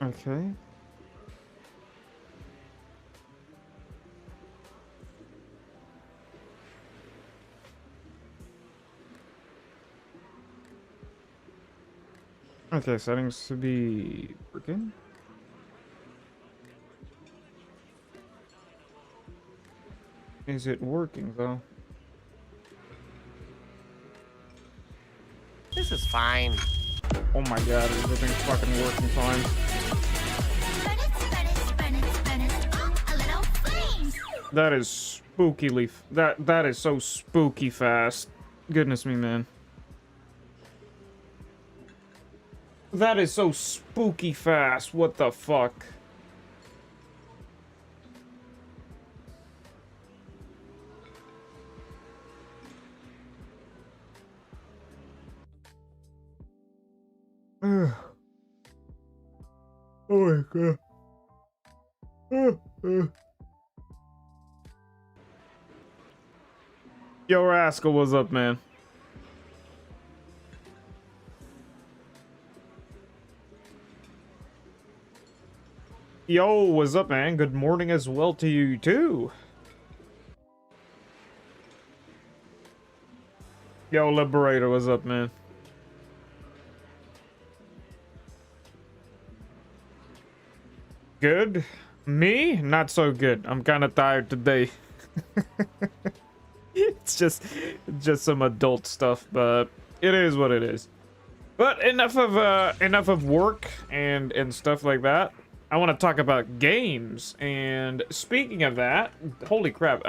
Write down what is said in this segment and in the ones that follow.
Okay. Okay, settings to be working. Is it working though? This is fine. Oh my god, everything's fucking working fine. That is spookily. That is so spooky fast. Goodness me, man. That is so spooky fast. What the fuck? Ugh. Oh my god. Yo, Rascal, what's up, man? Yo, what's up, man? Good morning as well to you, too. Yo, Liberator, what's up, man? Good? Me? Not so good. I'm kind of tired today. It's just some adult stuff, but it is what it is. But enough of work and stuff like that. I want to talk about games. And speaking of that, holy crap,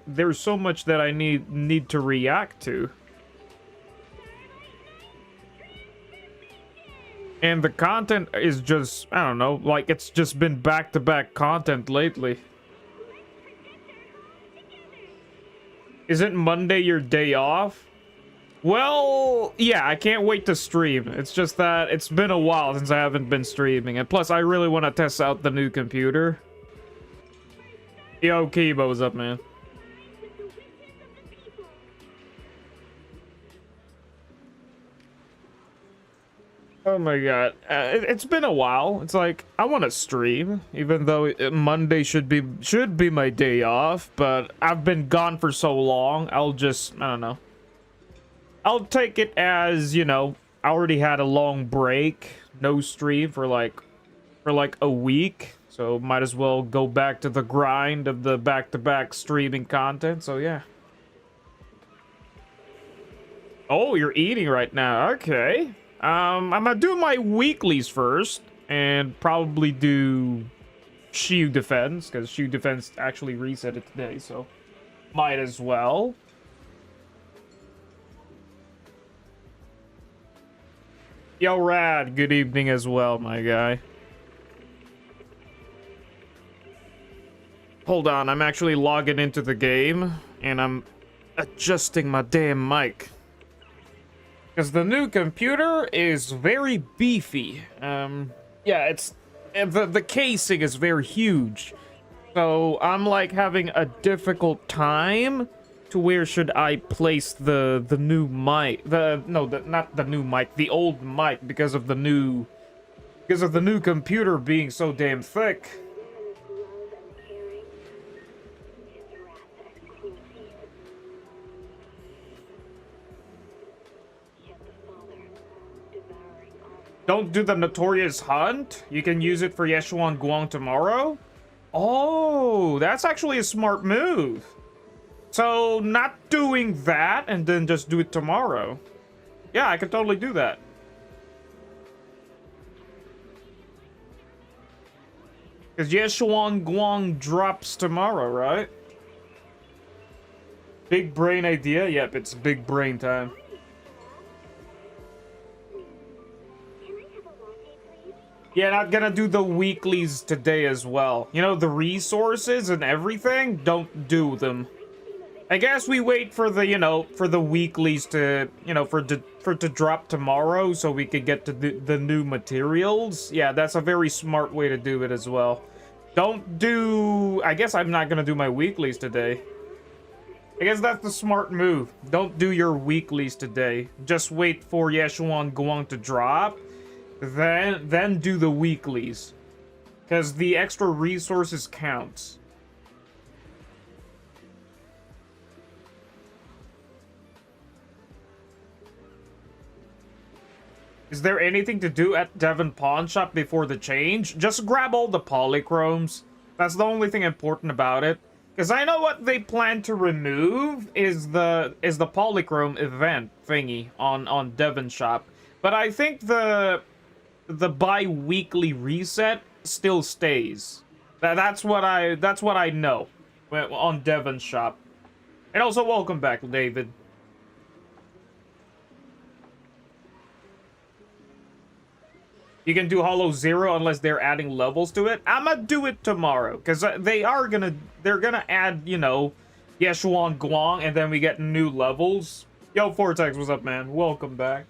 there's so much that I need to react to. And the content is just, I don't know, like it's just been back-to-back content lately. Isn't Monday your day off? Well, yeah, I can't wait to stream. It's just that it's been a while since I haven't been streaming. And plus, I really want to test out the new computer. Yo, Kibo, what's up, man? Oh my god, it's been a while. It's like I want to stream, even though Monday should be my day off. But I've been gone for so long. I don't know. I'll take it as, you know, I already had a long break, no stream for like a week, so might as well go back to the grind of the back-to-back streaming content. So yeah. Oh, you're eating right now. Okay. I'm gonna do my weeklies first, and probably do Shield Defense, because Shield Defense actually reset it today, so might as well. Yo, Rad, good evening as well, my guy. Hold on, I'm actually logging into the game, and I'm adjusting my damn mic. Because the new computer is very beefy. Yeah, it's... The casing is very huge. So, I'm, like, having a difficult time to where should I place the new mic. Not the new mic, the old mic, because of the new computer being so damn thick. Don't do the notorious hunt. You can use it for Yeshuan Guang tomorrow. Oh, that's actually a smart move. So, not doing that and then just do it tomorrow. Yeah, I could totally do that. Because Yeshuan Guang drops tomorrow, right? Big brain idea? Yep, it's big brain time. Yeah, not gonna do the weeklies today as well. You know, the resources and everything, don't do them. I guess we wait for the, you know, for the weeklies to, you know, for it to drop tomorrow so we could get to the new materials. Yeah, that's a very smart way to do it as well. Don't do... I guess I'm not gonna do my weeklies today. I guess that's the smart move. Don't do your weeklies today. Just wait for Yeshuan Guang to drop. then do the weeklies. Because the extra resources counts. Is there anything to do at Devon Pawn Shop before the change? Just grab all the polychromes. That's the only thing important about it. Because I know what they plan to remove is the polychrome event thingy on Devon Shop. But I think the bi-weekly reset still stays. That's what I know on Devon Shop. And also welcome back, David. You can do Hollow Zero unless they're adding levels to it. I'ma do it tomorrow, because they're gonna add, you know, Yeshuan Guang, and then we get new levels. Yo, Vortex, what's up, man? Welcome back.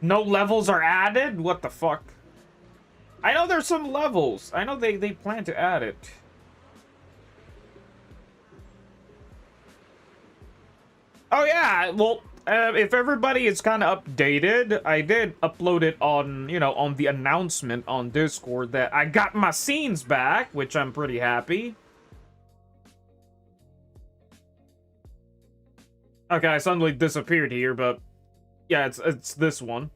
No levels are added? What the fuck? I know there's some levels. I know they plan to add it. Oh yeah, well, if everybody is kind of updated, I did upload it on, you know, on the announcement on Discord that I got my scenes back, which I'm pretty happy. Okay, I suddenly disappeared here, but yeah, it's this one.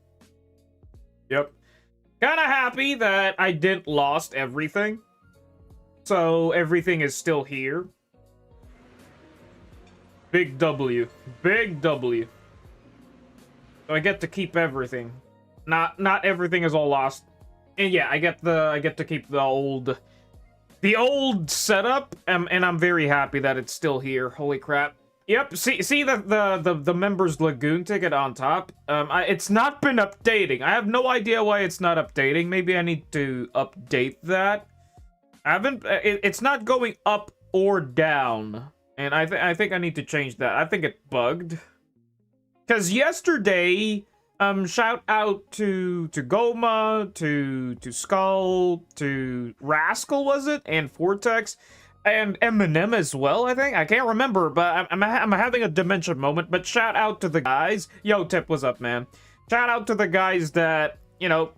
Yep. Kind of happy that I didn't lost everything. So everything is still here. Big W. Big W. So I get to keep everything. Not everything is all lost. And yeah, I get to keep the old setup, and I'm very happy that it's still here. Holy crap. Yep, see the members lagoon ticket on top. It's not been updating. I have no idea why it's not updating. Maybe I need to update that. It's not going up or down. And I think I need to change that. I think it bugged. Because yesterday, shout out to Goma, to Skull, to Rascal, was it? And Vortex, and Eminem as well, I think. I can't remember, but I'm having a dementia moment. But shout out to the guys. Yo, Tip, what's up, man? Shout out to the guys that, you know,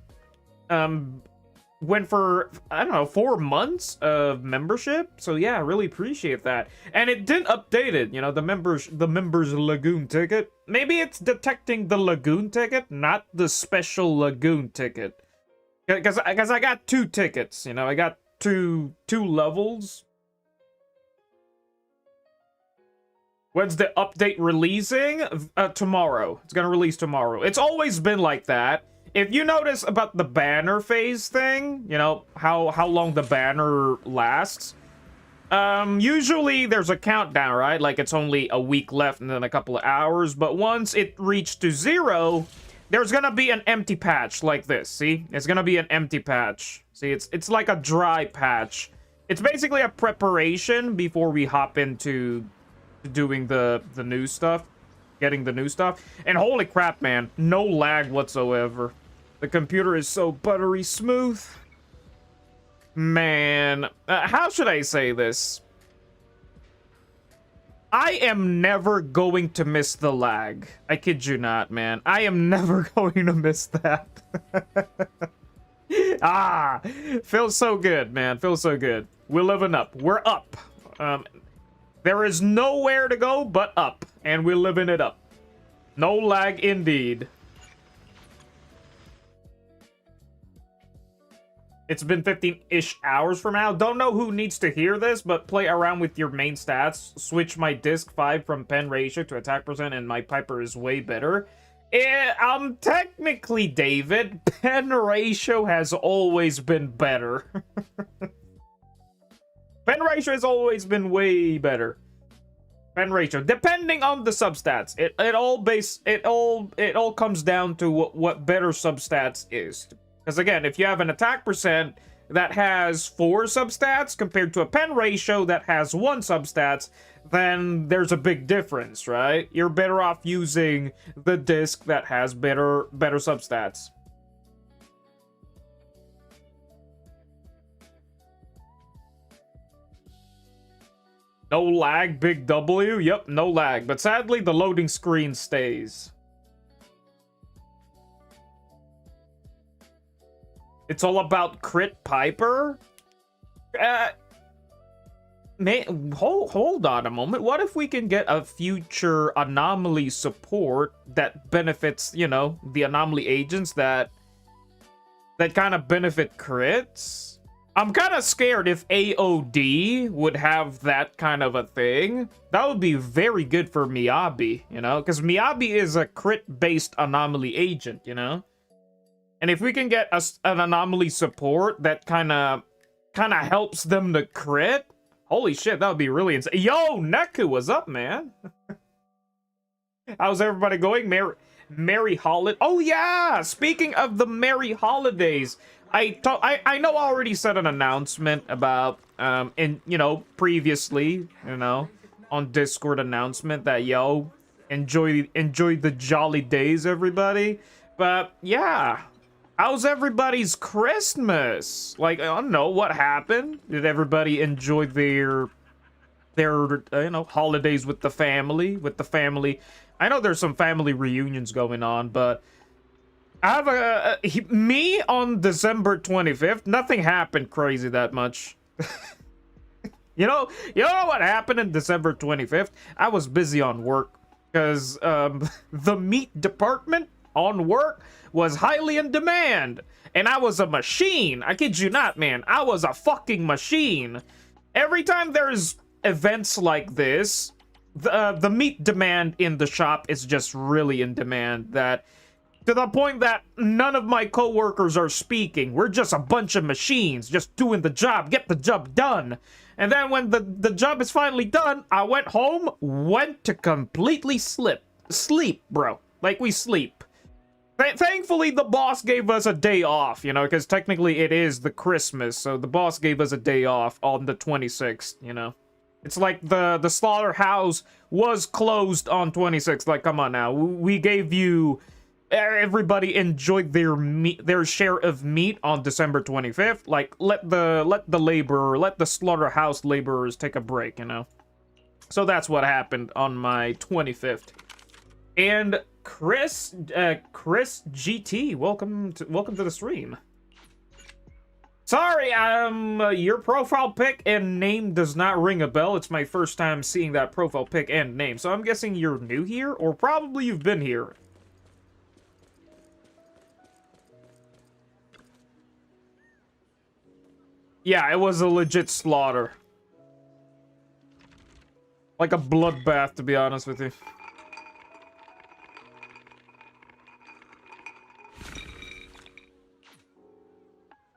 went for, I don't know, 4 months of membership. So yeah, I really appreciate that. And it didn't update it, you know, the members lagoon ticket. Maybe it's detecting the lagoon ticket, not the special lagoon ticket. Because I got 2 tickets, you know, I got two levels. When's the update releasing? Tomorrow. It's gonna release tomorrow. It's always been like that. If you notice about the banner phase thing, you know, how long the banner lasts, usually there's a countdown, right? Like it's only a week left and then a couple of hours, but once it reached to 0, there's gonna be an empty patch like this, see? It's gonna be an empty patch. See, it's like a dry patch. It's basically a preparation before we hop into doing the new stuff. Getting the new stuff. And holy crap, man, no lag whatsoever. The computer is so buttery smooth. Man, how should I say this? I am never going to miss the lag. I kid you not, man. I am never going to miss that. Ah, feels so good, man. Feels so good. We're living up. We're up. There is nowhere to go but up, and we're living it up. No lag indeed. It's been 15-ish hours from now. Don't know who needs to hear this, but play around with your main stats. Switch my disc 5 from pen ratio to attack percent, and my Piper is way better. Technically, David, pen ratio has always been better. Pen ratio has always been way better. Pen ratio, depending on the substats, it all comes down to what better substats is. Because again, if you have an attack percent that has 4 substats compared to a pen ratio that has 1 substats, then there's a big difference, right? You're better off using the disc that has better substats. No lag, big W? Yep, no lag. But sadly, the loading screen stays. It's all about Crit Piper? Hold on a moment. What if we can get a future anomaly support that benefits, you know, the anomaly agents that kind of benefit crits? I'm kind of scared if AOD would have that kind of a thing. That would be very good for Miyabi, you know? Because Miyabi is a crit-based anomaly agent, you know? And if we can get an anomaly support that kind of helps them to crit, holy shit, that would be really insane. Yo, Neku, what's up, man? How's everybody going? Merry holiday. Oh yeah, speaking of the merry holidays, I know I already said an announcement about previously, you know, on Discord announcement that yo, enjoy the jolly days, everybody. But yeah, how's everybody's Christmas? Like, I don't know what happened. Did everybody enjoy their holidays with the family? I know there's some family reunions going on, but I have me on December 25th. Nothing happened crazy that much. you know what happened in December 25th? I was busy on work because the meat department on work was highly in demand, and I was a machine. I kid you not, man. I was a fucking machine. Every time there's events like this, the meat demand in the shop is just really in demand, that to the point that none of my coworkers are speaking. We're just a bunch of machines just doing the job, get the job done. And then when the job is finally done, I went home, went to completely sleep, bro. Like, we sleep. Thankfully, the boss gave us a day off, you know, because technically it is the Christmas, so the boss gave us a day off on the 26th, you know. It's like the slaughterhouse was closed on 26th. Like, come on now. We gave you... Everybody enjoyed their share of meat on December 25th. Like, let the slaughterhouse laborers take a break, you know. So that's what happened on my 25th. And Chris GT, welcome to the stream. Sorry, your profile pic and name does not ring a bell. It's my first time seeing that profile pic and name, so I'm guessing you're new here, or probably you've been here. Yeah, it was a legit slaughter. Like a bloodbath, to be honest with you.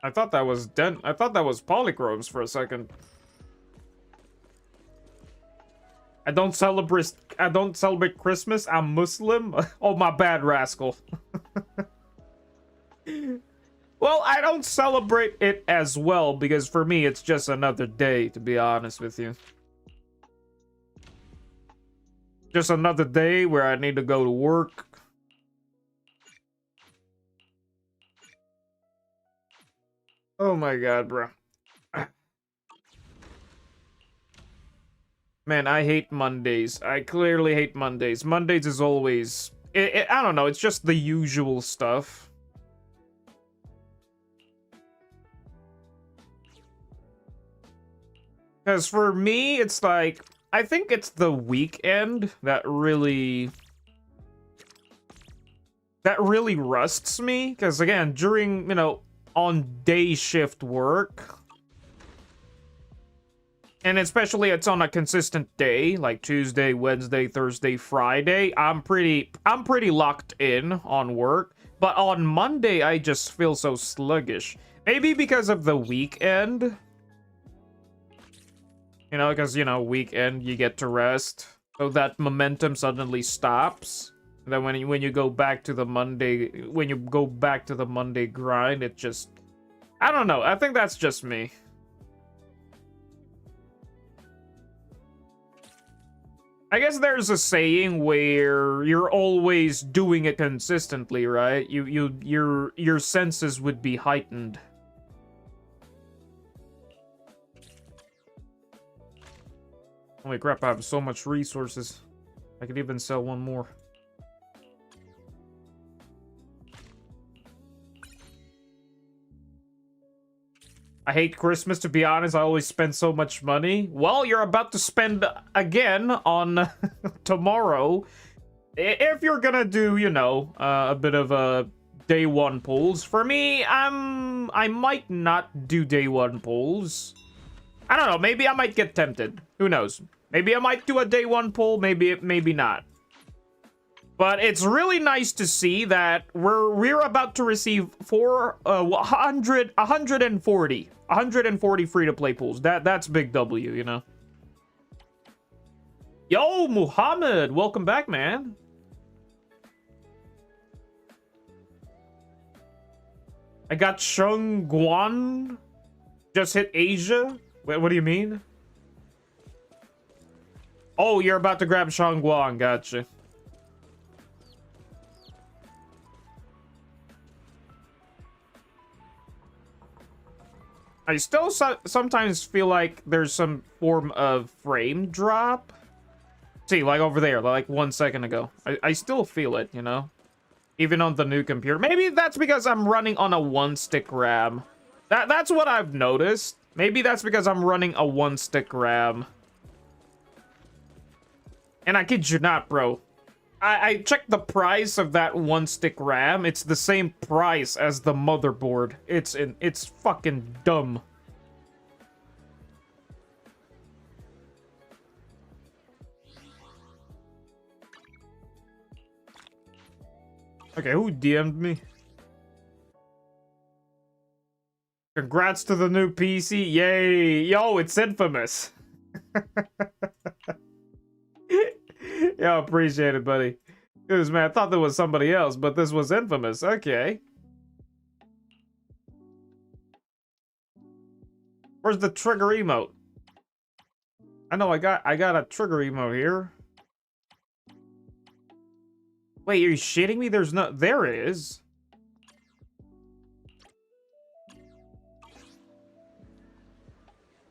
I thought that was polychromes for a second. I don't celebrate Christmas. I'm Muslim. Oh, my bad, rascal. Well, I don't celebrate it as well, because for me, it's just another day, to be honest with you. Just another day where I need to go to work. Oh my god, bro. Man, I hate Mondays. I clearly hate Mondays. Mondays is always... I don't know, it's just the usual stuff. Because for me, it's like... I think it's the weekend that really rusts me. Because again, during, you know, on day shift work, and especially it's on a consistent day, like Tuesday, Wednesday, Thursday, Friday, I'm pretty locked in on work. But on Monday, I just feel so sluggish. Maybe because of the weekend. You know, because, you know, weekend, you get to rest. So that momentum suddenly stops. And then when you go back to the Monday, grind, it just... I don't know. I think that's just me. I guess there's a saying where you're always doing it consistently, right? Your senses would be heightened. Holy crap, I have so much resources. I could even sell one more. I hate Christmas, to be honest. I always spend so much money. Well, you're about to spend again on tomorrow. If you're gonna do, you know, a bit of a day one pulls. For me, I might not do day one pulls. I don't know. Maybe I might get tempted. Who knows? Maybe I might do a day one pull. Maybe not. But it's really nice to see that we're about to receive 140 free-to-play pools. That's big W, you know. Yo, Muhammad, welcome back, man. I got Shungguan. Just hit Asia. Wait, what do you mean? Oh, you're about to grab Shungguan. Gotcha. I still sometimes feel like there's some form of frame drop. See, like over there, like 1 second ago. I still feel it, you know? Even on the new computer. Maybe that's because I'm running on a 1-stick RAM. That's what I've noticed. Maybe that's because I'm running a 1-stick RAM. And I kid you not, bro. I checked the price of that 1-stick RAM. It's the same price as the motherboard. It's fucking dumb. Okay, who DM'd me? Congrats to the new PC. Yay. Yo, it's infamous. Yo, appreciate it, buddy. Goodness, man, I thought there was somebody else, but this was infamous. Okay. Where's the trigger emote? I know I got a trigger emote here. Wait, are you shitting me? There's no... There it is.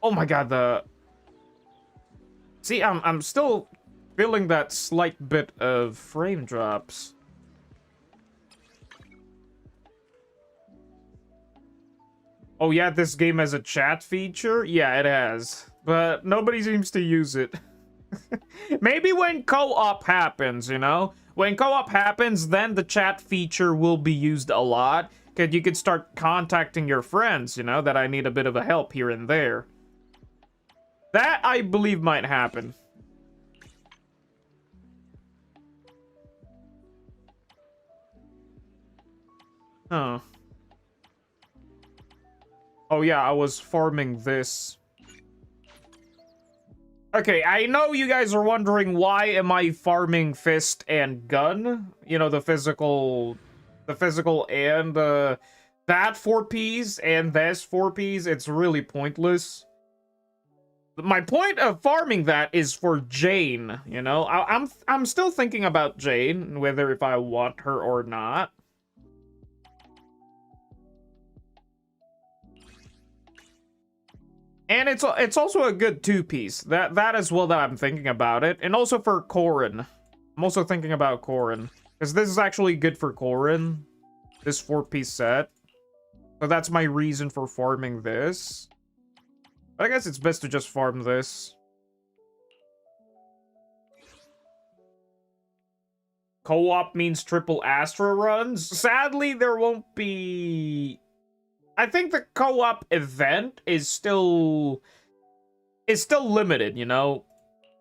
Oh my god, the... See, I'm still feeling that slight bit of frame drops. Oh yeah, this game has a chat feature? Yeah, it has. But nobody seems to use it. Maybe when co-op happens, you know? When co-op happens, then the chat feature will be used a lot. Because you could start contacting your friends, you know, that I need a bit of a help here and there. That, I believe, might happen. Huh. Oh yeah, I was farming this. Okay, I know you guys are wondering why am I farming fist and gun? You know, the physical and that 4Ps and this 4Ps. It's really pointless. My point of farming that is for Jane, you know? I'm still thinking about Jane, whether if I want her or not. And it's also a good 2-piece. That is well that I'm thinking about it. And also for Corin. I'm also thinking about Corin. Because this is actually good for Corin. This 4-piece set. So that's my reason for farming this. But I guess it's best to just farm this. Co-op means triple Astra runs. Sadly, there won't be... I think the co-op event is still limited, you know?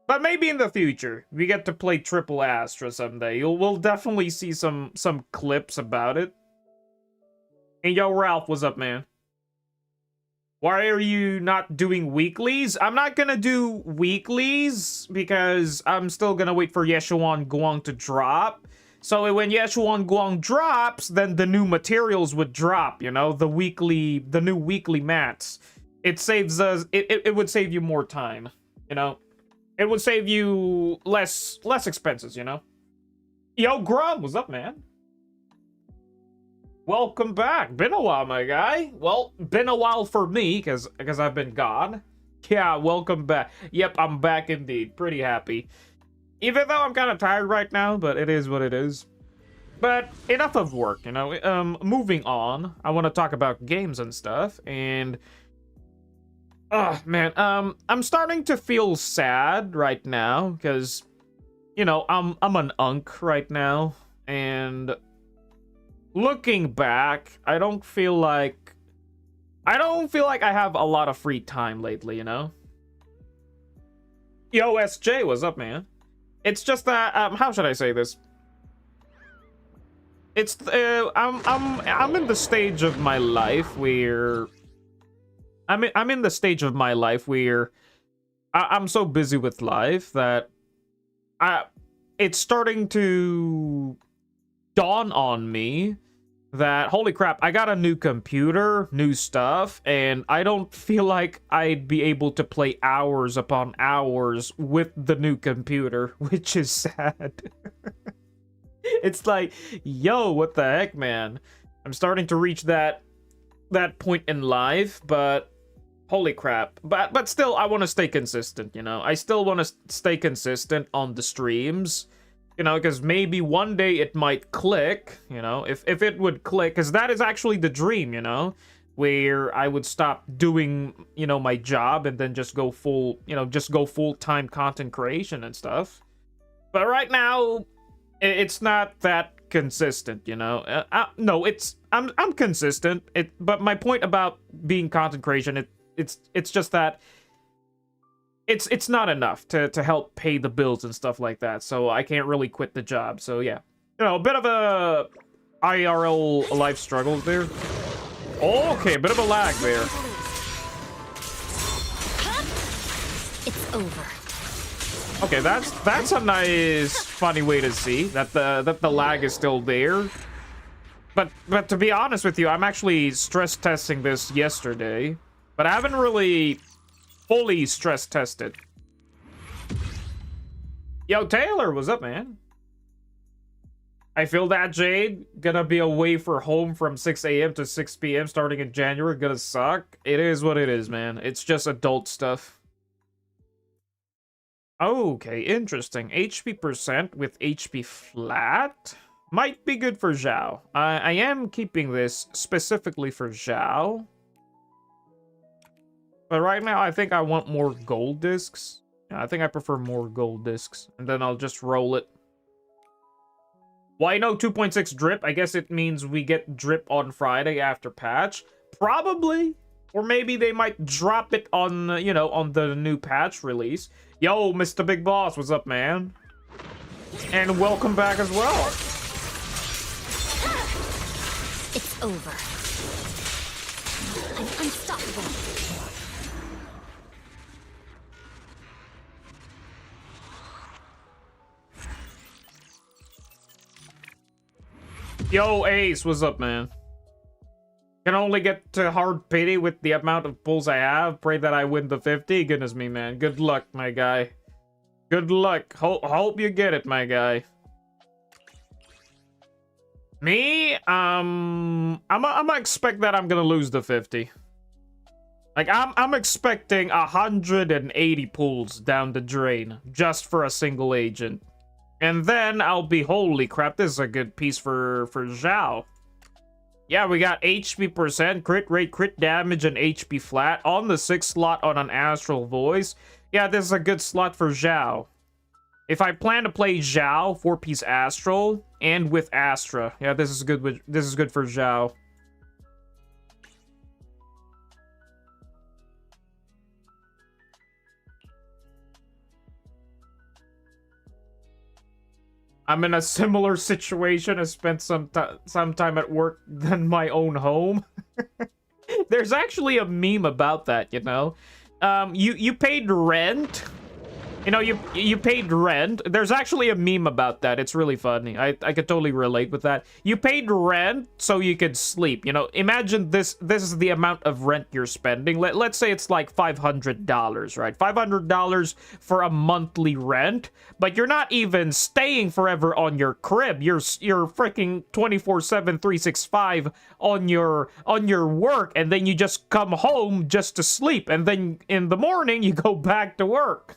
But maybe in the future, we get to play triple Astra someday. We'll definitely see some clips about it. And yo, Ralph, what's up, man? Why are you not doing weeklies? I'm not gonna do weeklies because I'm still gonna wait for Yeshuan Guang to drop. So when Yeshuan Guang drops, then the new materials would drop, you know? The new weekly mats. It saves us, it would save you more time, you know? It would save you less expenses, you know? Yo, Grum, what's up, man? Welcome back. Been a while, my guy. Well, been a while for me, because I've been gone. Yeah, welcome back. Yep, I'm back indeed. Pretty happy. Even though I'm kind of tired right now, but it is what it is. But enough of work, you know. Moving on, I want to talk about games and stuff. And Oh man, I'm starting to feel sad right now because, you know, I'm an unk right now, and looking back, I don't feel like I have a lot of free time lately, you know? Yo, SJ, what's up, man? It's just that, how should I say this? It's, I'm in the stage of my life where I'm in the stage of my life where I'm so busy with life that I it's starting to dawn on me that holy crap, I got a new computer, new stuff, and I don't feel like I'd be able to play hours upon hours with the new computer, which is sad. It's like, yo, what the heck, man? I'm starting to reach that point in life, but holy crap. But still, I want to stay consistent, you know? I still want to stay consistent on the streams, you know, because maybe one day it might click, you know? If it would click, because that is actually the dream, you know? Where I would stop doing, you know, my job and then just go full-time content creation and stuff. But right now, it's not that consistent, you know. No, I'm consistent. But my point about being content creation, it's just that it's not enough to help pay the bills and stuff like that. So I can't really quit the job. So yeah, you know, a bit of a IRL life struggle there. Okay, a bit of a lag there. It's over. Okay, that's a nice, funny way to see that the lag is still there. But to be honest with you, I'm actually stress testing this yesterday, but I haven't really fully stress tested. Yo, Taylor, what's up, man? I feel that, Jade. Gonna be away for home from 6 a.m. to 6 p.m. starting in January. Gonna suck. It is what it is, man. It's just adult stuff. Okay, interesting. HP percent with HP flat might be good for Zhao. I am keeping this specifically for Zhao. But right now, I think I want more gold discs. Yeah, I think I prefer more gold discs. And then I'll just roll it. Why no 2.6 drip? I guess it means we get drip on Friday after patch. Probably. Or maybe they might drop it on, you know, on the new patch release. Yo, Mr. Big Boss, what's up, man? And welcome back as well. It's over. I'm unstoppable. Yo, Ace, what's up, man? Can only get to hard pity with the amount of pulls I have. Pray that I win the 50. Goodness me, man. Good luck, my guy. Good luck. Hope you get it, my guy. Me, I'm expect that I'm gonna lose the 50. Like, I'm expecting 180 pulls down the drain just for a single agent. And then I'll be, holy crap, this is a good piece for Zhao. Yeah, we got HP percent, crit rate, crit damage, and HP flat on the 6th slot on an Astral Voice. Yeah, this is a good slot for Zhao. If I plan to play Zhao, 4-piece Astral, and with Astra, yeah, this is good. This is good for Zhao. I'm in a similar situation. I spent some time at work than my own home. There's actually a meme about that, you know. You paid rent. You know, you paid rent. There's actually a meme about that. It's really funny. I could totally relate with that. You paid rent so you could sleep. You know, imagine this is the amount of rent you're spending. Let's say it's like $500, right? $500 for a monthly rent, but you're not even staying forever on your crib. You're freaking 24/7 365 on your work, and then you just come home just to sleep, and then in the morning you go back to work.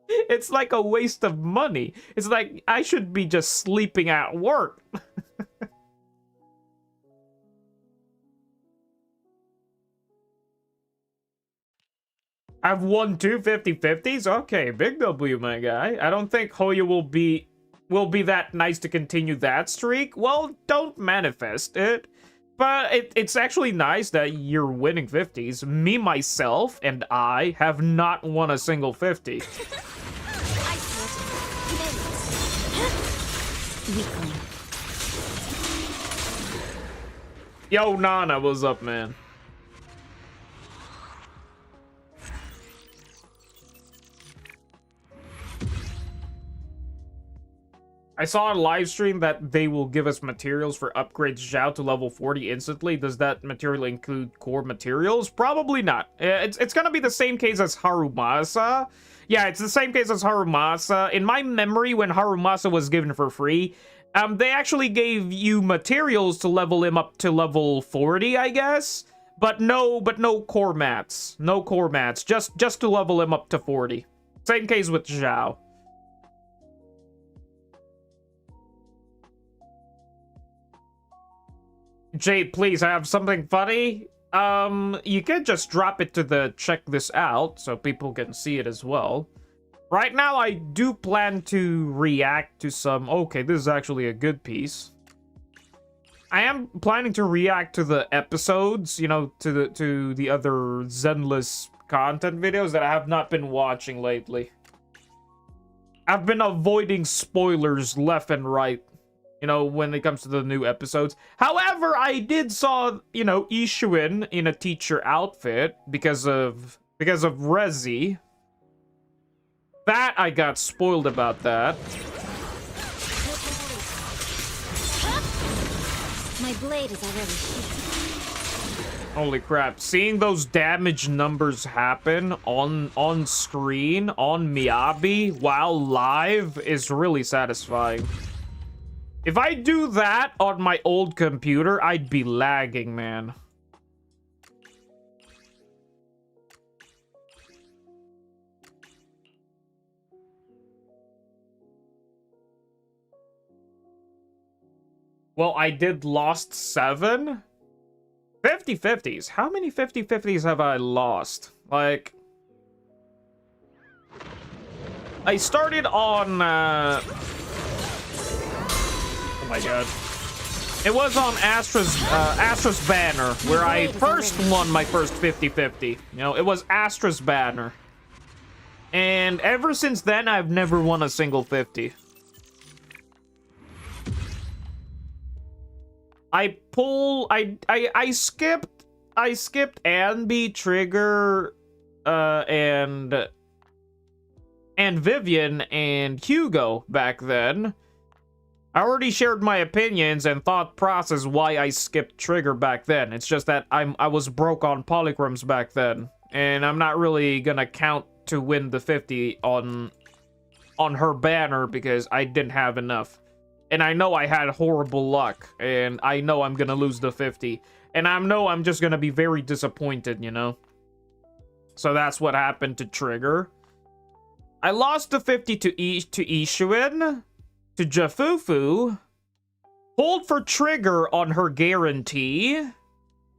It's like a waste of money. It's like I should be just sleeping at work. I've won two 50-50s? Okay, big W, my guy. I don't think Hoya will be that nice to continue that streak. Well, don't manifest it. But it's actually nice that you're winning 50s. Me, myself, and I have not won a single 50. Weekly. Yo, Nana, what's up, man? I saw on live stream that they will give us materials for upgrades Zhao to level 40 instantly. Does that material include core materials? Probably not. It's gonna be the same case as Harumasa. Yeah, it's the same case as Harumasa. In my memory, when Harumasa was given for free, they actually gave you materials to level him up to level 40, I guess. But no core mats. No core mats. Just to level him up to 40. Same case with Zhao. Jade, please, I have something funny. You could just drop it to the check this out so people can see it as well. Right now, I do plan to react to some... Okay, this is actually a good piece. I am planning to react to the episodes, you know, to the other Zenless content videos that I have not been watching lately. I've been avoiding spoilers left and right, you know, when it comes to the new episodes. However, I did saw, you know, Ishuin in a teacher outfit because of Rezi. That I got spoiled about that. My blade is already sheathed. Holy crap. Seeing those damage numbers happen on screen, on Miyabi, while live is really satisfying. If I do that on my old computer, I'd be lagging, man. Well, I did lost 7? 50-50s. How many 50-50s have I lost? Like... I started on, oh my god. It was on Astra's Banner, where I first won my first 50-50. You know, it was Astra's Banner. And ever since then, I've never won a single 50. I skipped Anby, Trigger, and Vivian and Hugo back then. I already shared my opinions and thought process why I skipped Trigger back then. It's just that I was broke on polychromes back then, and I'm not really gonna count to win the 50 on her banner because I didn't have enough. And I know I had horrible luck, and I know I'm gonna lose the 50. And I know I'm just gonna be very disappointed, you know? So that's what happened to Trigger. I lost the 50 to Ishuin, to Jafufu, pulled for Trigger on her guarantee.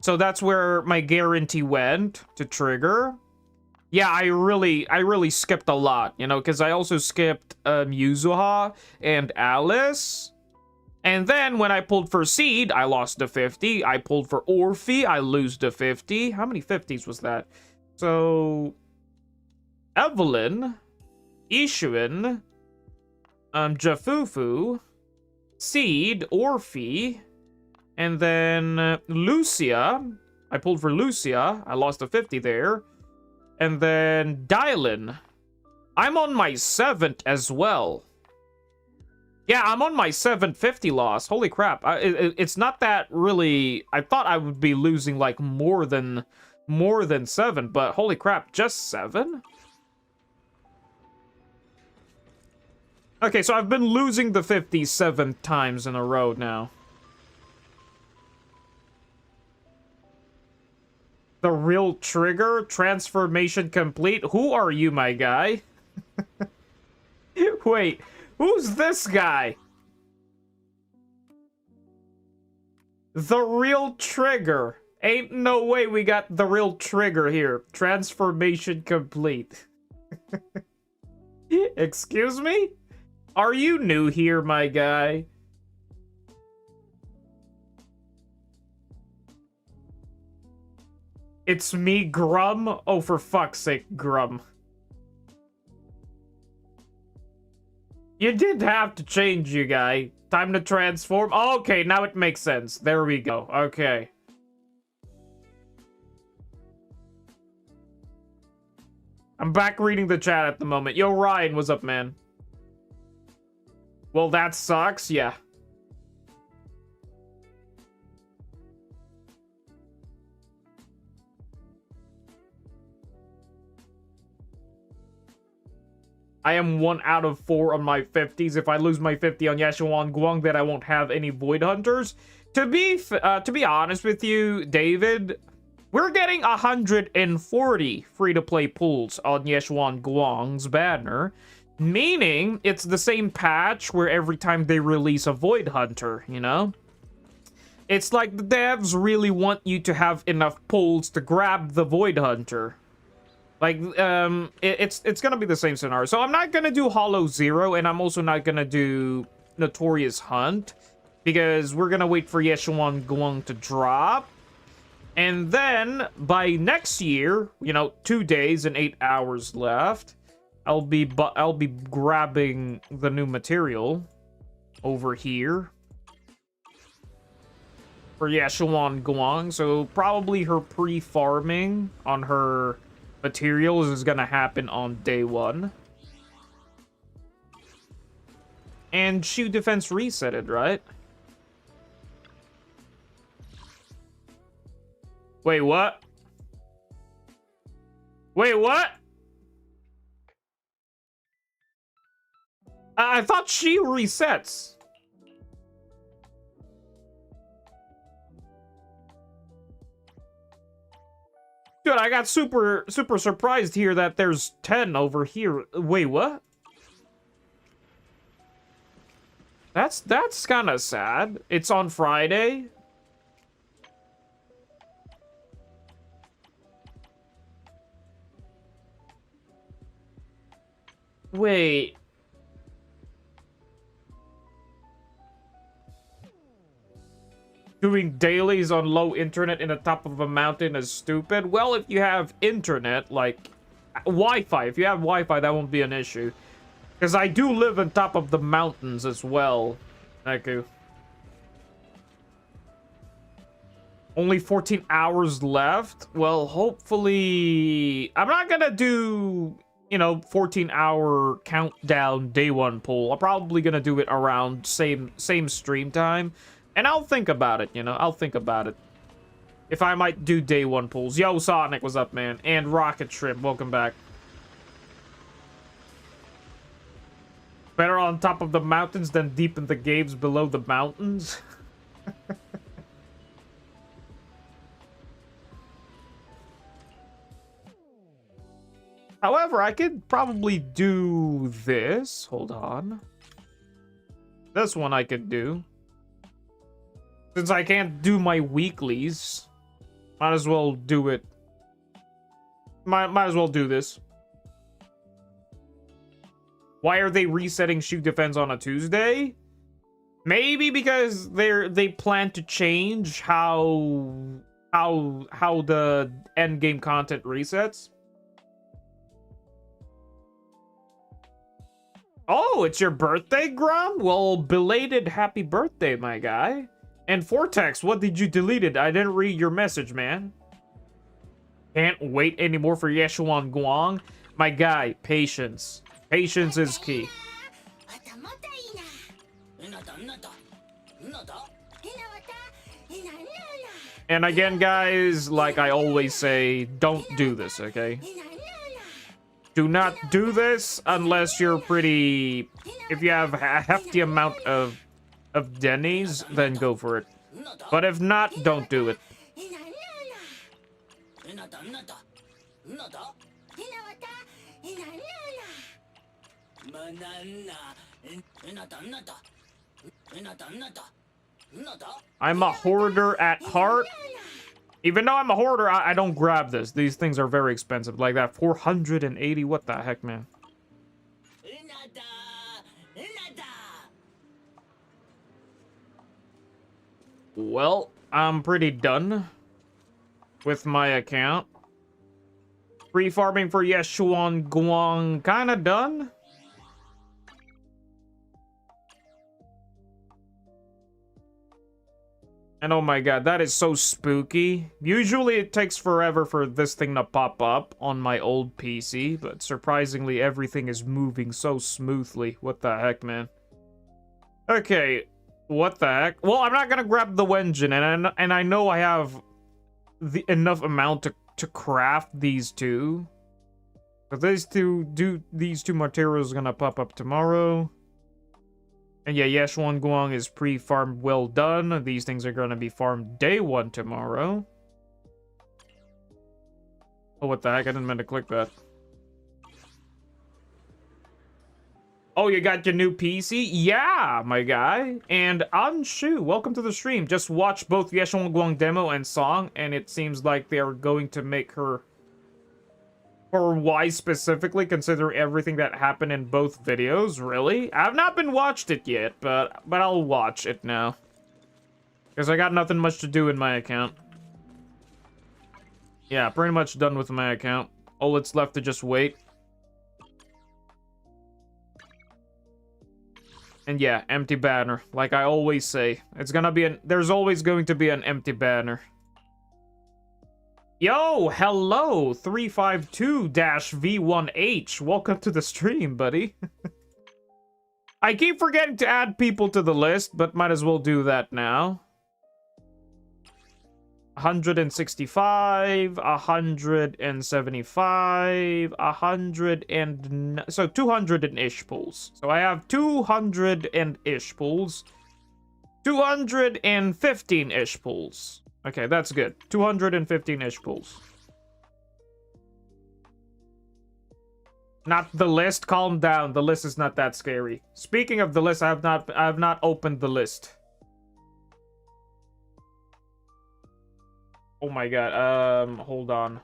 So that's where my guarantee went, to Trigger. Yeah, I really skipped a lot, you know, because I also skipped Yuzuha and Alice. And then when I pulled for Seed, I lost the 50. I pulled for Orphe, I lose the 50. How many 50s was that? So, Evelyn, Ishuin, Jafufu, Seed, Orphe, and then Lucia. I pulled for Lucia. I lost a 50 there. And then Dylan. I'm on my 7th as well. Yeah, I'm on my 7th 50 loss. Holy crap. It's not that really... I thought I would be losing like more than 7, but holy crap, just 7? Okay, so I've been losing the 57 times in a row now. The real Trigger? Transformation complete? Who are you, my guy? Wait, who's this guy? The real Trigger. Ain't no way we got the real trigger here. Transformation complete. Excuse me? Are you new here, my guy? It's me, Grum? Oh, for fuck's sake, Grum. You did have to change, you guy. Time to transform. Oh, okay, now it makes sense. There we go. Okay. I'm back reading the chat at the moment. Yo, Ryan, what's up, man? Well, that sucks, yeah. I am 1 out of 4 on my 50s. If I lose my 50 on Yashuan Guang, then I won't have any Void Hunters. To be honest with you, David, we're getting 140 free-to-play pools on Yashuan Guang's banner, meaning it's the same patch where every time they release a Void Hunter, you know? It's like the devs really want you to have enough pulls to grab the Void Hunter. Like, it's gonna be the same scenario. So I'm not gonna do Hollow Zero, and I'm also not gonna do Notorious Hunt, because we're gonna wait for Yeshuan Guang to drop. And then, by next year, you know, 2 days and 8 hours left, I'll be grabbing the new material over here for Yeshuan Guang. So probably her pre-farming on her materials is gonna happen on day 1. And shield defense resetted, right? Wait, what? Wait, what? I thought she resets. Dude, I got super surprised here that there's 10 over here. Wait, what? That's kind of sad. It's on Friday. Wait. Doing dailies on low internet in the top of a mountain is stupid. Well, if you have internet, like Wi-Fi, if you have Wi-Fi, that won't be an issue. Because I do live on top of the mountains as well. Thank you. Only 14 hours left? Well, hopefully... I'm not gonna do, you know, 14-hour countdown day 1 poll. I'm probably gonna do it around same stream time. And I'll think about it, you know? I'll think about it. If I might do day 1 pulls. Yo, Sonic, what's up, man? And Rocket Shrimp, welcome back. Better on top of the mountains than deep in the caves below the mountains? However, I could probably do this. Hold on. This one I could do. Since I can't do my weeklies, might as well do it. Might as well do this. Why are they resetting shoot defense on a Tuesday? Maybe because they plan to change how the end game content resets. Oh, it's your birthday, Grum? Well, belated happy birthday, my guy. And Vortex, what did you delete it? I didn't read your message, man. Can't wait anymore for Yeshuan Guang. My guy, patience. Patience is key. And again, guys, like I always say, don't do this, okay? Do not do this unless you're pretty... If you have a hefty amount of Denny's, then go for it. But if not, don't do it. I'm a hoarder at heart. Even though I'm a hoarder, I don't grab this. These things are very expensive. Like that 480. What the heck, man? Well, I'm pretty done with my account. Free farming for Yeshuan Guang kinda done. And oh my god, that is so spooky. Usually it takes forever for this thing to pop up on my old PC, but surprisingly everything is moving so smoothly. What the heck, man? Okay, what the heck? Well, I'm not gonna grab the Wenjin, and I know I have enough amount to craft these two. But these two materials are gonna pop up tomorrow. And yeah, Yeshuan Guang is pre-farmed, well done. These things are gonna be farmed day 1 tomorrow. Oh, what the heck? I didn't mean to click that. Oh, you got your new PC? Yeah, my guy. And Anshu, welcome to the stream. Just watched both Yeshuan Guang demo and song, and it seems like they are going to make her... For why specifically, considering everything that happened in both videos? Really? I've not been watched it yet, but I'll watch it now. Because I got nothing much to do in my account. Yeah, pretty much done with my account. All that's left to just wait. And yeah, empty banner. Like I always say. It's gonna be there's always going to be an empty banner. Yo, hello, 352-V1H. Welcome to the stream, buddy. I keep forgetting to add people to the list, but might as well do that now. 165, 175, 100 and... So 200-ish pulls. So I have 200-ish pulls. 215-ish pulls. Okay, that's good. 215-ish pulls. Not the list. Calm down. The list is not that scary. Speaking of the list, I have not opened the list. Oh my god. Hold on.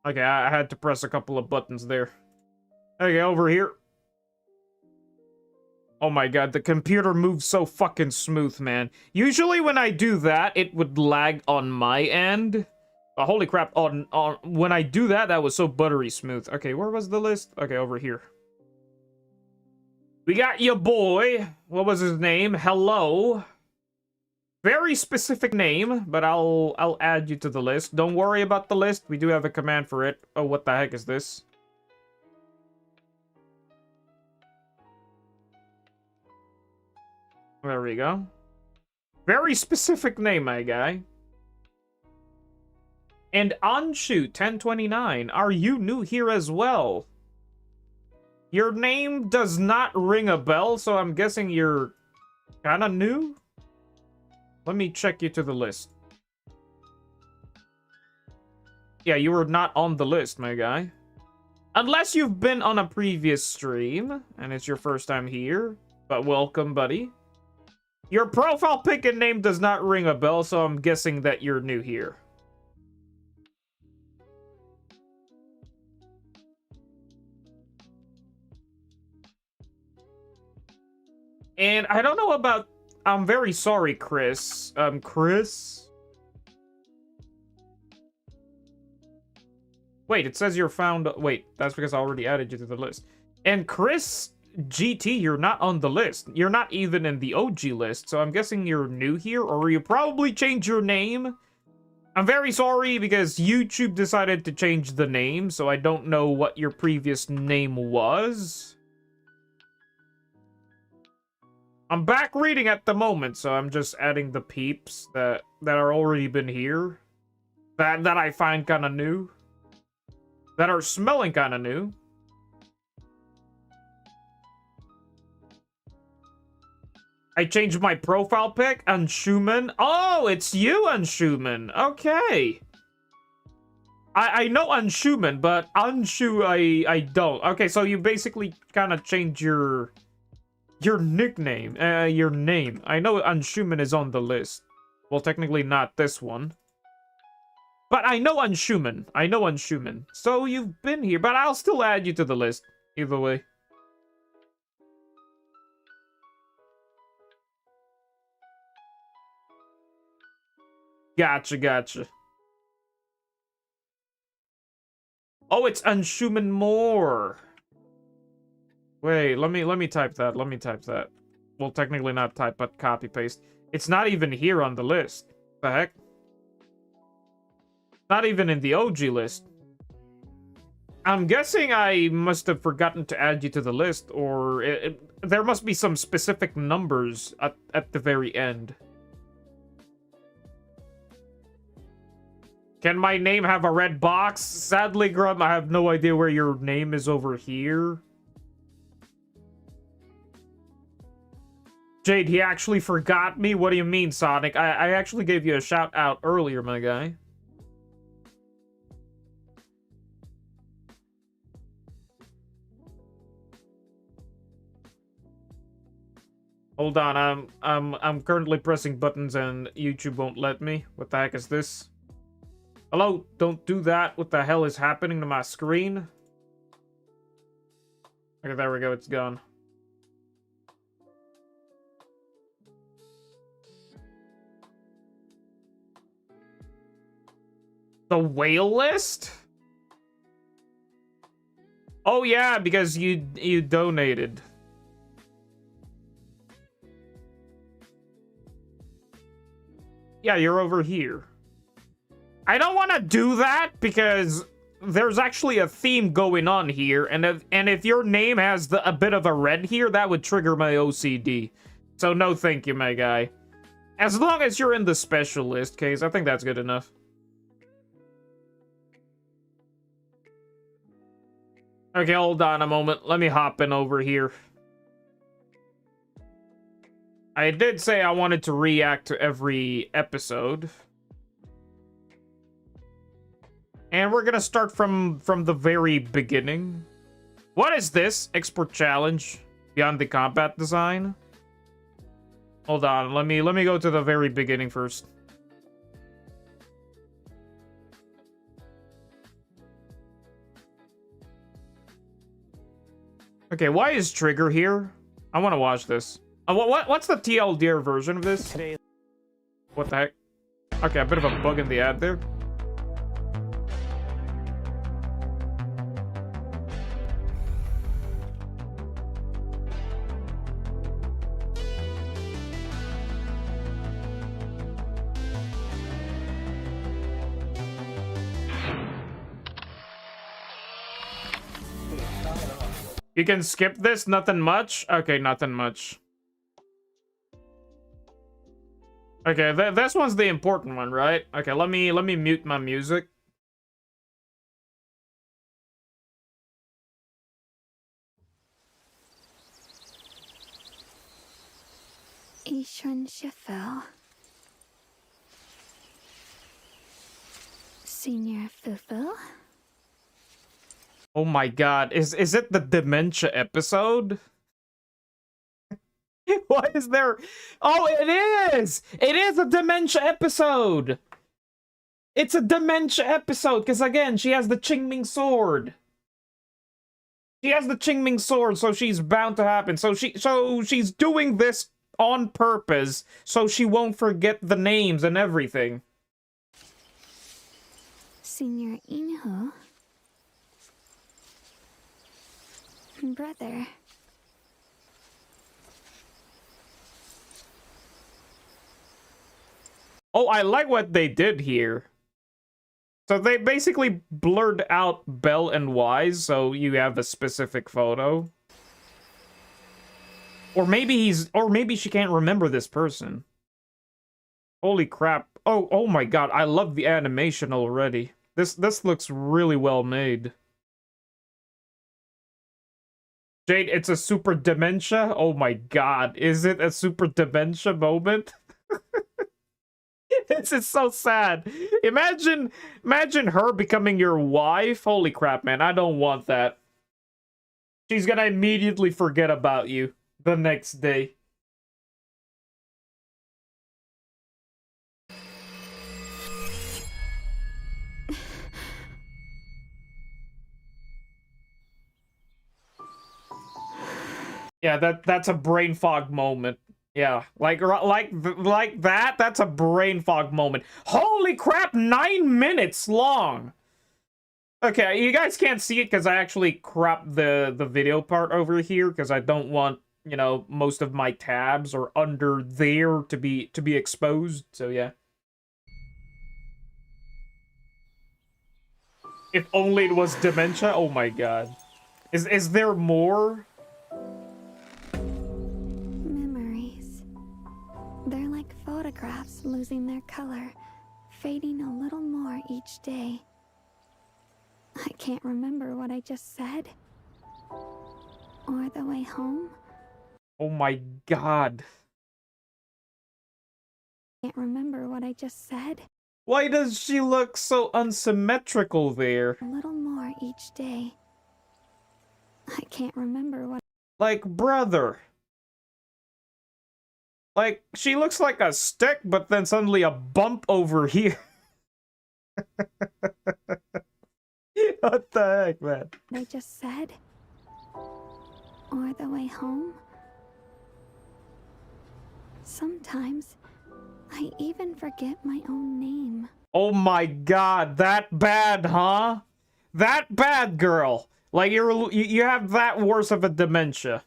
Okay, I had to press a couple of buttons there. Okay, over here. Oh my god, the computer moves so fucking smooth, man. Usually when I do that, it would lag on my end. But holy crap, when I do that, that was so buttery smooth. Okay, where was the list? Okay, over here. We got your boy. What was his name? Hello. Very specific name, but I'll add you to the list. Don't worry about the list. We do have a command for it. Oh, what the heck is this? There we go. Very specific name, my guy. And Anshu 1029, are you new here as well? Your name does not ring a bell, so I'm guessing you're kinda new? Let me check you to the list. Yeah, you were not on the list, my guy. Unless you've been on a previous stream, and it's your first time here. But welcome, buddy. Your profile pic and name does not ring a bell, so I'm guessing that you're new here. And I don't know about... I'm very sorry, Chris. Chris? Wait, it says you're found... Wait, that's because I already added you to the list. And Chris GT, you're not on the list. You're not even in the OG list, so I'm guessing you're new here, or you probably changed your name. I'm very sorry because YouTube decided to change the name, so I don't know what your previous name was. I'm back reading at the moment, so I'm just adding the peeps that are already been here. That I find kind of new. That are smelling kind of new. I changed my profile pic, Anshuman. Oh, it's you, Anshuman. Okay. I know Anshuman, but Anshu I don't. Okay, so you basically kind of change your Your nickname, your name. I know Anshuman is on the list. Well, technically not this one. But I know Anshuman. I know Anshuman. So you've been here, but I'll still add you to the list. Either way. Gotcha, gotcha. Oh, it's Anshuman Moore. Wait, let me type that. Let me type that. Well, technically not type, but copy paste. It's not even here on the list. The heck? Not even in the OG list. I'm guessing I must have forgotten to add you to the list, or there must be some specific numbers at the very end. Can my name have a red box? Sadly, Grum, I have no idea where your name is over here. Jade, he actually forgot me? What do you mean, Sonic? I actually gave you a shout out earlier, my guy. Hold on, I'm currently pressing buttons and YouTube won't let me. What the heck is this? Hello, don't do that. What the hell is happening to my screen? Okay, there we go, it's gone. The whale list? Oh yeah, because you donated. Yeah, you're over here. I don't want to do that because there's actually a theme going on here, and if your name has a bit of a red here, that would trigger my OCD. So no thank you, my guy. As long as you're in the special list case, I think that's good enough. Okay, hold on a moment. Let me hop in over here. I did say I wanted to react to every episode. And we're gonna start from the very beginning. What is this? Export challenge beyond the combat design? Hold on, let me go to the very beginning first. Okay, why is Trigger here? I want to watch this. What's the TLDR version of this? What the heck? Okay, a bit of a bug in the ad there. You can skip this? Nothing much? Okay, nothing much. Okay, this one's the important one, right? Okay, let me mute my music. Ishun Shefel. Senior Fufu. Oh my god, is it the dementia episode? Why is there... Oh, it is! It is a dementia episode! It's a dementia episode, because again, she has the Qingming sword. She has the Qingming sword, so she's bound to happen. So she's doing this on purpose, so she won't forget the names and everything. Senior Inho. Brother. Oh, I like what they did here. So they basically blurred out Bell and Wise, so you have a specific photo. Or maybe she can't remember this person. Holy crap. Oh my god, I love the animation already. This looks really well made. Jade, it's a super dementia? Oh my god, is it a super dementia moment? This is so sad. Imagine her becoming your wife. Holy crap, man, I don't want that. She's gonna immediately forget about you. the next day. Yeah, that's a brain fog moment. Yeah, like that. That's a brain fog moment. Holy crap! 9 minutes long. Okay, you guys can't see it because I actually cropped the video part over here because I don't want, you know, most of my tabs or under there to be exposed. So yeah. If only it was dementia. Oh my god. Is there more? Memories. They're like photographs losing their color, fading a little more each day. I can't remember what I just said. Or the way home. Oh my god. Can't remember what I just said. Why does she look so unsymmetrical there? A little more each day. I can't remember what. Like, brother. Like, she looks like a stick, but then suddenly a bump over here. What the heck, man? I just said. Or the way home. Sometimes I even forget my own name. Oh my god, that bad, huh? That bad, girl. Like, you have that worse of a dementia.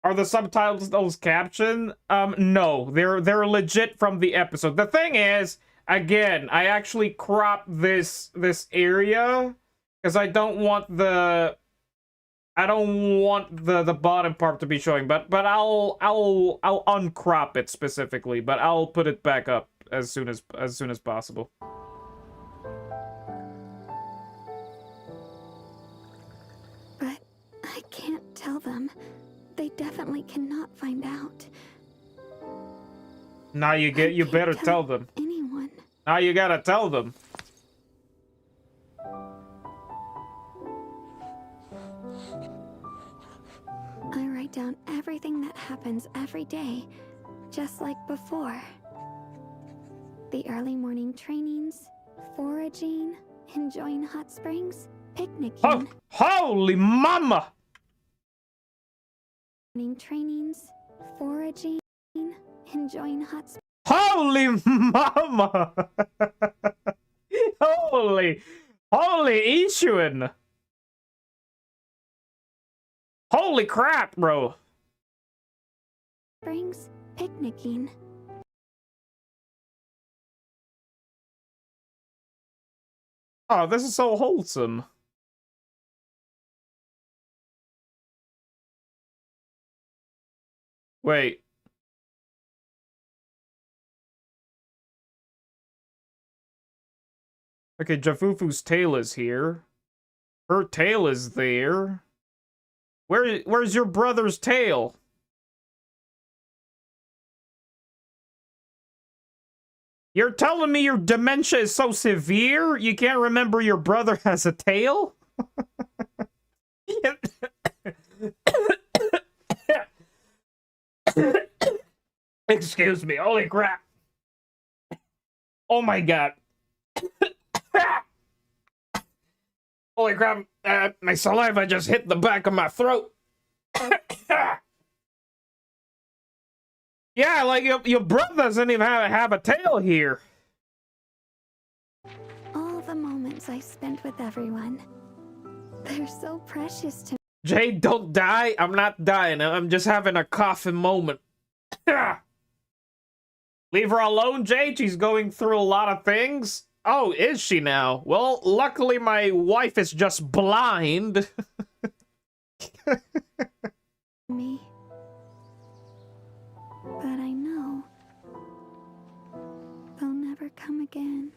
Are the subtitles those caption? No, they're legit from the episode. The thing is, again, I actually cropped this area because I don't want the bottom part to be showing, but I'll uncrop it specifically, but I'll put it back up as soon as possible. But I can't tell them. They definitely cannot find out. Now you better tell them. Anyone. Now you gotta tell them. I write down everything that happens every day, just like before. The early morning trainings, foraging, enjoying hot springs, picnicking. Oh, holy mama! Morning trainings, foraging, enjoying hot springs. Holy mama! Holy Ishuin! Holy crap, bro! Springs, picnicking. Oh, this is so wholesome. Wait. Okay, Jafufu's tail is here. Her tail is there. Where's your brother's tail? You're telling me your dementia is so severe you can't remember your brother has a tail? Excuse me, holy crap. Oh my god. Holy crap, my saliva just hit the back of my throat. Yeah, like your brother doesn't even have a tail here. All the moments I spent with everyone. They're so precious to me. Jade, don't die. I'm not dying. I'm just having a coughing moment. Leave her alone, Jade. She's going through a lot of things. Oh, is she now? Well, luckily my wife is just blind. Me. But I know they'll never come again.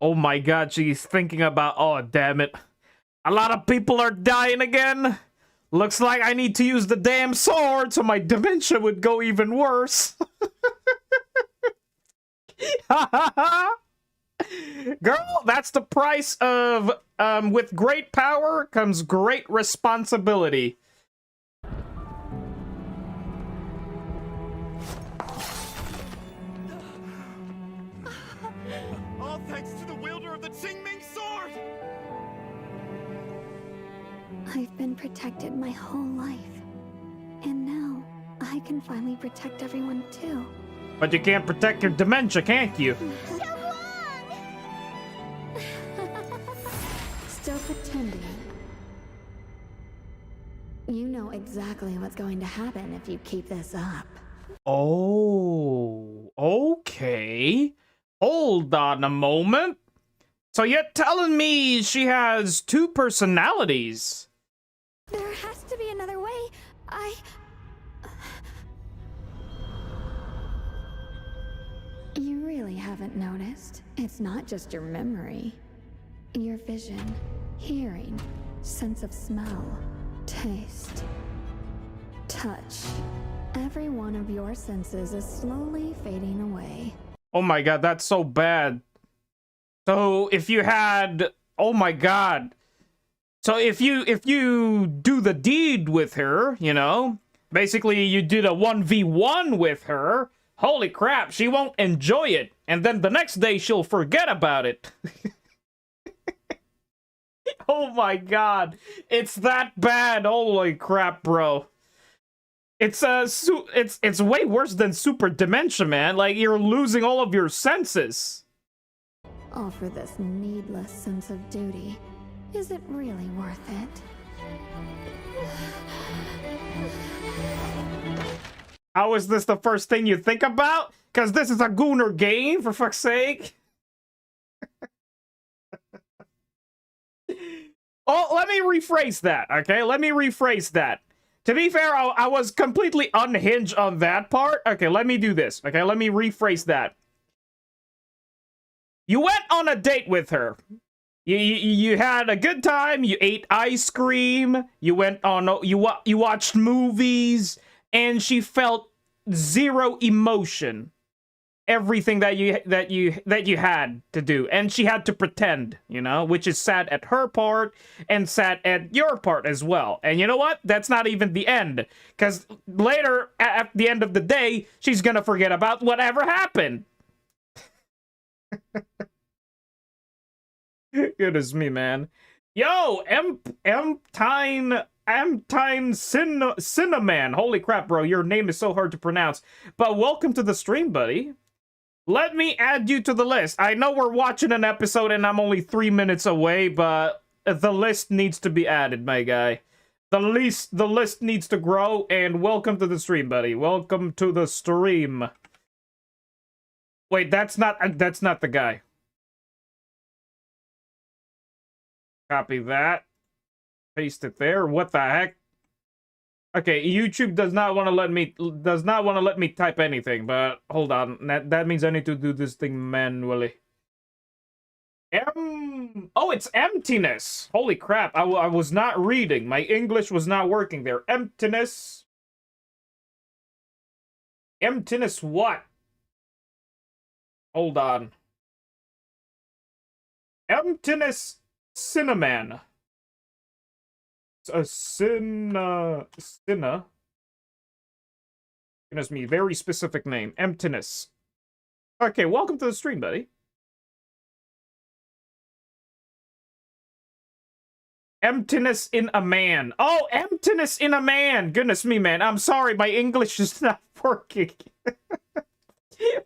Oh my god, she's thinking about, oh damn it. A lot of people are dying again. Looks like I need to use the damn sword so my dementia would go even worse. Girl, that's the price of, with great power comes great responsibility. All thanks to the wielder of the Qingming sword! I've been protected my whole life. And now, I can finally protect everyone too. But you can't protect your dementia, can't you? Still pretending. You know exactly what's going to happen if you keep this up. Oh, okay. Hold on a moment. So you're telling me she has two personalities? There has to be another way. You really haven't noticed. It's not just your memory. Your vision, hearing, sense of smell, taste, touch. Every one of your senses is slowly fading away. Oh my god, that's so bad. So if you had, oh my god. So if you do the deed with her, you know, basically you did a 1v1 with her, holy crap, she won't enjoy it. And then the next day she'll forget about it. Oh my god. It's that bad. Holy crap, bro. It's it's way worse than super dementia, man. Like, you're losing all of your senses. All for this needless sense of duty. Is it really worth it? How is this the first thing you think about? Because this is a Gooner game, for fuck's sake. Oh, let me rephrase that, okay? Let me rephrase that. To be fair, I was completely unhinged on that part. Okay, let me do this. Okay, let me rephrase that. You went on a date with her. You had a good time. You ate ice cream. You went on. You watched movies, and she felt zero emotion. Everything that you had to do, and she had to pretend, you know, which is sad at her part and sad at your part as well. And you know what? That's not even the end, because later at the end of the day, she's gonna forget about whatever happened. Goodness me, man. Yo, Cinnamon. Holy crap, bro, your name is so hard to pronounce. But welcome to the stream, buddy. Let me add you to the list. I know we're watching an episode and I'm only 3 minutes away, but the list needs to be added, my guy. The list needs to grow, and welcome to the stream, buddy. Welcome to the stream. Wait, that's not the guy. Copy that. Paste it there. What the heck? Okay, YouTube does not want to let me type anything, but hold on. That means I need to do this thing manually. Oh, it's emptiness. Holy crap. I was not reading. My English was not working there. Emptiness. Emptiness what? Hold on. Emptiness Cinnamon. A Cinna. Goodness me, very specific name. Emptiness. Okay, welcome to the stream, buddy. Emptiness in a man. Oh, emptiness in a man. Goodness me, man. I'm sorry, my English is not working.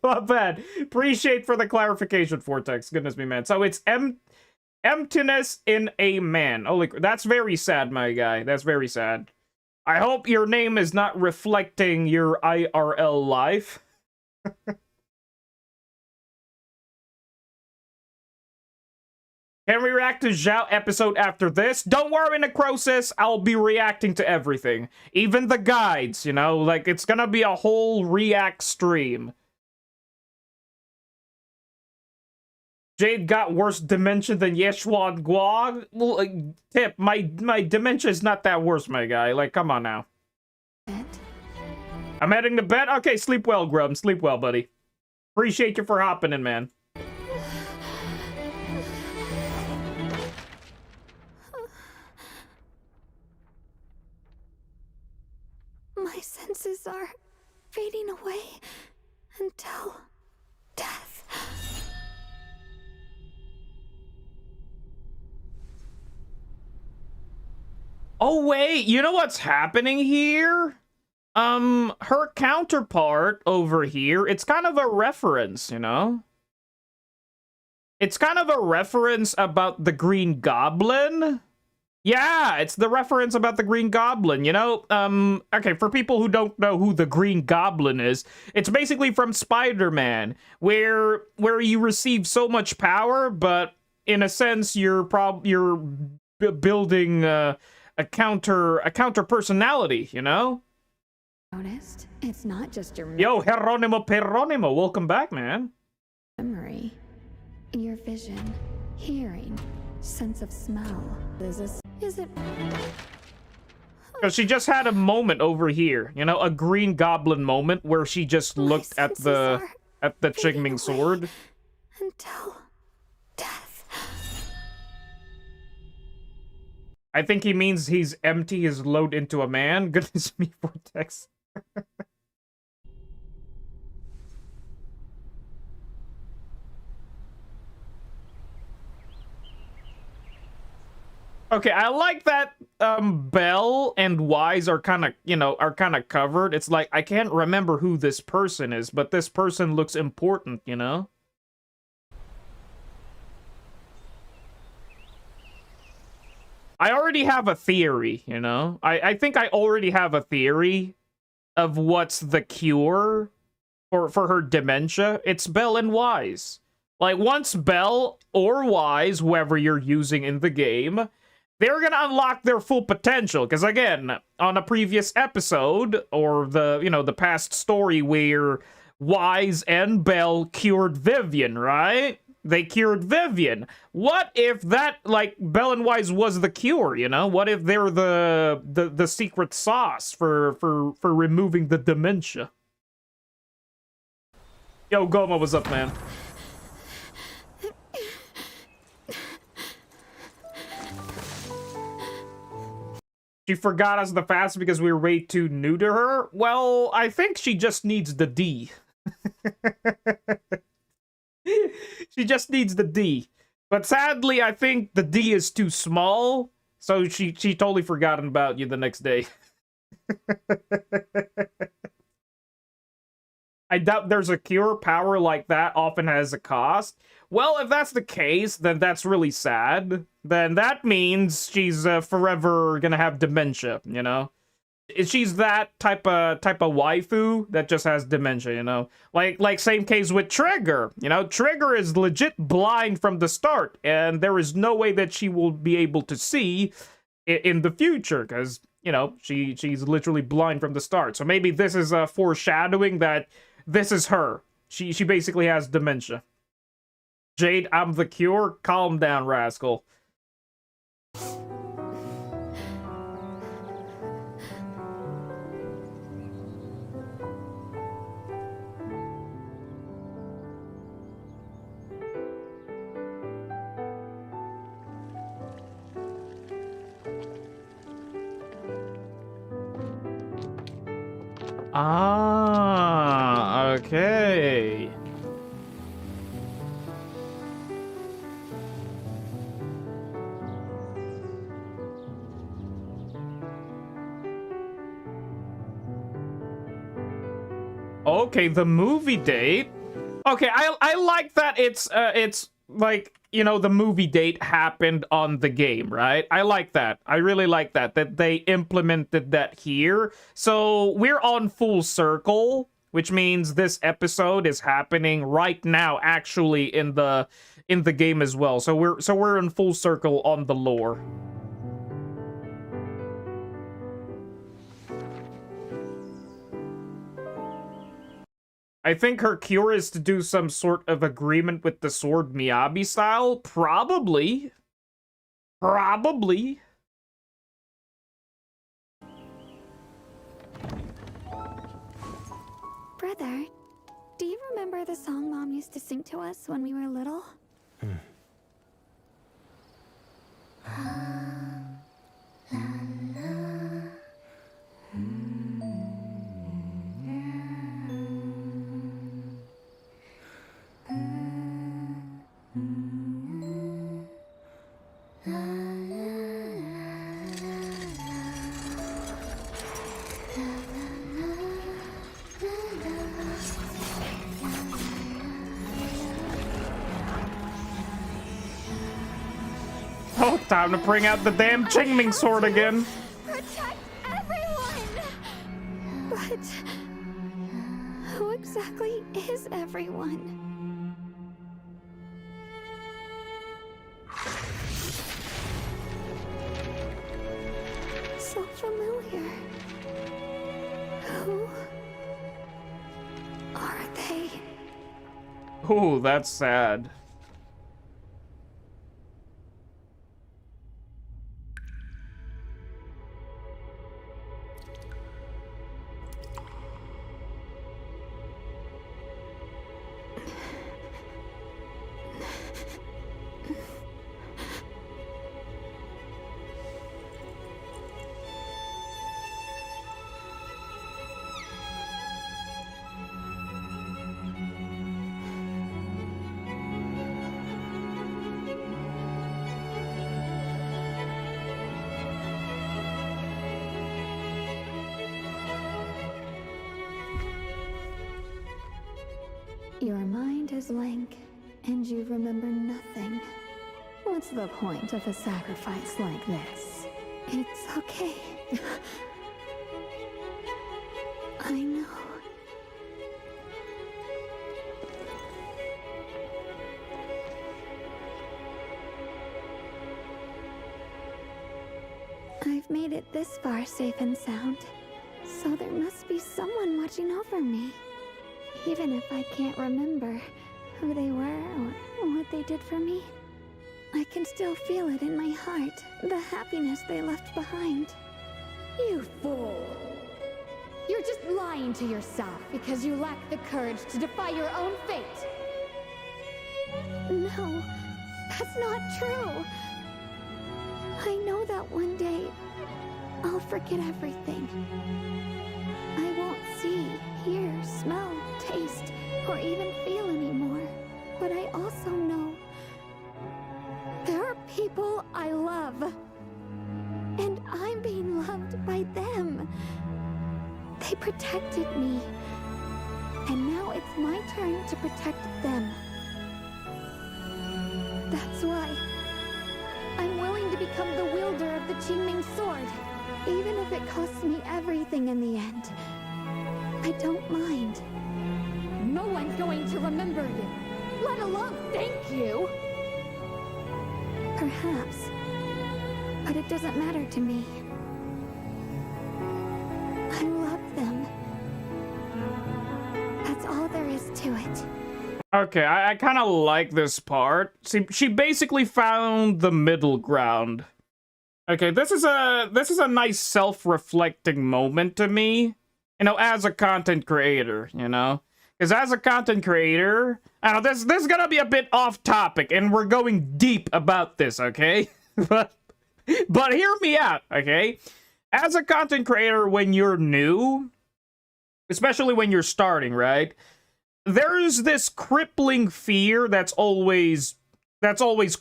My bad. Appreciate for the clarification, Vortex. Goodness me, man. So it's emptiness in a man. Holy, that's very sad, my guy. That's very sad. I hope your name is not reflecting your IRL life. Can we react to Zhao episode after this? Don't worry, Necrosis. I'll be reacting to everything. Even the guides, you know? Like, it's gonna be a whole react stream. Jade got worse dementia than Yeshua Guag? Well, like, Tip, my dementia is not that worse, my guy. Like, come on now. I'm heading to bed? Okay, sleep well, Grub. Sleep well, buddy. Appreciate you for hopping in, man. My senses are fading away until death. Oh, wait, you know what's happening here? Her counterpart over here, it's kind of a reference, you know? It's kind of a reference about the Green Goblin. Yeah, it's the reference about the Green Goblin, you know? Okay, for people who don't know who the Green Goblin is, it's basically from Spider-Man, where you receive so much power, but in a sense, you're building a counter personality, you know? Noticed? It's not just your Yo, Geronimo, welcome back, man. memory, your vision, hearing, sense of smell. Is it? So she just had a moment over here, you know, a Green Goblin moment where she just looked at the Qingming sword. Until death. I think he means he's empty his load into a man. Goodness me, Vortex. Okay, I like that Belle and Wise are kind of, you know, covered. It's like, I can't remember who this person is, but this person looks important, you know? I already have a theory, you know? I think I already have a theory of what's the cure for her dementia. It's Belle and Wise. Like, once Belle or Wise, whoever you're using in the game, they're gonna unlock their full potential. Because again, on a previous episode, or the, you know, the past story where Wise and Belle cured Vivian, right? They cured Vivian. What if that, like, Belle and Wise was the cure, you know? What if they're the secret sauce for removing the dementia? Yo, Goma, what's up, man? She forgot us the fast because we were way too new to her? Well, I think she just needs the D. She just needs the D. But sadly, I think the D is too small, so she totally forgotten about you the next day. I doubt there's a cure. Power like that often has a cost. Well, if that's the case, then that's really sad. Then that means she's forever gonna have dementia, you know? She's that type of waifu that just has dementia, you know? Like same case with Trigger, you know? Trigger is legit blind from the start, and there is no way that she will be able to see in the future, because, you know, she's literally blind from the start. So maybe this is a foreshadowing that this is her. She basically has dementia. Jade, I'm the cure. Calm down, rascal. Ah, okay. Okay, the movie date. Okay, I like that it's like, you know, the movie date happened on the game, right? I like that. I really like that they implemented that here. So we're on full circle, which means this episode is happening right now, actually in the game as well. So we're in full circle on the lore. I think her cure is to do some sort of agreement with the sword Miyabi style. Probably. Probably. Brother, Do you remember the song Mom used to sing to us when we were little? Oh, time to bring out the damn Qingming sword again. Protect everyone! But who exactly is everyone? So familiar. Who are they? Oh, that's sad. Your mind is blank, and you remember nothing. What's the point of a sacrifice like this? It's okay. I know. I've made it this far safe and sound, so there must be someone watching over me. Even if I can't remember who they were or what they did for me, I can still feel it in my heart, the happiness they left behind. You fool! You're just lying to yourself because you lack the courage to defy your own fate! No, that's not true. I know that one day I'll forget everything. I won't see, hear, smell, taste, or even feel anymore. But I also know there are people I love. And I'm being loved by them. They protected me. And now it's my turn to protect them. That's why I'm willing to become the wielder of the Qingming sword. Even if it costs me everything in the end. I don't mind. No one's going to remember you, let alone thank you! Perhaps. But it doesn't matter to me. I love them. That's all there is to it. Okay, I kind of like this part. See, she basically found the middle ground. Okay, this is a nice self-reflecting moment to me. You know, as a content creator, you know? Because as a content creator, I don't know, this is gonna be a bit off topic, and we're going deep about this, okay? but hear me out, okay? As a content creator, when you're new, especially when you're starting, right? There's this crippling fear that's always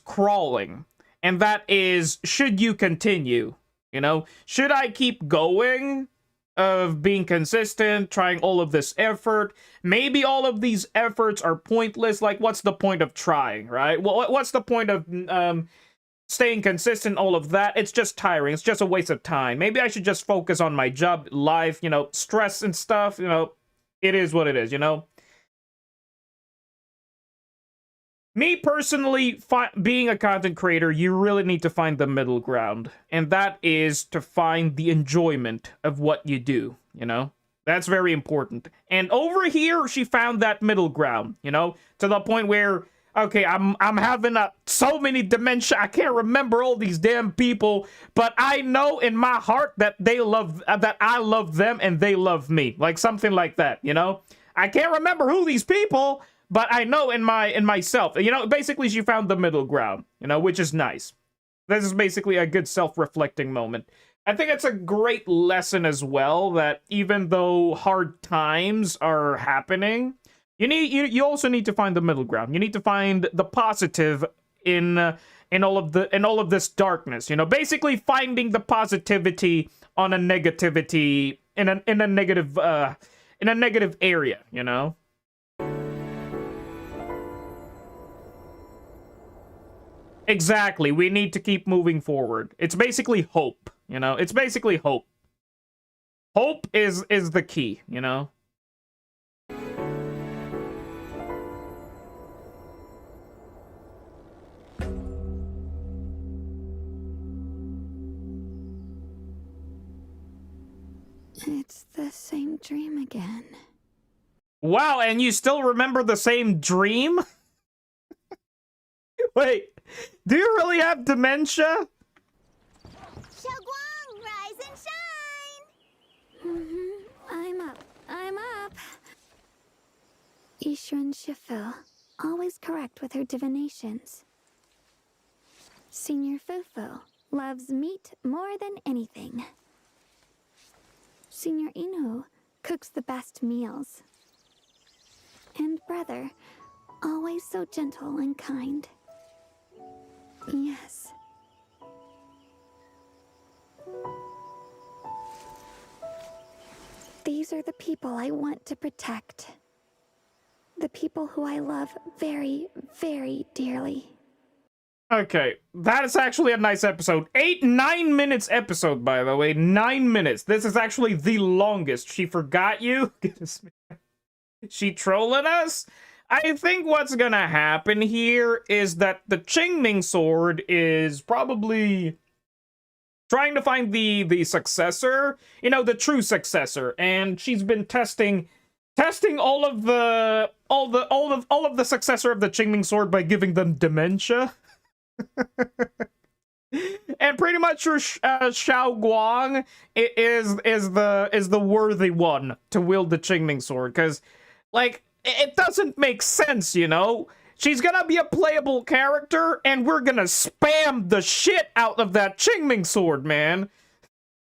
crawling. And that is, should you continue? You know, should I keep going? Of being consistent, trying all of this effort. Maybe all of these efforts are pointless. Like, what's the point of trying, right? Well, what's the point of staying consistent, all of that? It's just tiring. It's just a waste of time. Maybe I should just focus on my job, life, you know, stress and stuff. You know, it is what it is, you know? Me personally, being a content creator, you really need to find the middle ground. And that is to find the enjoyment of what you do, you know? That's very important. And over here, she found that middle ground, you know? To the point where, okay, I'm having so many dementia, I can't remember all these damn people, but I know in my heart that I love them and they love me. Like something like that, you know? I can't remember who these people, but I know in myself. You know, basically she found the middle ground, you know, which is nice. This is basically a good self-reflecting moment. I think it's a great lesson as well that even though hard times are happening, you also need to find the middle ground. You need to find the positive in all of this darkness. You know, basically finding the positivity on a negativity in a negative area. You know. Exactly. We need to keep moving forward. It's basically hope, you know? It's basically hope. Hope is the key, you know? It's the same dream again. Wow, and you still remember the same dream? Wait, do you really have dementia? Xiaoguang, rise and shine! I'm up. Yishun Shifil, always correct with her divinations. Senior Fufu loves meat more than anything. Senior Inu cooks the best meals. And brother, always so gentle and kind. Yes. These are the people I want to protect. The people who I love very, very dearly. Okay, that is actually a nice episode. 9 minutes episode, by the way. 9 minutes. This is actually the longest. She forgot you? She trolling us? I think what's gonna happen here is that the Qingming sword is probably trying to find the successor, you know, the true successor, and she's been testing all of the successor of the Qingming sword by giving them dementia. And pretty much sure Xiao Guang is the worthy one to wield the Qingming sword, because like it doesn't make sense, you know. She's gonna be a playable character, and we're gonna spam the shit out of that Qingming sword, man.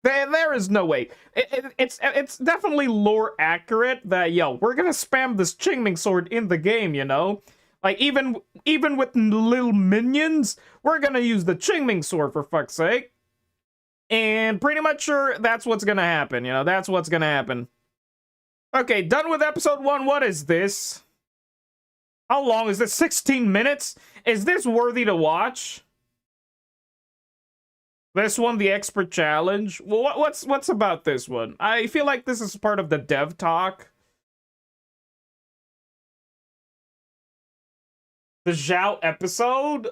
There is no way. It's definitely lore accurate that, yo, we're gonna spam this Qingming sword in the game, you know. Like, even with little minions, we're gonna use the Qingming sword, for fuck's sake. And pretty much sure that's what's gonna happen, you know, that's what's gonna happen. Okay, done with episode 1. What is this? How long is this? 16 minutes? Is this worthy to watch? This one, the expert challenge? Well, what's about this one? I feel like this is part of the dev talk. The Zhao episode?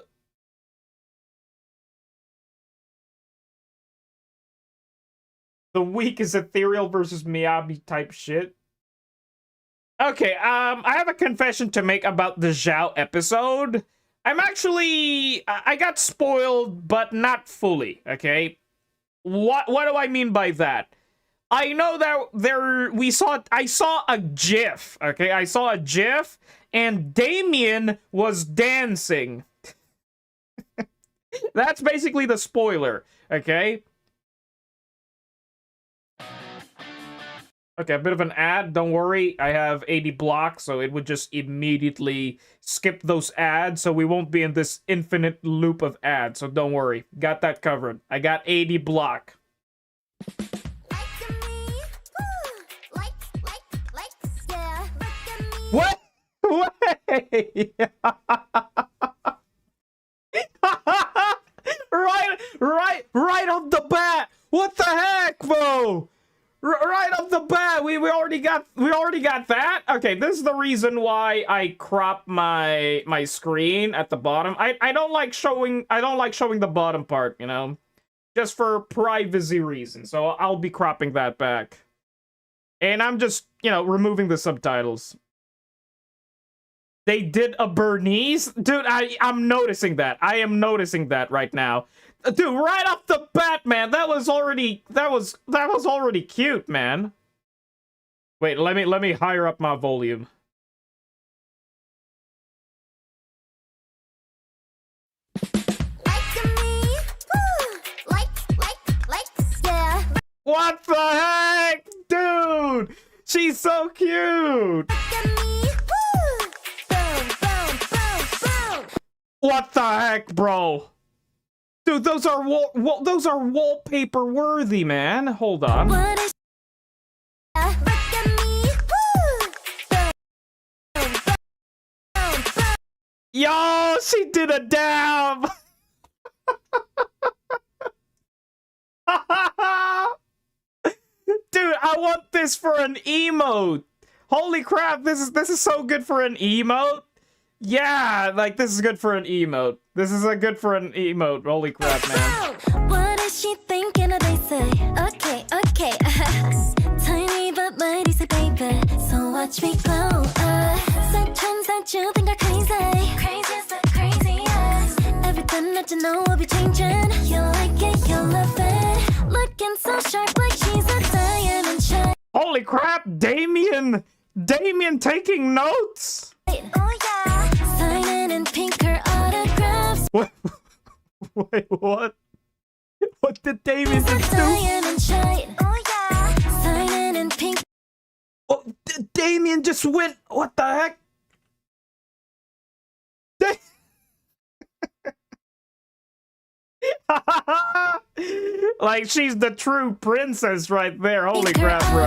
The week is ethereal versus Miyabi type shit. Okay, I have a confession to make about the Zhao episode. I got spoiled, but not fully, okay? What do I mean by that? I know that I saw a GIF, okay? I saw a GIF, and Damien was dancing. That's basically the spoiler, okay? Okay, a bit of an ad. Don't worry, I have 80 blocks, so it would just immediately skip those ads, so we won't be in this infinite loop of ads, so don't worry. Got that covered. I got 80 block. What? Wait! right off the bat! What the heck, bro? Right off the bat, we already got that. Okay, this is the reason why I crop my screen at the bottom. I don't like showing the bottom part, you know, just for privacy reasons. So I'll be cropping that back, and I'm just, you know, removing the subtitles. They did a Bernese, dude. I'm noticing that. I am noticing that right now. Dude, right off the bat, man, that was already cute, man. Wait, let me higher up my volume. What the heck? Dude! She's so cute! What the heck, bro? Dude, those are wallpaper worthy, man. Hold on. Yo, she did a dab! Dude, I want this for an emote. Holy crap, this is so good for an emote. Yeah, like this is good for an emote. This is a good for an emote. Holy crap, man. What is she thinking of? They say, okay, okay. Tiny but mighty, say baby. So watch me glow. Sometimes that you think are crazy. Crazy is the craziest. Everything that you know will be changing. You like it, you love it. Looking so sharp like she's a diamond shine. Holy crap, Damien taking notes. Oh yeah. Signing in pink her autographs. What? Wait, what? What did Damien She's a do? diamond shine. Oh yeah. Signing in pink. Oh, Damien just went. What the heck? Like she's the true princess right there. Holy crap, bro.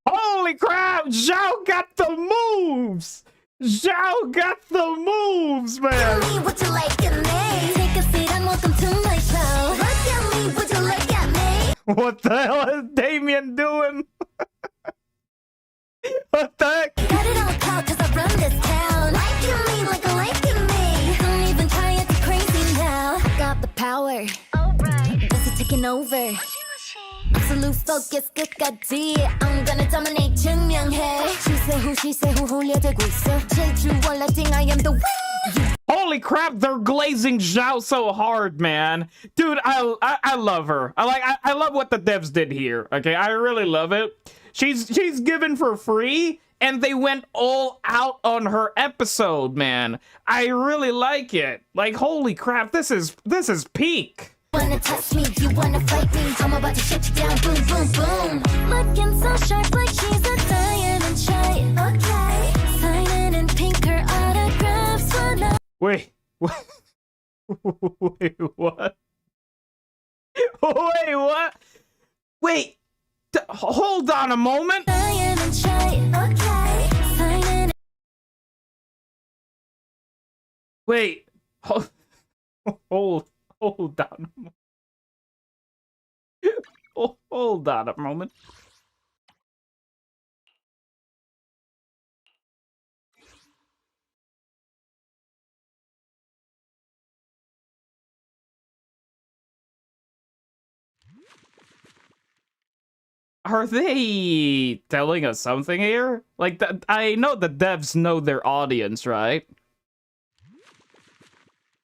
Holy crap! Zhao got the moves! Zhao got the moves, man! Would you like at me? Take a seat and welcome to my show. Look at me, would you look at me? What the hell is Damien doing? What the heck? Got it all caught cause I run this town. Like me. Don't even try it, it's crazy now. Got the power. Alright. Busy taking over. Absolute focus 끝까지. I'm gonna dominate 증명해. 시세 후 홀려대고 있어. 질주 원라딩 I am the winner. Holy crap, they're glazing Zhao so hard, man. Dude, I love her. I love what the devs did here. Okay, I really love it. She's given for free, and they went all out on her episode, man. I really like it. Like, holy crap, this is peak. Wanna touch me, you wanna fight me. I'm about to shut you down, boom, boom, boom. Looking so sharp like she's a diamond shine. Okay. Signing in pink, her autographs for love. Wait, what? Wait, what? Wait, what? Wait, hold on a moment. Diamond shine. Okay. Signing. Wait, hold on. Hold on a moment. Are they telling us something here? Like, I know the devs know their audience, right?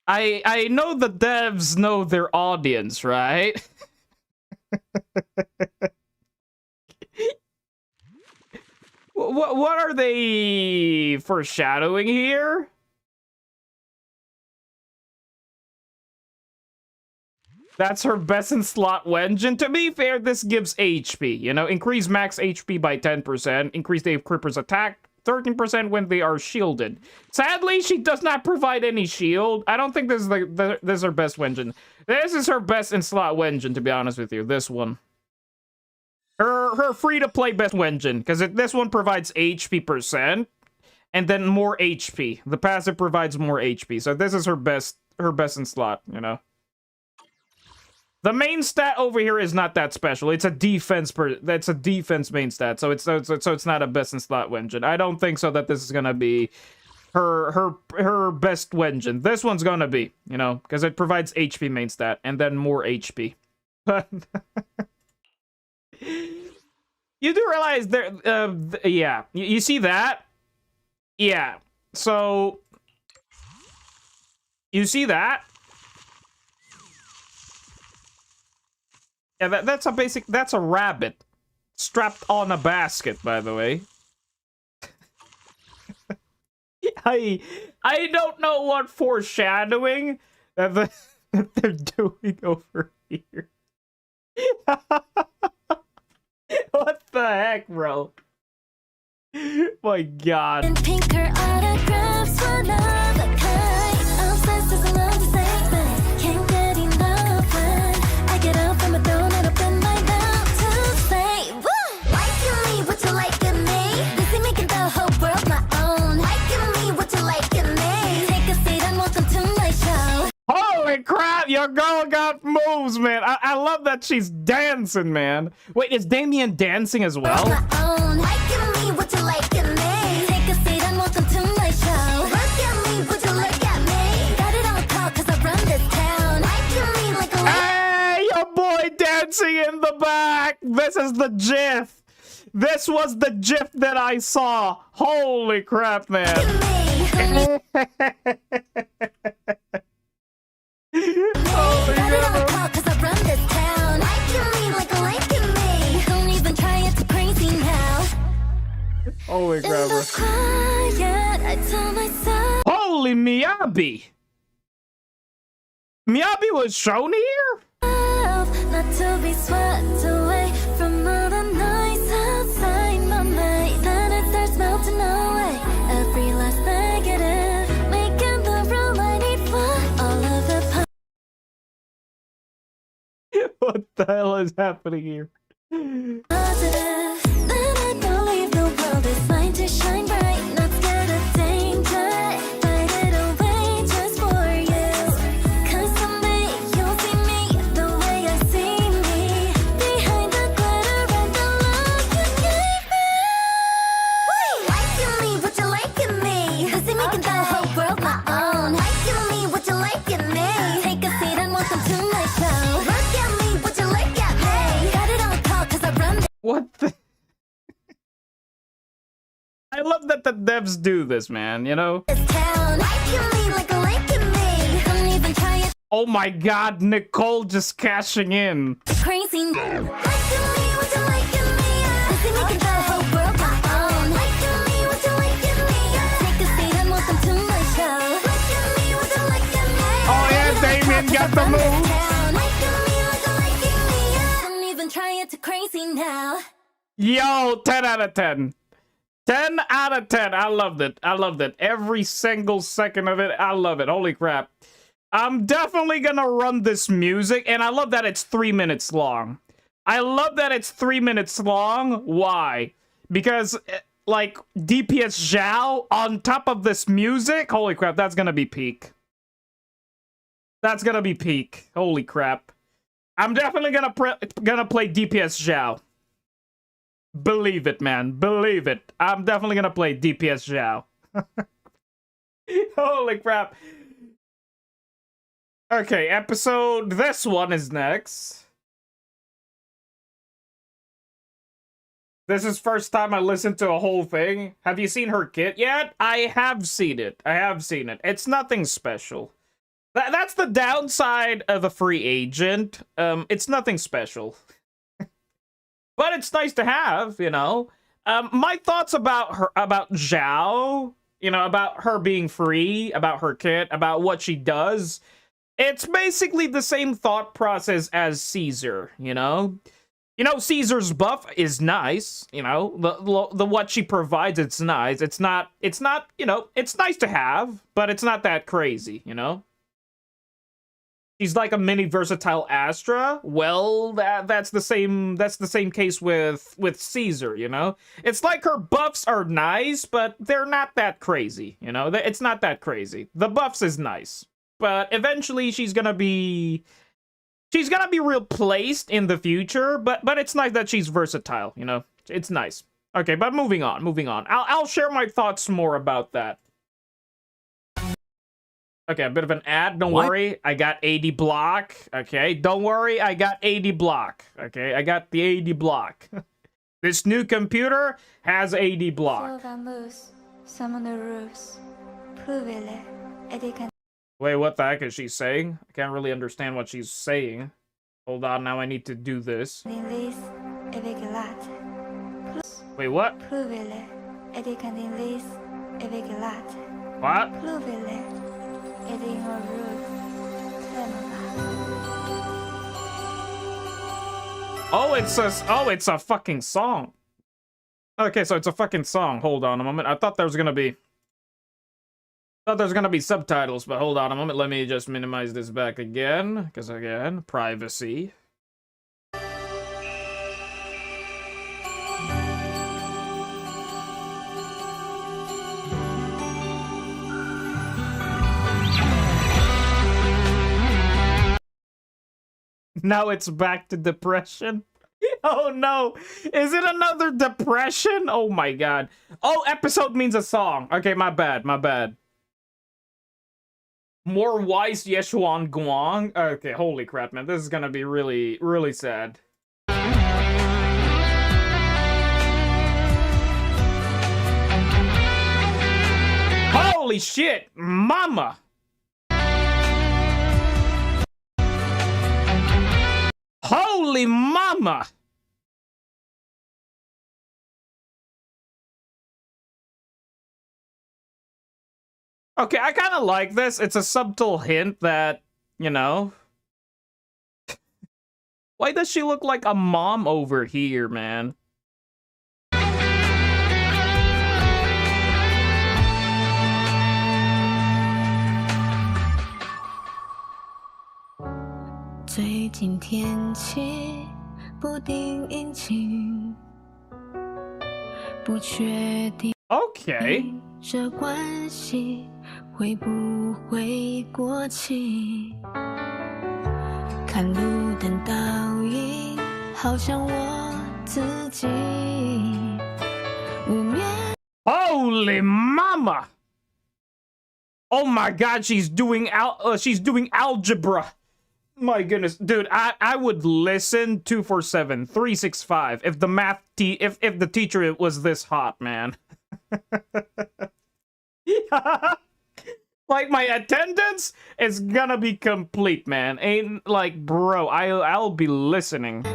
I know the devs know their audience, right? What are they foreshadowing here? That's her best in slot Wenjin. To be fair, this gives HP, you know? Increase max HP by 10%. Increase the Creeper's attack 13% when they are shielded. Sadly, she does not provide any shield. I don't think this is this is her best Wenjin. This is her best in slot Wenjin, to be honest with you. This one. Her free-to-play best Wenjin. Because this one provides HP percent. And then more HP. The passive provides more HP. So this is her best in slot, you know? The main stat over here is not that special. It's a defense that's a defense main stat. So it's not a best in slot Wenjin. I don't think so that this is gonna be her best Wenjin. This one's gonna be, you know, because it provides HP main stat and then more HP. But you You do realize there, yeah, you see that? Yeah, so, you see that? Yeah, that's a rabbit. Strapped on a basket, by the way. I don't know what foreshadowing that they're doing over here. What the heck, bro? My God. And pinker autographs, one of a kind. Obsessed is a love statement. Can't get enough when I get up from my throne and open my mouth to say, woo! Liking me, what you like in me? Busy making the whole world my own. Liking me, what you like in me? Take a seat and welcome to my show. Holy crap, your girl got moves, man. I love that she's dancing, man. Wait, is Damien dancing as well? My own. Liking me, what you like in me? Take a seat and welcome to my show. Look at me, would you look at me? Got it on call cause I run this town. Liking me like a Hey, your boy dancing in the back. This is the GIF. This was the GIF that I saw. Holy crap, man. me. Holy Got it on crap. call cause I run this town. Liking me like a liking me. Don't even try it, too crazy now. Holy In crap, bro. the quiet, I tell myself. Holy Miyabi. Miyabi was shown here? Not to be swept away from all the noise outside my mind. Then it starts melting away. Every last negative, making the room I need for all of the What the hell is happening here? positive. Then I believe the world is mine to shine bright. Not scared of danger. Fight it away just for you. Cause someday you'll see me the way I see me. Behind the glitter and the love you gave me. Liking me, what you like in me? Busy making the whole world my own. Liking me, what you like in me? Take a seat and welcome to my show. Look at me, what you look at me? Got it on call cause I run What the? I love that the devs do this, man, you know? this town. Liking me like a liking me. Don't even try it, Oh my God, Nicole just cashing in. crazy. Liking me, what you like in me? Busy making the whole world my own. Liking me, what you like in me? Take a seat and welcome to my show. Liking me, what you like in me? Oh yeah, Damien got the move. Liking me like a liking me. Don't even try it, too crazy now. Yo, 10 out of 10. 10 out of 10. I loved it. I loved it. Every single second of it. I love it. Holy crap. I'm definitely gonna run this music, and I love that it's 3 minutes long. I love that it's 3 minutes long. Why? Because, like, DPS Zhao on top of this music, holy crap, that's gonna be peak. That's gonna be peak. Holy crap. I'm definitely gonna play DPS Zhao. Believe it, man. Believe it. I'm definitely gonna play DPS Zhao. Holy crap. Okay, episode... This one is next. This is first time I listened to a whole thing. Have you seen her kit yet? I have seen it. I have seen it. It's nothing special. That's the downside of a free agent. It's nothing special. But it's nice to have, you know. My thoughts about her, about Zhao, you know, about her being free, about her kit, about what she does. It's basically the same thought process as Caesar, you know. You know, Caesar's buff is nice, you know. The what she provides, it's nice. It's not, you know, it's nice to have, but it's not that crazy, you know. She's like a mini versatile Astra. Well, that's the same case with Caesar, you know? It's like her buffs are nice, but they're not that crazy, you know? It's not that crazy. The buffs is nice. But eventually she's gonna be replaced in the future, but it's nice that she's versatile, you know? It's nice. Okay, but moving on. I'll share my thoughts more about that. Okay, a bit of an ad. Don't worry, I got 80 block. Okay, don't worry, I got 80 block. Okay, I got the 80 block. This new computer has AD block. Some on the roofs. Wait, what the heck is she saying? I can't really understand what she's saying. Hold on, now I need to do this. Wait, what? What? It's a fucking song. Okay, so it's a fucking song. Hold on a moment. I thought there was gonna be subtitles, but hold on a moment. Let me just minimize this back again, because again, privacy. Now it's back to depression. Oh no, is it another depression? Oh my god. Oh, episode means a song. Okay, my bad. More wise Yeshuan Guang. Okay, holy crap, man. This is gonna be really, really sad. Holy shit, mama. Holy mama! Okay, I kind of like this. It's a subtle hint that, you know... Why does she look like a mom over here, man? Okay. 这关系会不会过期？看路灯倒影，好像我自己。无眠。 Holy mama! Oh my god, she's doing algebra. My goodness, dude, I would listen 247, 365 if the if the teacher was this hot, man. Like, my attendance is gonna be complete, man. Ain't like, bro, I'll be listening.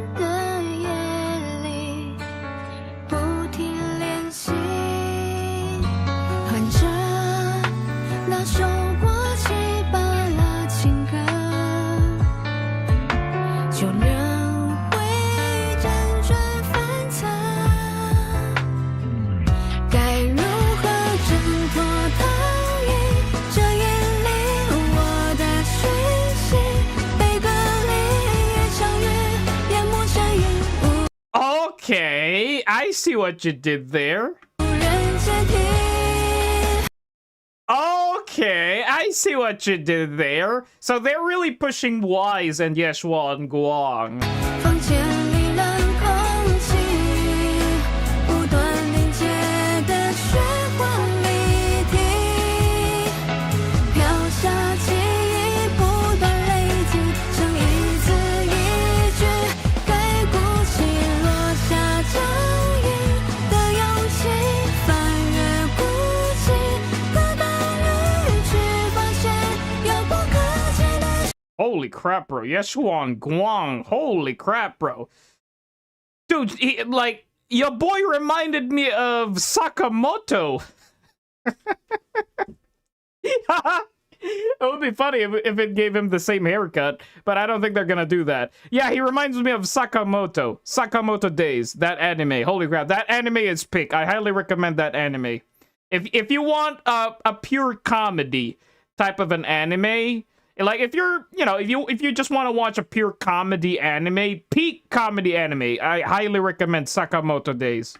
Okay, I see what you did there. Okay, I see what you did there. So they're really pushing Wise and Yeshuan Guang. Holy crap, bro. Yeshuan Guang. Holy crap, bro. Dude, like, your boy reminded me of Sakamoto. It would be funny if it gave him the same haircut, but I don't think they're gonna do that. Yeah, he reminds me of Sakamoto. Sakamoto Days, that anime. Holy crap, that anime is peak. I highly recommend that anime. If you want a pure comedy type of an anime, like, if you're, you know, if you just want to watch a pure comedy anime, peak comedy anime, I highly recommend Sakamoto Days.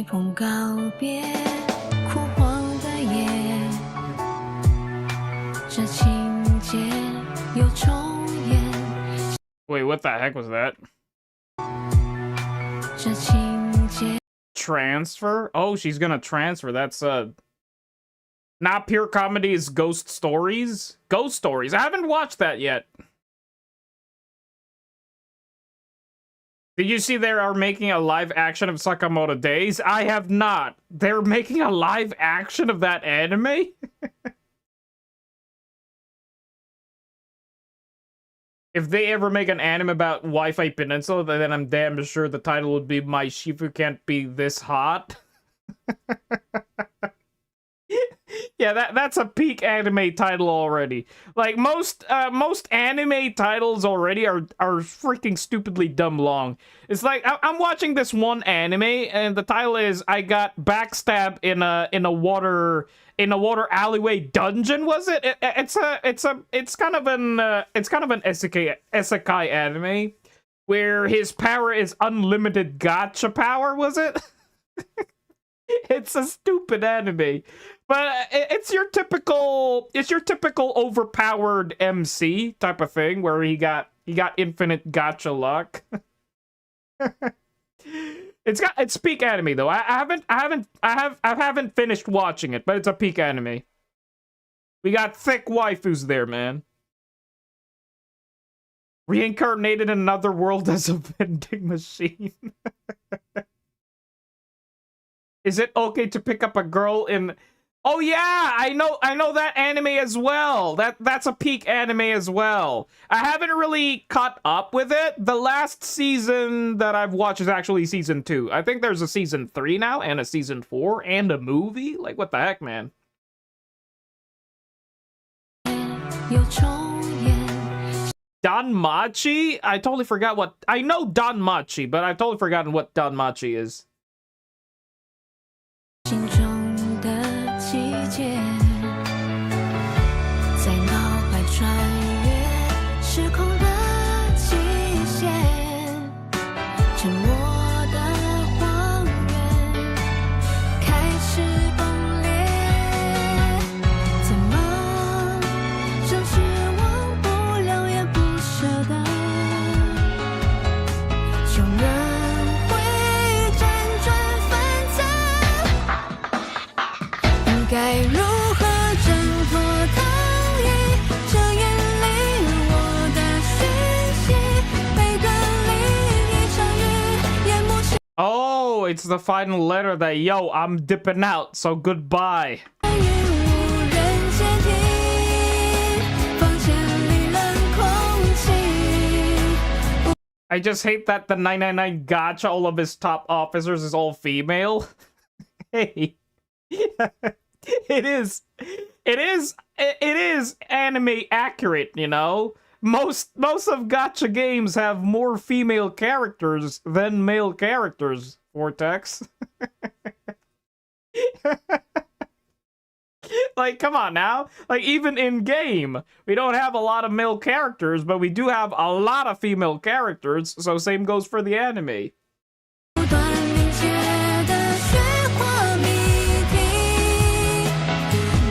吹捧告别枯黄的叶，这情节又重演。 Wait, what the heck was that? 这情节 Transfer? Oh, she's gonna transfer. That's not pure comedy, is Ghost Stories. Ghost Stories. I haven't watched that yet. Did you see they are making a live action of Sakamoto Days? I have not. They're making a live action of that anime? If they ever make an anime about Wi-Fi Peninsula, then I'm damn sure the title would be My Shifu Can't Be This Hot. Yeah, that's a peak anime title already. Like, most anime titles already are freaking stupidly dumb long. It's like, I'm watching this one anime, and the title is I Got Backstabbed in a water alleyway dungeon. Was it? It's kind of an isekai anime where his power is unlimited gacha power. Was it? It's a stupid anime, but it's your typical overpowered MC type of thing where he got infinite gacha luck. It's peak anime though. I haven't finished watching it, but it's a peak anime. We got thick waifus there, man. Reincarnated in another world as a vending machine. Is it okay to pick up a girl in... Oh yeah, I know that anime as well. That's a peak anime as well. I haven't really caught up with it. The last season that I've watched is actually season 2. I think there's a season 3 now and a season 4 and a movie. Like, what the heck, man? Danmachi? I totally forgot what... I know Danmachi, but I've totally forgotten what Danmachi is. 心中的季节，在脑海穿越时空的极限，沉默的荒原开始崩裂，怎么总是忘不了也不舍得，有人会辗转反侧。 该如何挣脱逃逸？这眼里我的讯息，被隔离一场雨，淹没去。 Oh, it's the final letter that, yo, I'm dipping out, so goodbye. 无人接替，房间里冷空气。 I just hate that the 999 gacha, all of his top officers is all female. Hey. It is anime accurate, you know? Most of gacha games have more female characters than male characters, Vortex. Like, come on now. Like, even in game, we don't have a lot of male characters, but we do have a lot of female characters, so same goes for the anime. 不断凝结的雪花谜题，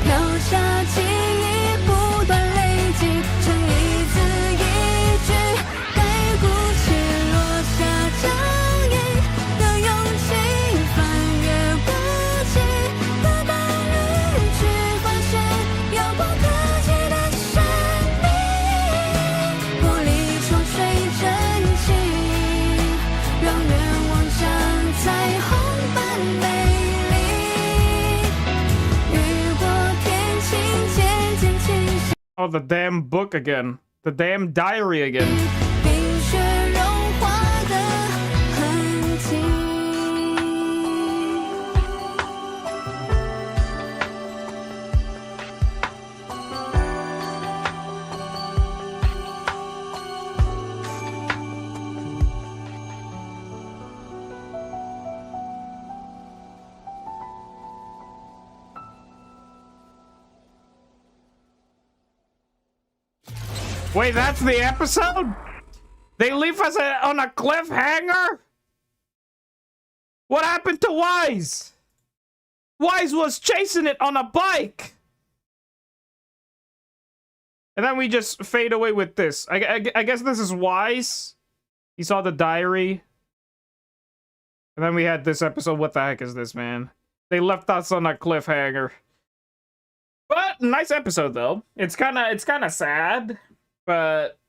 留下记忆不断累积，成一字一句，该鼓起落下脚印的勇气，翻越过去的道路，去发现遥不可及的神秘，玻璃窗水蒸气，让愿望像彩虹般美丽，雨过天晴，渐渐清晰。 Oh, the damn book again. The damn diary again. 冰雪融化的痕迹。 Wait, that's the episode? They leave us on a cliffhanger? What happened to Wise? Wise was chasing it on a bike. And then we just fade away with this. I guess this is Wise. He saw the diary. And then we had this episode. What the heck is this, man? They left us on a cliffhanger. But nice episode though. It's kind of sad, but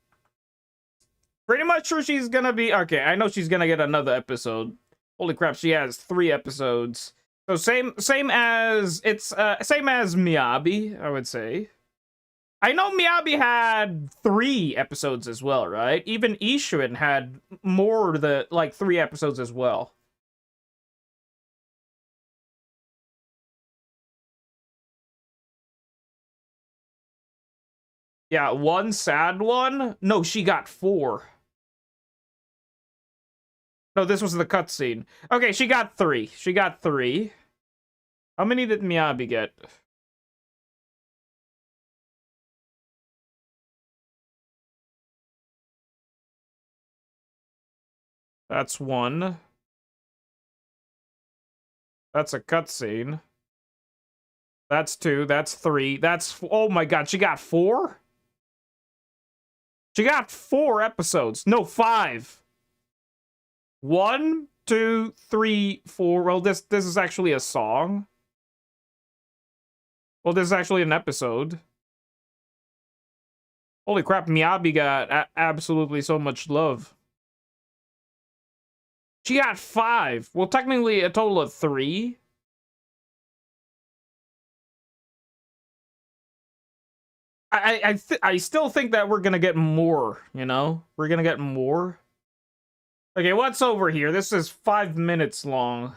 pretty much sure she's gonna be okay. I know she's gonna get another episode. Holy crap, she has 3 episodes. So same as Miyabi, I would say. I know Miyabi had 3 episodes as well, right? Even Ishuin had more than like 3 episodes as well. Yeah, 1 sad one? No, she got 4. No, this was the cutscene. Okay, she got 3. She got 3. How many did Miyabi get? That's 1. That's a cutscene. That's 2. That's 3. That's... Oh my god, she got 4? She got 4 episodes. No, 5. 1, 2, 3, 4. Well, this is actually a song. Well, this is actually an episode. Holy crap, Miyabi got absolutely so much love. She got 5. Well, technically a total of 3. I still think that we're gonna get more, you know? We're gonna get more. Okay, what's over here? This is 5 minutes long.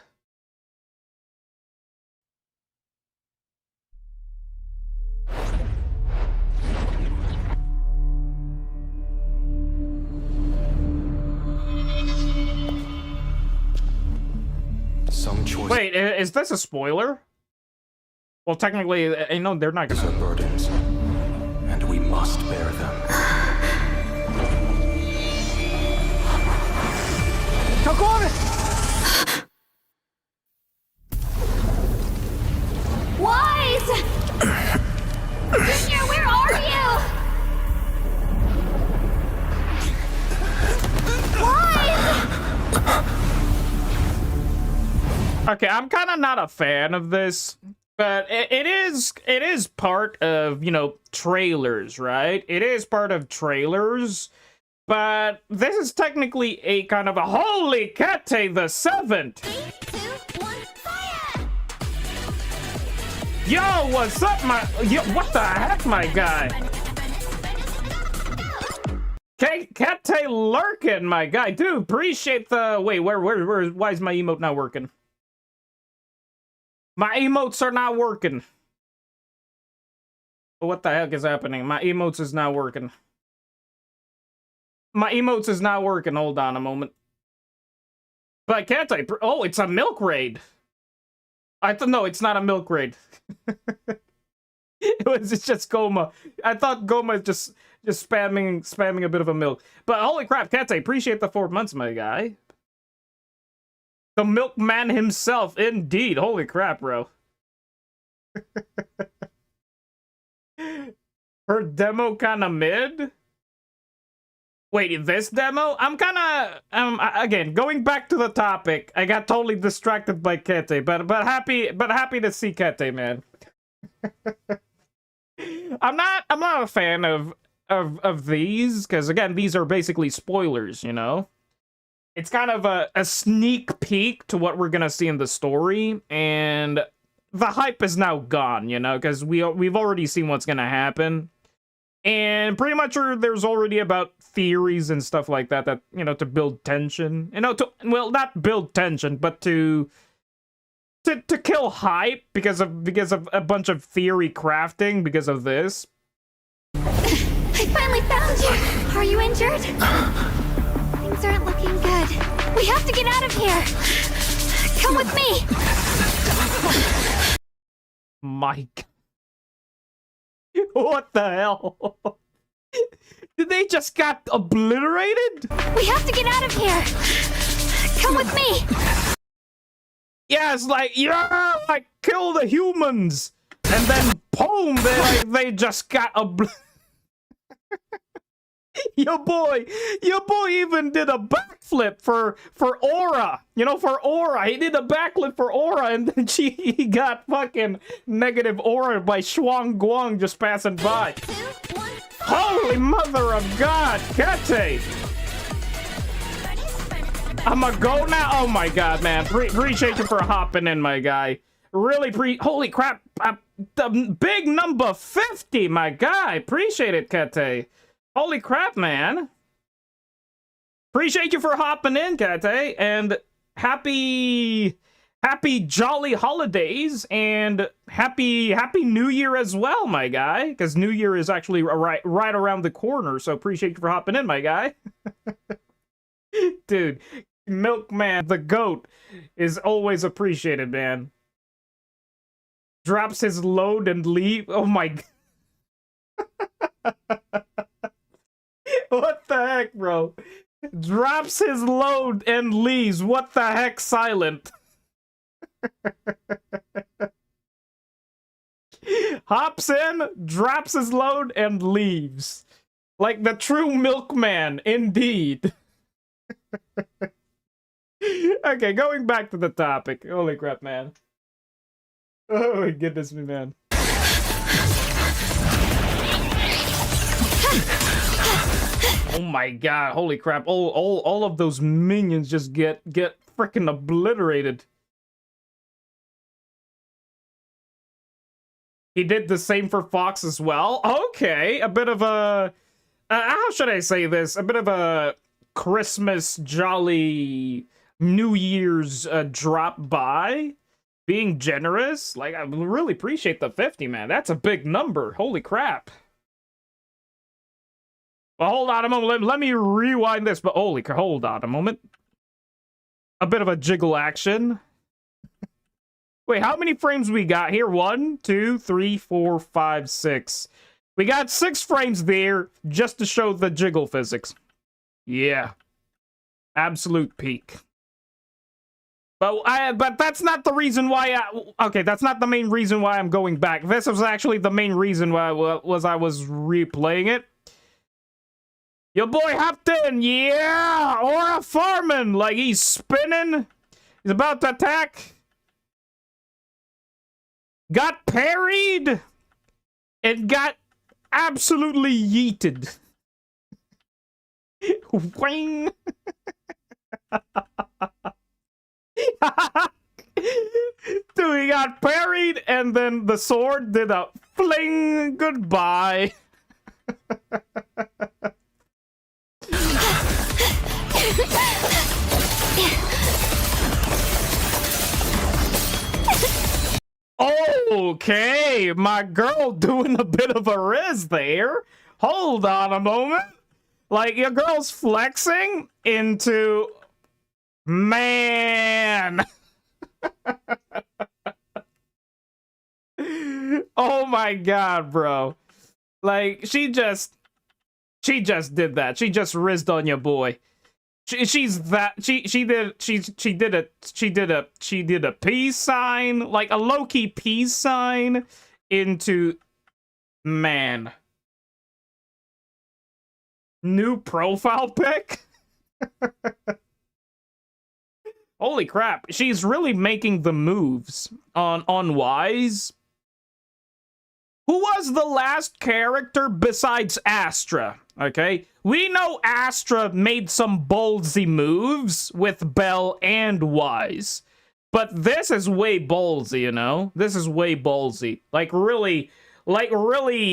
Some choice. Wait, is this a spoiler? Well, technically, I know they're not gonna... Are burdens, and we must bear them. Wise! Junior, where are you? Wise! Okay, I'm kind of not a fan of this, but it is part of, you know, trailers, right? It is part of trailers, but this is technically a kind of a Holy Kate the 7th! 3, 2, 1, fire! Yo, what's up, my... Yo, what the heck, my guy? Kate lurking, my guy. Dude, appreciate the... Wait, why is my emote not working? My emotes are not working. What the heck is happening? My emotes is not working. My emotes is not working. Hold on a moment. But can't I? Oh, it's a milk raid. No, it's not a milk raid. It's just Goma. I thought Goma is just spamming a bit of a milk. But holy crap, Kate, appreciate the 4 months, my guy. The milkman himself, indeed. Holy crap, bro. Her demo kind of mid? Wait, this demo? I'm kind of again going back to the topic. I got totally distracted by Kete, but happy to see Kete, man. I'm not a fan of these because again, these are basically spoilers, you know. It's kind of a sneak peek to what we're gonna see in the story, and the hype is now gone, you know, because we've already seen what's gonna happen. And pretty much there's already about theories and stuff like that, you know, to build tension. You know, well, not build tension, but to kill hype because of a bunch of theory crafting because of this. I finally found you! Are you injured? Things aren't looking good. We have to get out of here! Come with me! Mike. What the hell? Did they just got obliterated? We have to get out of here! Come with me! Yeah, it's like, yeah, like, kill the humans. And then, boom, they just got a... Your boy even did a backflip for Aura. You know, for Aura. He did a backflip for Aura, and then he got fucking negative Aura by Shuang Guang just passing by. Holy mother of God, Kate! I'ma go now? Oh my God, man. Appreciate you for hopping in, my guy. Really holy crap. The big number 50, my guy. Appreciate it, Kate. Holy crap, man. Appreciate you for hopping in, Kate. And happy jolly holidays and happy New Year as well, my guy. Because New Year is actually right around the corner. So appreciate you for hopping in, my guy. Dude, Milkman, the goat, is always appreciated, man. Drops his load and leave. Oh my... What the heck, bro? Drops his load and leaves. What the heck, silent? Hops in, drops his load, and leaves. Like the true milkman, indeed. Okay, going back to the topic. Holy crap, man. Oh my goodness me, man. Oh my God, holy crap. All of those minions just get freaking obliterated. He did the same for Fox as well. Okay, a bit of a... how should I say this? A bit of a Christmas jolly New Year's drop by. Being generous. Like, I really appreciate the 50, man. That's a big number. Holy crap. Well, hold on a moment. Let me rewind this. But holy crap, hold on a moment. A bit of a jiggle action. Wait, how many frames we got here? 1, 2, 3, 4, 5, 6. We got 6 frames there just to show the jiggle physics. Yeah. Absolute peak. But that's not the reason why okay, that's not the main reason why I'm going back. This was actually the main reason why I was replaying it. Your boy hopped in, yeah! Aura farming, like he's spinning. He's about to attack. Got parried. And got absolutely yeeted. Wing. Dude, he got parried, and then the sword did a fling goodbye. Okay, my girl doing a bit of a riz there. Hold on a moment. Like, your girl's flexing into... Man! Oh my God, bro. Like, she just did that. She just rizzed on your boy. She did a peace sign, like a low-key peace sign into man. New profile pic? Holy crap, she's really making the moves on Wise. Who was the last character besides Astra? Okay, we know Astra made some ballsy moves with Bell and Wise. But this is way ballsy, you know? This is way ballsy. Like really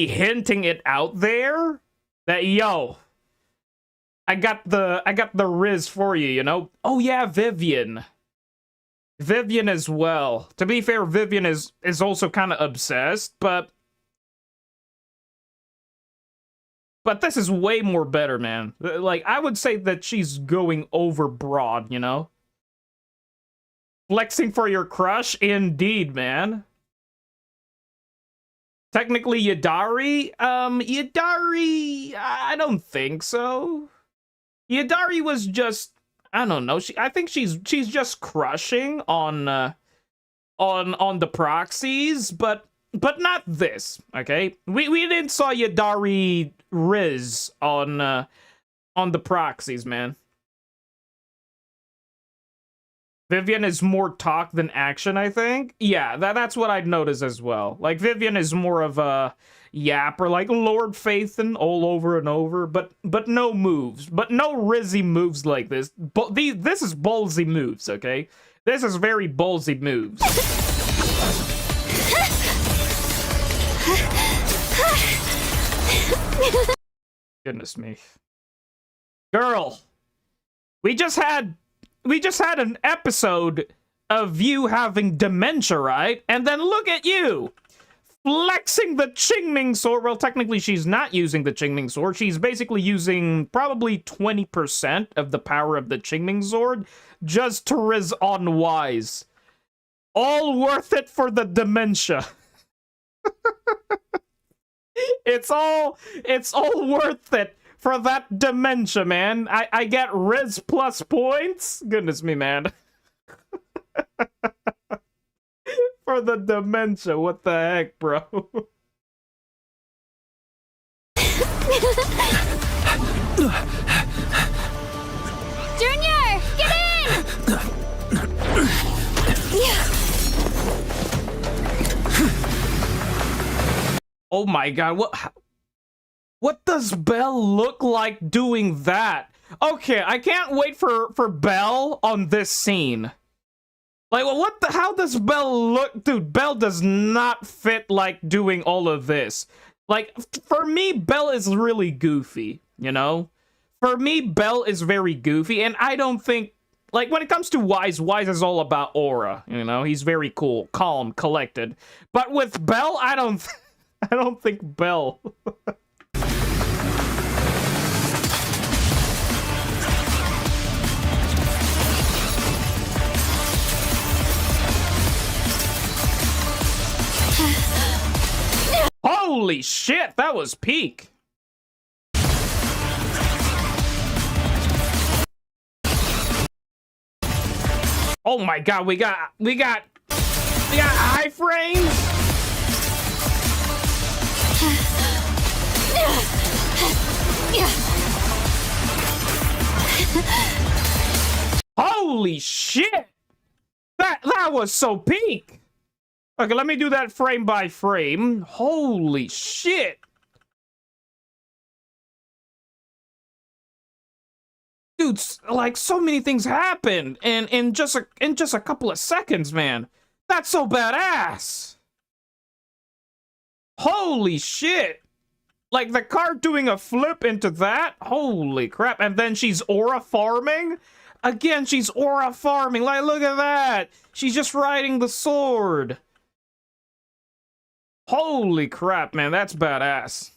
hinting it out there that, yo, I got the riz for you, you know? Oh yeah, Vivian. Vivian as well. To be fair, Vivian is also kind of obsessed, but this is way more better, man. Like, I would say that she's going overbroad, you know? Flexing for your crush? Indeed, man. Technically, Yadari? Yadari... I don't think so. Yadari was just... I don't know. I think she's just crushing on on the proxies, but not this. Okay, we didn't saw Yadari Riz on the proxies, man. Vivian is more talk than action, I think. Yeah, that's what I'd notice as well. Like, Vivian is more of a yapper, like Lord Phaethon all over and over, but no moves. But no Rizzy moves like this. This is ballsy moves, okay? This is very ballsy moves. Goodness me. Girl, we just had an episode of you having dementia, right? And then look at you flexing the Qingming sword. Well, technically she's not using the Qingming sword. She's basically using probably 20% of the power of the Qingming sword just to riz on Wise. All worth it for the dementia. It's all worth it for that dementia, man. I get Riz plus points. Goodness me, man. For the dementia, what the heck, bro? Junior, get in! Oh my god, what does Belle look like doing that? Okay, I can't wait for Belle on this scene. Like, how does Belle look? Dude, Belle does not fit, like, doing all of this. Like, for me, Belle is really goofy, you know? For me, Belle is very goofy, and I don't think, like, when it comes to Wise is all about aura, you know? He's very cool, calm, collected. But with Belle, I don't think Belle... Holy shit, that was peak. Oh my god, we got iframes. Holy shit. That was so peak. Okay, let me do that frame by frame. Holy shit. Dude, like, so many things happened in just a couple of seconds, man. That's so badass. Holy shit. Like, the card doing a flip into that? Holy crap. And then she's aura farming? Again, she's aura farming. Like, look at that. She's just riding the sword. Holy crap, man, that's badass.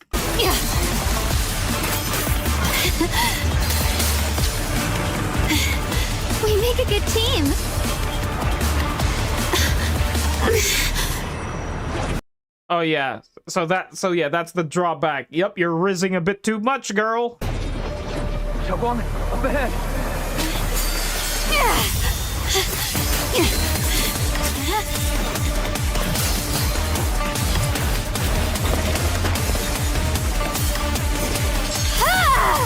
We make a good team. Oh yeah, so yeah, that's the drawback. Yep, you're rizzing a bit too much, girl. Come on, up ahead.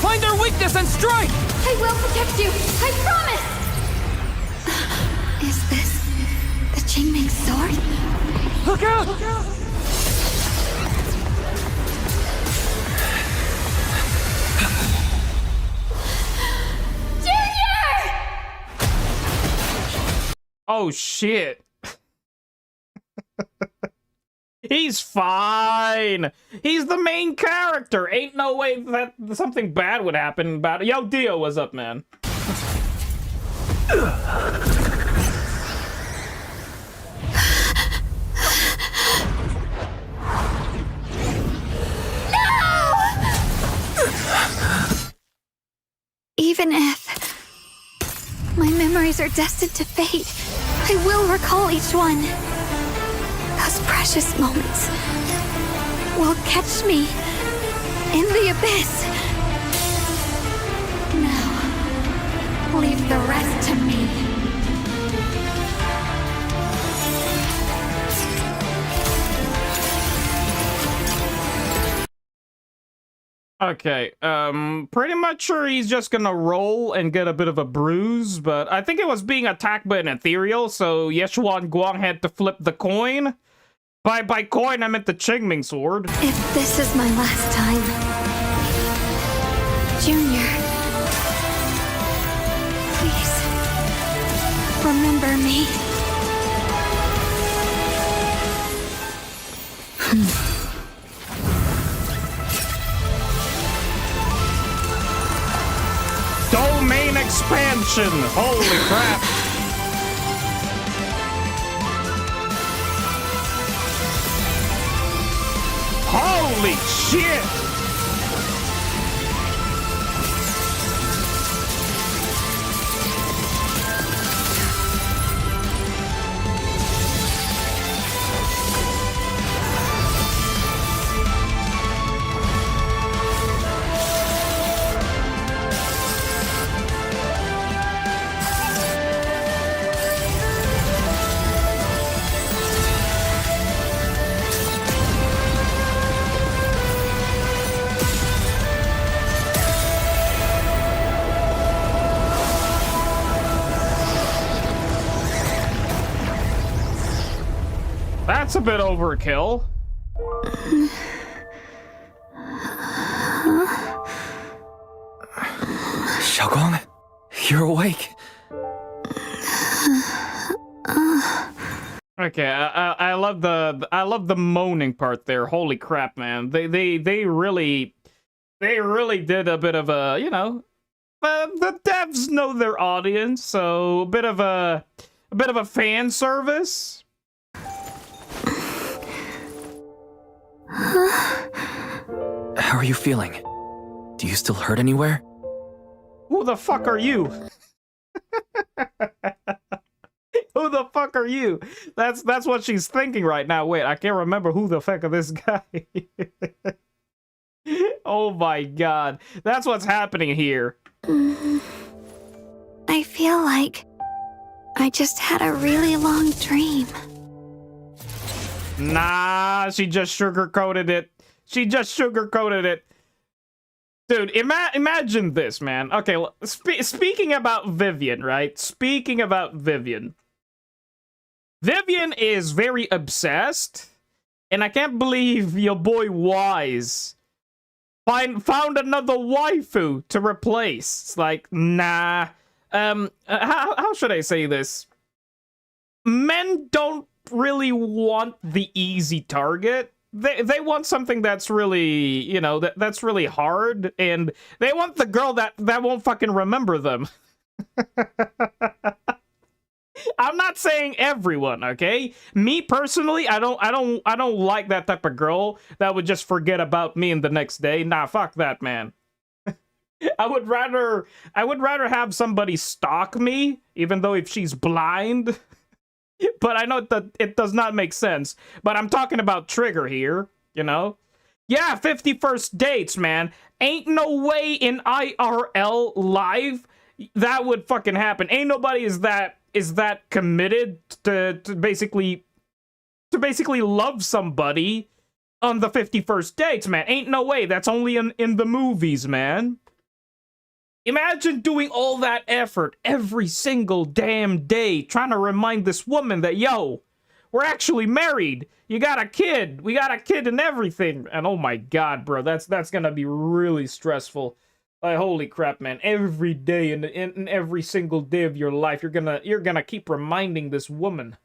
Find their weakness and strike! I will protect you. I promise. Is this the Qingming sword? Look out! Look out! Junior! Oh shit. He's fine. He's the main character. Ain't no way that something bad would happen about it. Yo, Dio, what's up, man? Even if my memories are destined to fade, I will recall each one. Those precious moments will catch me in the abyss. Now, leave the rest to me. Okay, pretty much sure he's just gonna roll and get a bit of a bruise, but I think it was being attacked by an ethereal, so Yeshuan Guang had to flip the coin. By coin, I meant the Qingming sword. If this is my last time, Junior, please remember me. Domain expansion! Holy crap! Holy shit! That's a bit overkill. Xiaoguang, you're awake. Okay, I love the moaning part there. Holy crap, man! They really did a bit of a, you know, the devs know their audience, so a bit of a fan service. How are you feeling? Do you still hurt anywhere? Who the fuck are you? Who the fuck are you? That's what she's thinking right now. Wait, I can't remember who the fuck of this guy. Oh my god. That's what's happening here. I feel like I just had a really long dream. Nah, she just sugarcoated it. She just sugarcoated it. Dude, imagine this, man. Okay, speaking about Vivian, right? Speaking about Vivian. Vivian is very obsessed, and I can't believe your boy Wise found another waifu to replace. It's like, nah. How should I say this? Men don't really want the easy target. They want something that's really, you know, that's really hard, and they want the girl that won't fucking remember them. I'm not saying everyone, okay? Me personally, I don't like that type of girl that would just forget about me in the next day. Nah, fuck that, man. I would rather have somebody stalk me, even though if she's blind. But I know that it does not make sense. But I'm talking about Trigger here, you know? Yeah, 51st dates, man. Ain't no way in IRL live that would fucking happen. Ain't nobody is that committed to basically love somebody on the 51st dates, man. Ain't no way. That's only in the movies, man. Imagine doing all that effort every single damn day trying to remind this woman that, yo, we're actually married. You got a kid. We got a kid and everything. And oh my god, bro, that's gonna be really stressful. Like, holy crap, man. Every day in every single day of your life, you're gonna keep reminding this woman.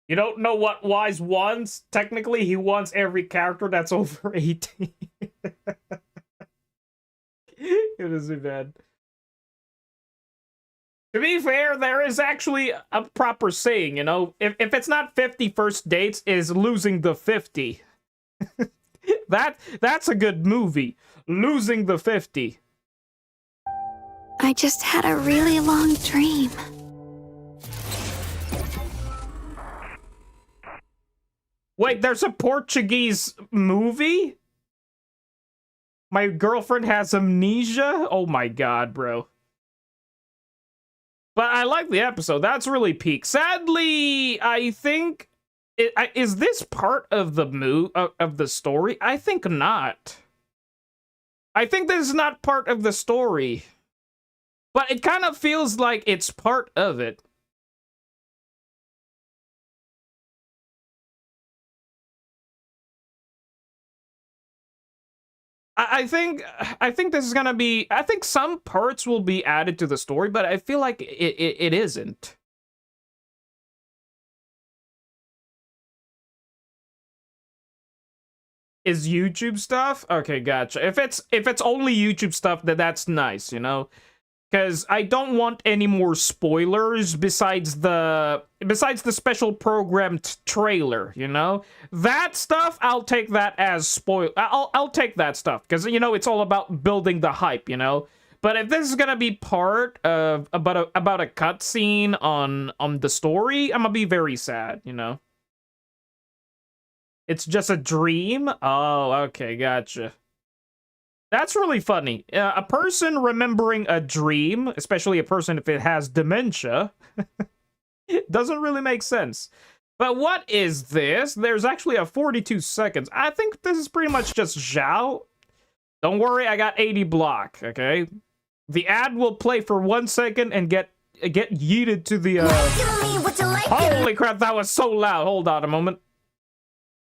You don't know what Wise wants? Technically, he wants every character that's over 18. It is bad. To be fair, there is actually a proper saying, you know? If it's not 51st dates, is losing the 50. That's a good movie. Losing the 50. I just had a really long dream. Wait, there's a Portuguese movie? My girlfriend has amnesia? Oh my god, bro. But I like the episode. That's really peak. Sadly, I think Is this part of the of the story? I think not. I think this is not part of the story. But it kind of feels like it's part of it. I think this is gonna be. I think some parts will be added to the story, but I feel like it isn't. Is YouTube stuff? Okay, gotcha. If it's only YouTube stuff, then that's nice, you know, because I don't want any more spoilers besides the special programmed trailer, you know. That stuff, I'll take that as spoil. I'll take that stuff because you know it's all about building the hype, you know. But if this is gonna be part of about a cutscene on the story, I'm gonna be very sad, you know. It's just a dream? Oh, okay, gotcha. That's really funny. A person remembering a dream, especially a person if it has dementia, doesn't really make sense. But what is this? There's actually a 42 seconds. I think this is pretty much just Zhao. Don't worry, I got 80 block, okay? The ad will play for 1 second and get yeeted to the, Holy crap, that was so loud. Hold on a moment.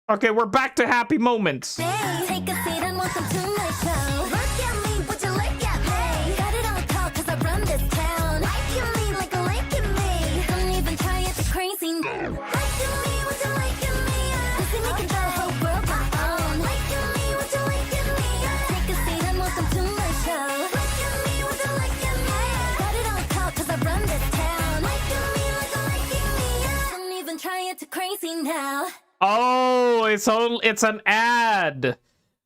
Okay, we're back to happy moments. Take a seat and welcome to my show. Look at me, would you look at me? Got it on top 'cause I run this town. Like you mean, like a like at me. Don't even try it, it's crazy. Like you mean, would you like at me? This is making the whole world my own. Like you mean, would you like at me? Take a seat and welcome to my show. Like you mean, would you like at me? Got it on top 'cause I run this town. Like you mean, like a like at me. Don't even try it, it's crazy now. Oh, it's an ad.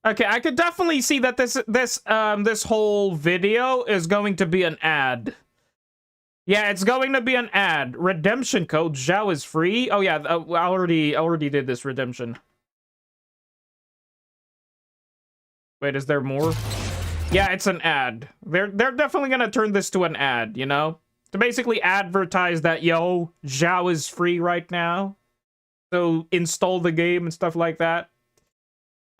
Okay, I could definitely see that this whole video is going to be an ad. Yeah, it's going to be an ad. Redemption code Zhao is free. Oh yeah, I already did this redemption. Wait, is there more? Yeah, it's an ad. They're definitely gonna turn this to an ad, you know, to basically advertise that yo, Zhao is free right now. So install the game and stuff like that.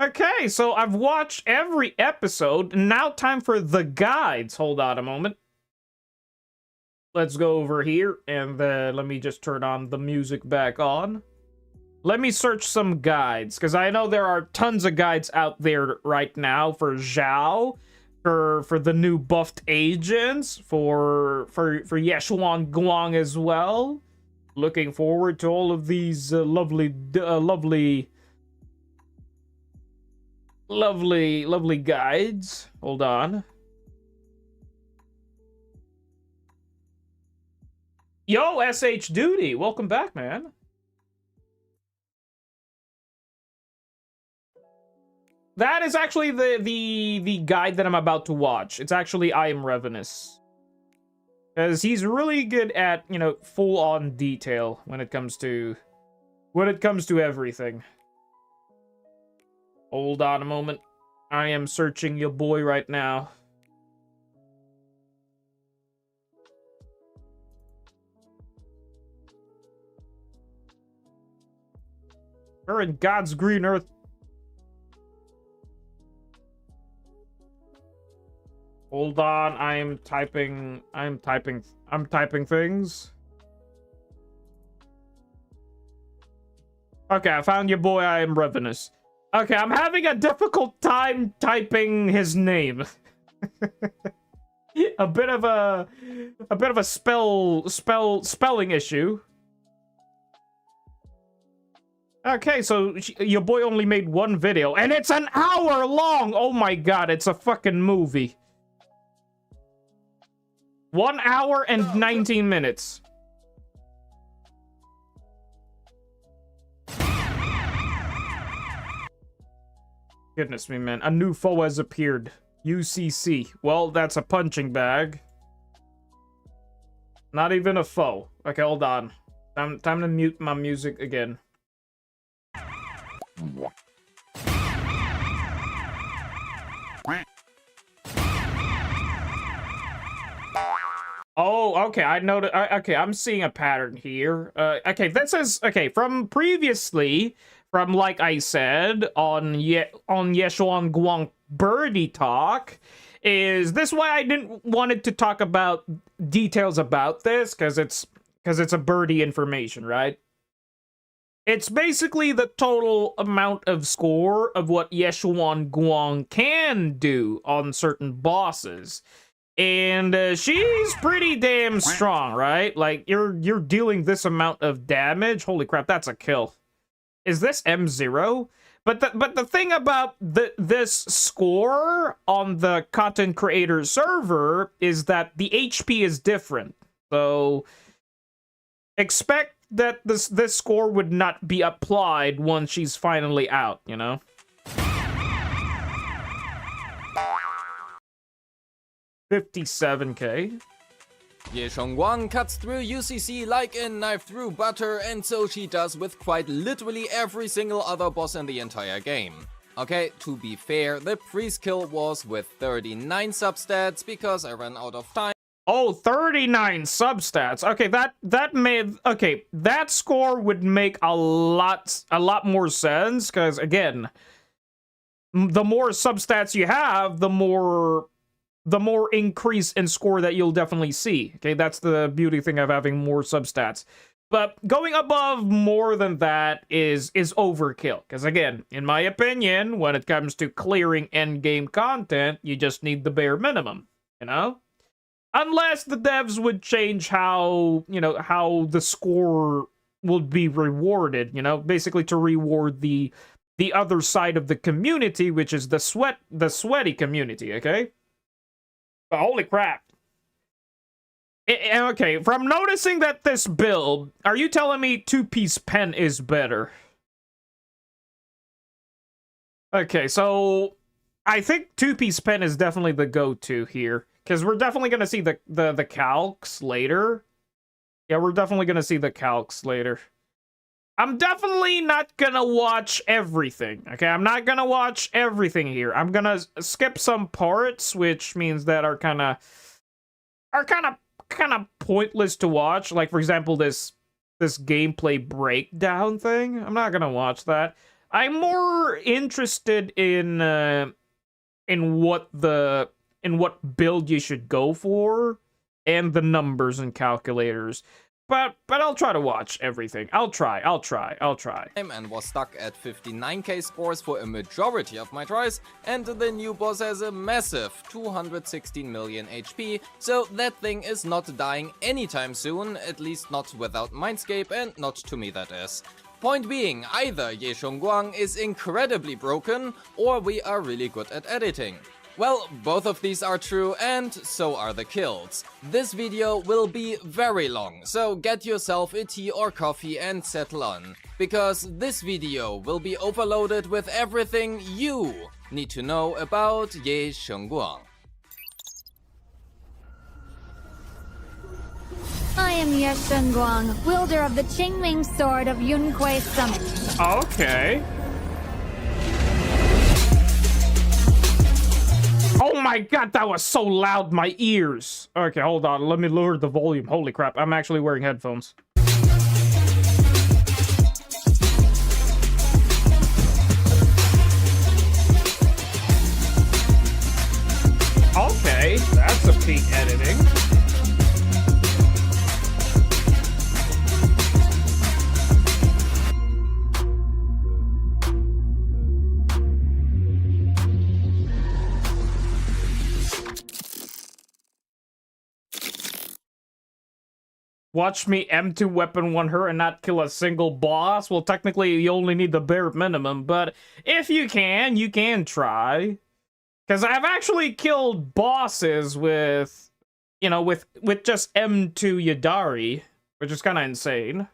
Okay, so I've watched every episode. Now time for the guides. Hold on a moment. Let's go over here and let me just turn on the music back on. Let me search some guides because I know there are tons of guides out there right now for Zhao, for the new buffed agents, for Yeshuan Guang as well. Looking forward to all of these lovely guides. Hold on. Yo, SH Duty, welcome back, man. That is actually the guide that I'm about to watch. It's actually I Am Ravenous. Because he's really good at, you know, full-on detail when it comes to everything. Hold on a moment. I am searching your boy right now. We're in God's green earth. Hold on, I'm typing things. Okay, I found your boy, I Am Ravenous. Okay, I'm having a difficult time typing his name. a bit of a spelling issue. Okay, so your boy only made one video, and it's an hour long! Oh my god, it's a fucking movie. 1 hour and 19 minutes. Goodness me, man. A new foe has appeared. UCC. Well, that's a punching bag. Not even a foe. Okay, hold on. Time to mute my music again. Oh, okay. I noted. Okay, I'm seeing a pattern here. Okay, this is okay from previously. From like I said on Yeshuan Guang Birdie Talk, is this why I didn't wanted to talk about details about this because it's a birdie information, right? It's basically the total amount of score of what Yeshuan Guang can do on certain bosses. And she's pretty damn strong, right? Like you're dealing this amount of damage. Holy crap, that's a kill. Is this M0? But the thing about this score on the content creator server is that the HP is different. So expect that this score would not be applied once she's finally out, you know? $57K. Ye Shengguang cuts through UCC like a knife through butter, and so she does with quite literally every single other boss in the entire game. Okay, to be fair, the pre-skill was with 39 substats because I ran out of time. Oh, 39 substats. Okay, that score would make a lot more sense because again, the more substats you have, the more increase in score that you'll definitely see. Okay, that's the beauty thing of having more substats. But going above more than that is overkill. Because again, in my opinion, when it comes to clearing endgame content, you just need the bare minimum, you know? Unless the devs would change how the score would be rewarded, you know? Basically to reward the other side of the community, which is the sweaty community, okay? But holy crap. Okay, from noticing that this build, are you telling me two-piece pen is better? Okay, so I think two-piece pen is definitely the go-to here. Because we're definitely going to see the calcs later. Yeah, we're definitely going to see the calcs later. I'm definitely not going to watch everything. Okay, I'm not going to watch everything here. I'm going to skip some parts, which means that are kind of pointless to watch. Like, for example, this gameplay breakdown thing. I'm not going to watch that. I'm more interested in what build you should go for and the numbers and calculators. But I'll try to watch everything. I'll try. And was stuck at 59k scores for a majority of my tries, and the new boss has a massive 216 million HP, so that thing is not dying anytime soon, at least not without Mindscape, and not to me that is. Point being, either Ye Shengguang is incredibly broken, or we are really good at editing. Well, both of these are true, and so are the kills. This video will be very long, so get yourself a tea or coffee and settle on, because this video will be overloaded with everything you need to know about Ye Shengguang. I am Ye Shengguang, wielder of the Qingming Sword of Yunque Summit. Okay. Oh my god, that was so loud, my ears. Okay, hold on, let me lower the volume. Holy crap, I'm actually wearing headphones. Okay, that's a peak editing. Watch me M2 weapon 1 her and not kill a single boss? Well, technically, you only need the bare minimum, but if you can try. Because I've actually killed bosses with, with just M2 Yadari, which is kind of insane.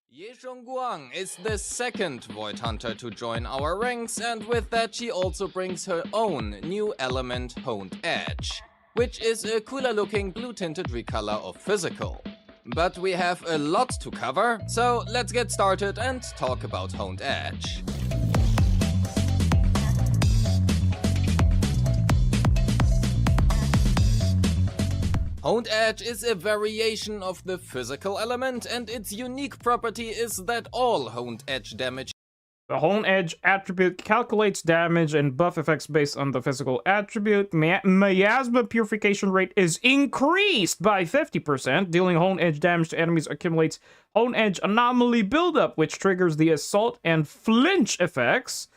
Ye Shengguang is the second Void Hunter to join our ranks, and with that she also brings her own new element, Honed Edge, which is a cooler looking blue tinted recolor of physical. But we have a lot to cover, so let's get started and talk about Honed Edge. Honed Edge is a variation of the physical element, and its unique property is that all Honed Edge damage. The Honed Edge attribute calculates damage and buff effects based on the physical attribute. Miasma purification rate is increased by 50%. Dealing Honed Edge damage to enemies accumulates Honed Edge anomaly buildup, which triggers the assault and flinch effects.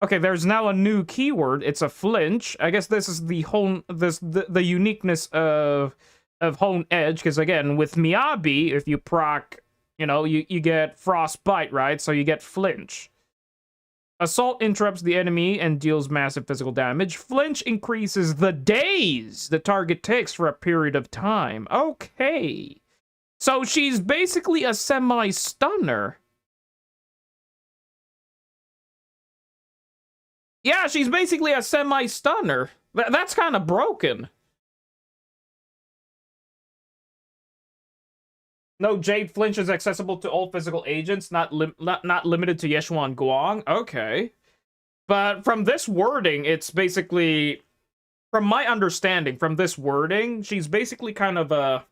Okay, there's now a new keyword. It's a flinch. I guess this is the the uniqueness of Honed Edge, because again, with Miyabi, if you proc, you know, you get frostbite, right? So you get flinch. Assault interrupts the enemy and deals massive physical damage. Flinch increases the days the target takes for a period of time. Okay. So she's basically a semi-stunner. Yeah, she's basically a semi-stunner. That's kind of broken. No, Jade Flinch is accessible to all physical agents, not limited to Yeshuan Guang. Okay. But from this wording, it's basically... From my understanding, from this wording, she's basically kind of a...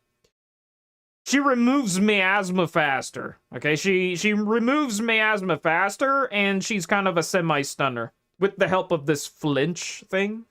She removes miasma faster. Okay, she removes miasma faster, and she's kind of a semi-stunner. With the help of this flinch thing.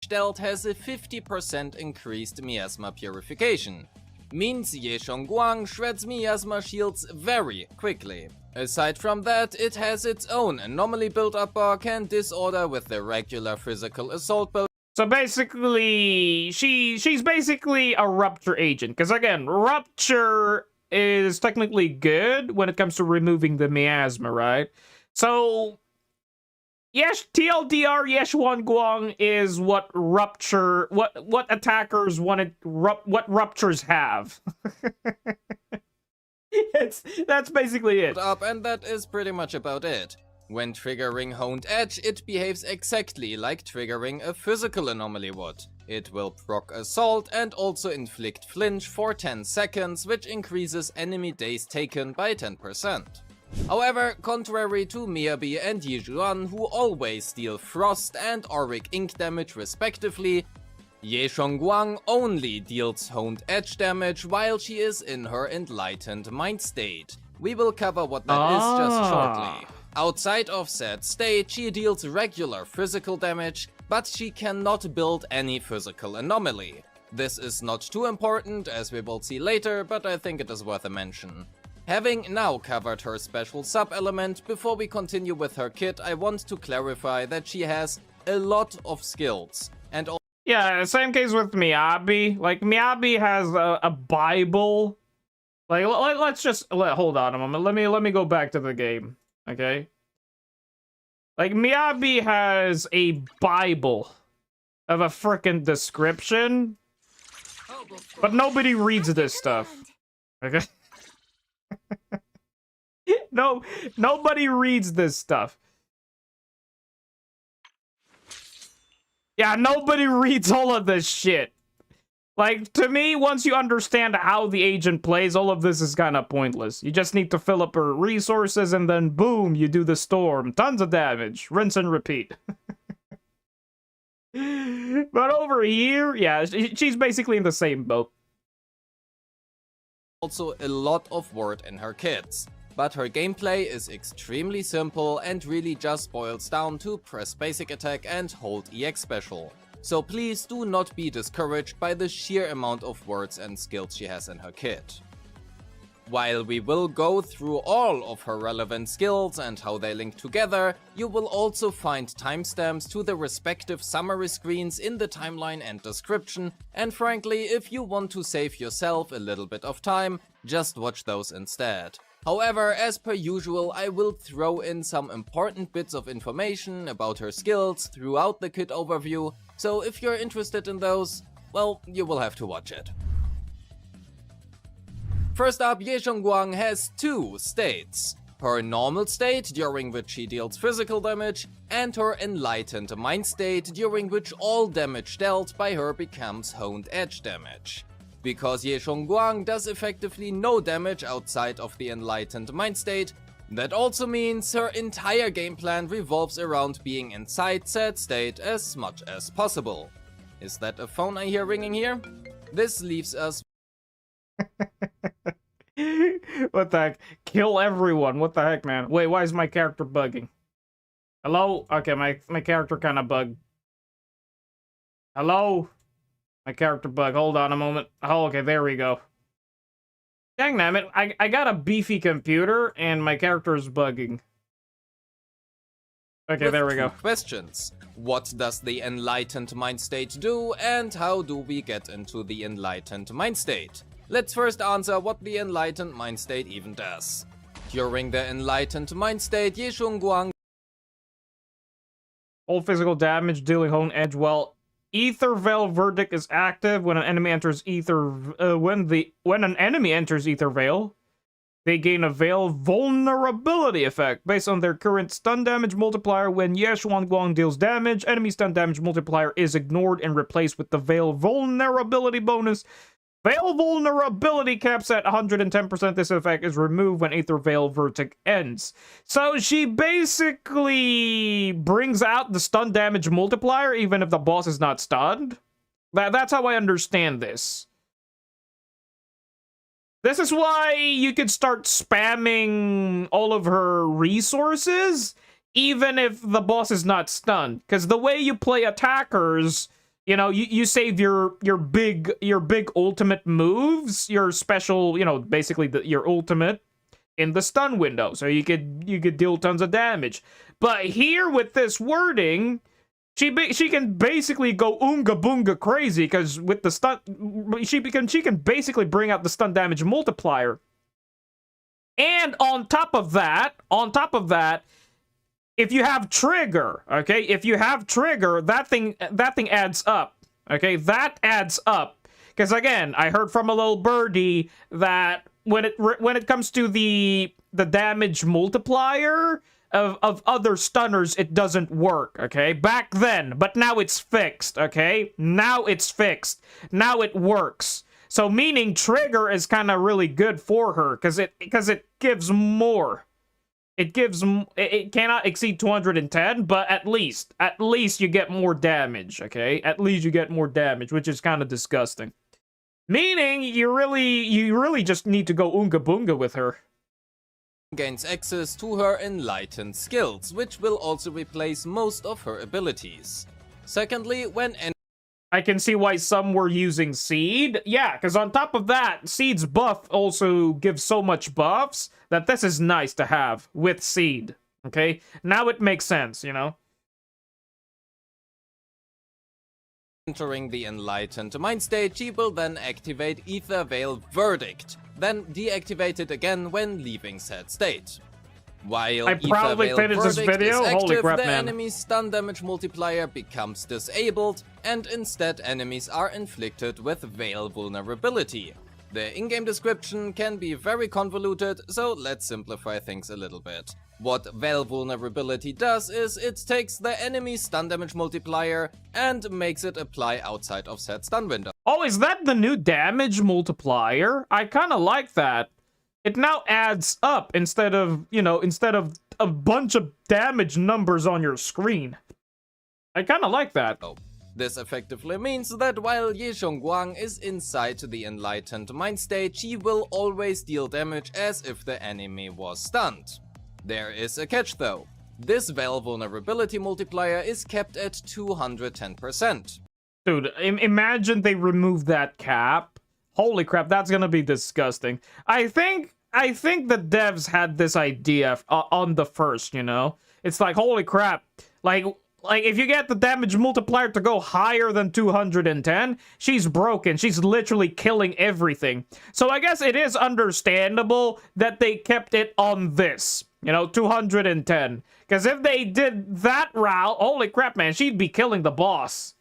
Dealt has a 50% increased miasma purification. Means Ye Guang shreds miasma shields very quickly. Aside from that, it has its own anomaly build-up bar, can disorder with the regular physical assault build. So basically, she's basically a rupture agent. Because again, rupture is technically good when it comes to removing the miasma, right? So, yes, TLDR Yeshuan Guang is what rupture, what attackers wanted, what ruptures have. That's basically it. And that is pretty much about it. When triggering Honed Edge, it behaves exactly like triggering a physical anomaly would. It will proc assault and also inflict flinch for 10 seconds, which increases enemy days taken by 10%. However, contrary to Miyabi and Yijuan, who always deal frost and auric ink damage respectively, Ye Guang only deals Honed Edge damage while she is in her enlightened mind state. We will cover what that is just shortly. Outside of said state, she deals regular physical damage, but she cannot build any physical anomaly. This is not too important, as we will see later, but I think it is worth a mention. Having now covered her special sub-element, before we continue with her kit, I want to clarify that she has a lot of skills. And yeah, same case with Miyabi. Like, Miyabi has a Bible. Like, let's just... hold on a moment. Let me go back to the game. Okay? Like, Miyabi has a Bible of a frickin' description. But nobody reads this stuff. Okay? No, nobody reads this stuff. Yeah, nobody reads all of this shit. Like, to me, once you understand how the agent plays, all of this is kind of pointless. You just need to fill up her resources, and then boom, you do the storm. Tons of damage. Rinse and repeat. But over here, yeah, she's basically in the same boat. Also a lot of word in her kits. But her gameplay is extremely simple and really just boils down to press basic attack and hold EX special. So please do not be discouraged by the sheer amount of words and skills she has in her kit. While we will go through all of her relevant skills and how they link together, you will also find timestamps to the respective summary screens in the timeline and description, and frankly, if you want to save yourself a little bit of time, just watch those instead. However, as per usual, I will throw in some important bits of information about her skills throughout the kit overview, so if you're interested in those, well, you will have to watch it. First up, Ye Guang has two states. Her normal state, during which she deals physical damage, and her enlightened mind state, during which all damage dealt by her becomes Honed Edge damage. Because Ye Guang does effectively no damage outside of the enlightened mind state, that also means her entire game plan revolves around being inside said state as much as possible. Is that a phone I hear ringing here? This leaves us What the heck? Kill everyone. What the heck, man? Wait, why is my character bugging? Hello? Okay, my character kind of bugged. Hello? My character bug. Hold on a moment. Oh, okay, there we go. Dang it, I got a beefy computer and my character is bugging. Okay, with there we two go. questions. What does the enlightened mind state do, and how do we get into the enlightened mind state? Let's first answer what the enlightened mind state even does. During the enlightened mind state, Ye Shunguang All physical damage, dealing hone edge while Ether Veil Verdict is active when an enemy enters Ether. When an enemy enters Ether Veil, they gain a Veil vulnerability effect based on their current stun damage multiplier. When Ye Guang deals damage, enemy stun damage multiplier is ignored and replaced with the Veil vulnerability bonus. Veil vulnerability caps at 110%. This effect is removed when Aether Veil Verdict ends. So she basically brings out the stun damage multiplier even if the boss is not stunned. That's how I understand this. This is why you could start spamming all of her resources even if the boss is not stunned. Because the way you play attackers, you know, you save your big ultimate moves, your special, you know, basically your ultimate in the stun window, so you could deal tons of damage. But here with this wording, she can basically go oonga boonga crazy because with the stun, she can basically bring out the stun damage multiplier. And on top of that, if you have trigger, okay, if you have trigger, that thing adds up, okay, that adds up. Because again, I heard from a little birdie that when it comes to the damage multiplier of other stunners, it doesn't work, okay, back then, but now it's fixed, okay, now it's fixed, now it works. So meaning trigger is kind of really good for her because it gives more. It cannot exceed 210, but at least you get more damage, okay? At least you get more damage, which is kind of disgusting. Meaning, you really just need to go oonga boonga with her. gains access to her enlightened skills, which will also replace most of her abilities. Secondly, when I can see why some were using Seed. Yeah, because on top of that, Seed's buff also gives so much buffs that this is nice to have with Seed. Okay? Now it makes sense, you know? entering the enlightened mind state, she will then activate Aether Veil Verdict, then deactivate it again when leaving said state. While I Aether probably Veil finished this Verdict video. is active, Holy crap, the man. enemy's stun damage multiplier becomes disabled, and instead enemies are inflicted with Veil Vulnerability. The in-game description can be very convoluted, so let's simplify things a little bit. What Veil Vulnerability does is it takes the enemy's stun damage multiplier and makes it apply outside of said stun window. Oh, is that the new damage multiplier? I kind of like that. It now adds up instead of, you know, instead of a bunch of damage numbers on your screen. I kind of like that. This effectively means that while Ye Guang is inside the enlightened mind state, she will always deal damage as if the enemy was stunned. There is a catch though. This Veil Vulnerability multiplier is kept at 210%. Dude, imagine they remove that cap. Holy crap, that's gonna be disgusting. I think the devs had this idea on the first, you know? It's like, holy crap, like if you get the damage multiplier to go higher than 210, she's broken. She's literally killing everything. So I guess it is understandable that they kept it on this, you know, 210. Because if they did that route, holy crap, man, she'd be killing the boss.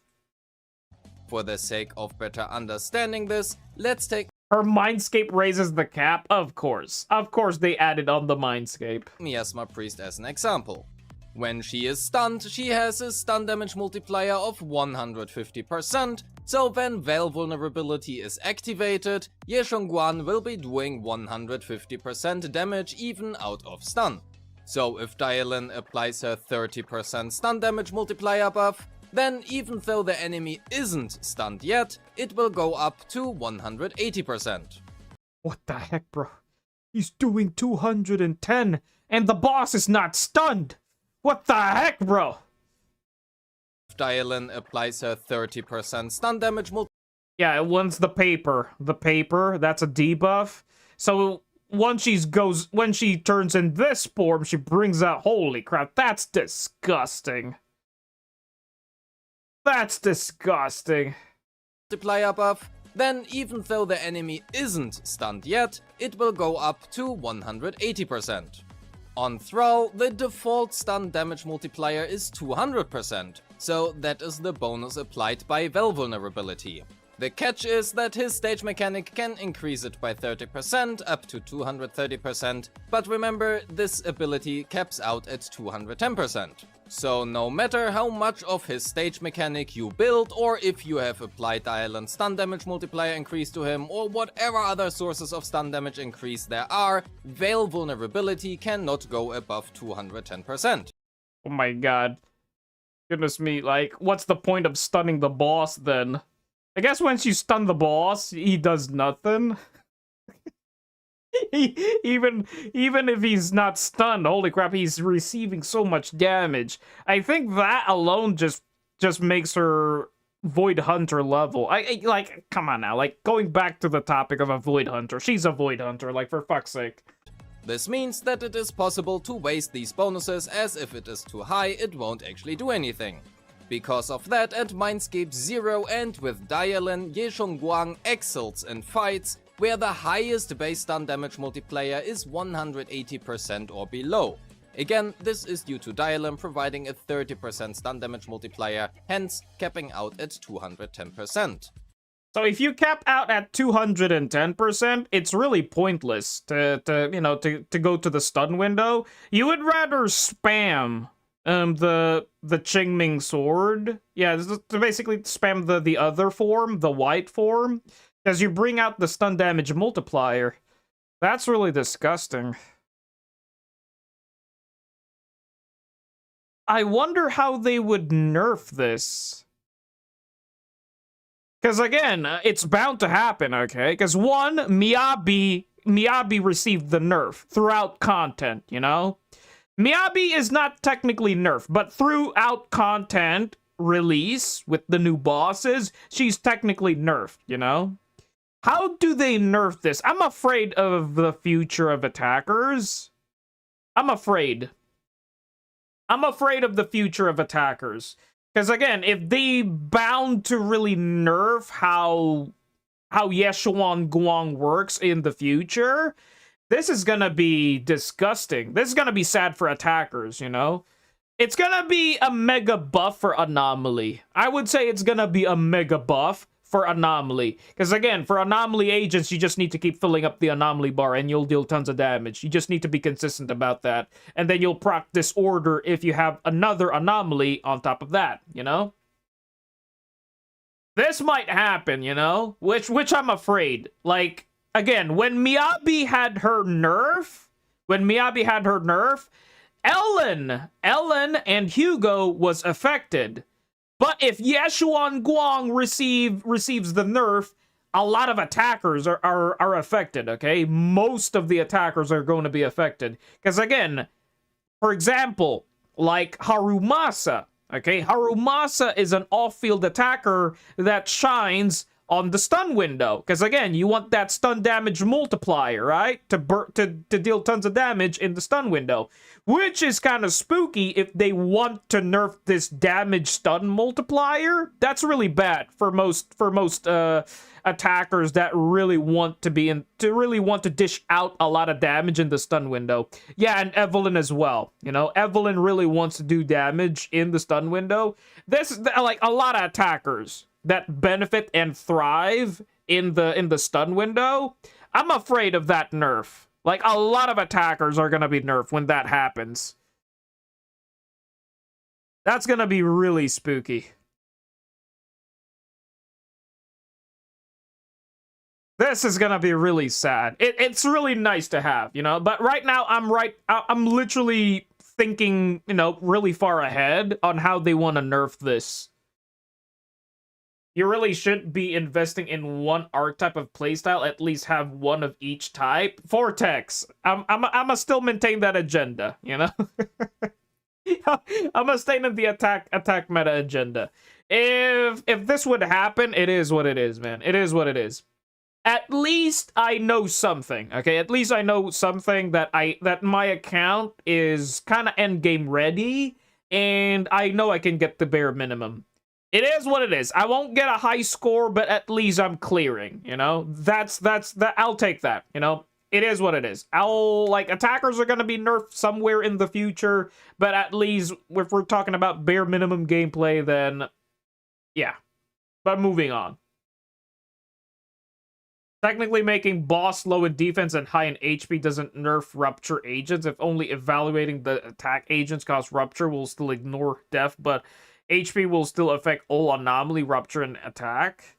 For the sake of better understanding this, let's take Her Mindscape raises the cap? Of course. Of course they added on the Mindscape. Miasma Priest as an example. When she is stunned, she has a stun damage multiplier of 150%, so when Veil Vulnerability is activated, Ye Guan will be doing 150% damage even out of stun. So if Dialyn applies her 30% stun damage multiplier buff, Then, even though the enemy isn't stunned yet, it will go up to 180%. What the heck, bro? He's doing 210, and the boss is not stunned. What the heck, bro? Dialyn applies her 30% stun damage multiplier. Yeah, it wants the paper. The paper, that's a debuff. So when she turns in this form, she brings out, holy crap, that's disgusting. That's disgusting. Multiplier buff. Then, even though the enemy isn't stunned yet, it will go up to 180%. On Thrall, the default stun damage multiplier is 200%, so that is the bonus applied by Vel vulnerability. The catch is that his stage mechanic can increase it by 30% up to 230%, but remember, this ability caps out at 210%. So no matter how much of his stage mechanic you build, or if you have applied Dialyn's stun damage multiplier increase to him, or whatever other sources of stun damage increase there are, Veil vulnerability cannot go above 210%. Oh my god. Goodness me, like, what's the point of stunning the boss then? I guess once you stun the boss, he does nothing. Even if he's not stunned, holy crap, he's receiving so much damage. I think that alone just makes her Void Hunter level. I like, come on now, like, going back to the topic of a Void Hunter, she's a Void Hunter, like, for fuck's sake. This means that it is possible to waste these bonuses, as if it is too high, it won't actually do anything. Because of that, at Mindscape 0 and with Dialyn, Ye Guang excels in fights where the highest base stun damage multiplier is 180% or below. Again, this is due to Dialyn providing a 30% stun damage multiplier, hence capping out at 210%. So if you cap out at 210%, it's really pointless to go to the stun window. You would rather spam the Qingming sword. Yeah, to basically spam the other form, the white form, as you bring out the stun damage multiplier. That's really disgusting. I wonder how they would nerf this. Because again, it's bound to happen, okay? Because one, Miyabi received the nerf throughout content, you know? Miyabi is not technically nerfed, but throughout content release with the new bosses, she's technically nerfed, you know? How do they nerf this? I'm afraid of the future of attackers. I'm afraid of the future of attackers. Because again, if they bound to really nerf how Yeshuan Guang works in the future, this is gonna be disgusting. This is gonna be sad for attackers, you know? It's gonna be a mega buff for Anomaly. I would say it's gonna be a mega buff for Anomaly. Because again, for Anomaly agents, you just need to keep filling up the Anomaly bar and you'll deal tons of damage. You just need to be consistent about that. And then you'll proc Disorder if you have another Anomaly on top of that, you know? This might happen, you know? Which I'm afraid. Like, again, when Miyabi had her nerf, Ellen and Hugo was affected. But if Yeshuan Guang receives the nerf, a lot of attackers are affected, okay? Most of the attackers are going to be affected. Because again, for example, like Harumasa, okay? Harumasa is an off-field attacker that shines on the stun window. Because again, you want that stun damage multiplier, right? To deal tons of damage in the stun window. Which is kind of spooky if they want to nerf this damage stun multiplier. That's really bad for most attackers that really want to dish out a lot of damage in the stun window. Yeah, and Evelyn as well. You know, Evelyn really wants to do damage in the stun window. This is like a lot of attackers that benefit and thrive in the stun window. I'm afraid of that nerf. Like, a lot of attackers are gonna be nerfed when that happens. That's gonna be really spooky. This is gonna be really sad. It's really nice to have, you know? But right now, I'm literally thinking, you know, really far ahead on how they want to nerf this. You really should be investing in one archetype of playstyle, at least have one of each type. Vortex, I'm still maintain that agenda, you know? I'm staying in the attack meta agenda. If this would happen, it is what it is, man. It is what it is. At least I know something, okay? At least I know something that my account is kind of end-game ready, and I know I can get the bare minimum. It is what it is. I won't get a high score, but at least I'm clearing, you know? That's I'll take that, you know? It is what it is. Attackers are going to be nerfed somewhere in the future, but at least if we're talking about bare minimum gameplay, then yeah. But moving on. Technically, making boss low in defense and high in HP doesn't nerf rupture agents. If only evaluating the attack agents cause rupture, will still ignore death, but HP will still affect all anomaly, rupture, and attack.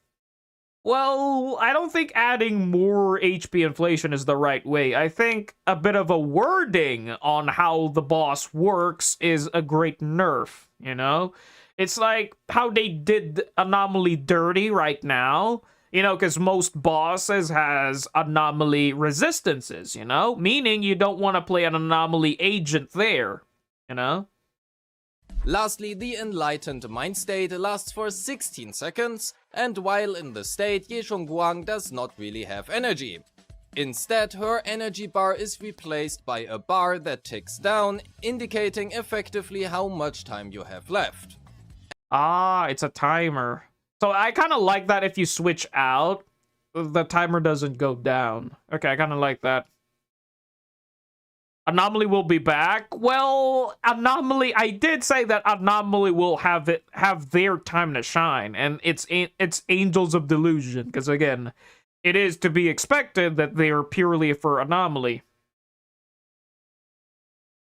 Well, I don't think adding more HP inflation is the right way. I think a bit of a wording on how the boss works is a great nerf, you know? It's like how they did anomaly dirty right now. You know, because most bosses has anomaly resistances, you know? Meaning you don't want to play an anomaly agent there, you know? Lastly, the enlightened mind state lasts for 16 seconds, and while in the state, Ye Guang does not really have energy. Instead, her energy bar is replaced by a bar that ticks down, indicating effectively how much time you have left. Ah, it's a timer. So I kind of like that if you switch out, the timer doesn't go down. Okay, I kind of like that. Anomaly will be back. Well, Anomaly, I did say that Anomaly will have their time to shine, and it's Angels of Delusion, because again, it is to be expected that they are purely for Anomaly.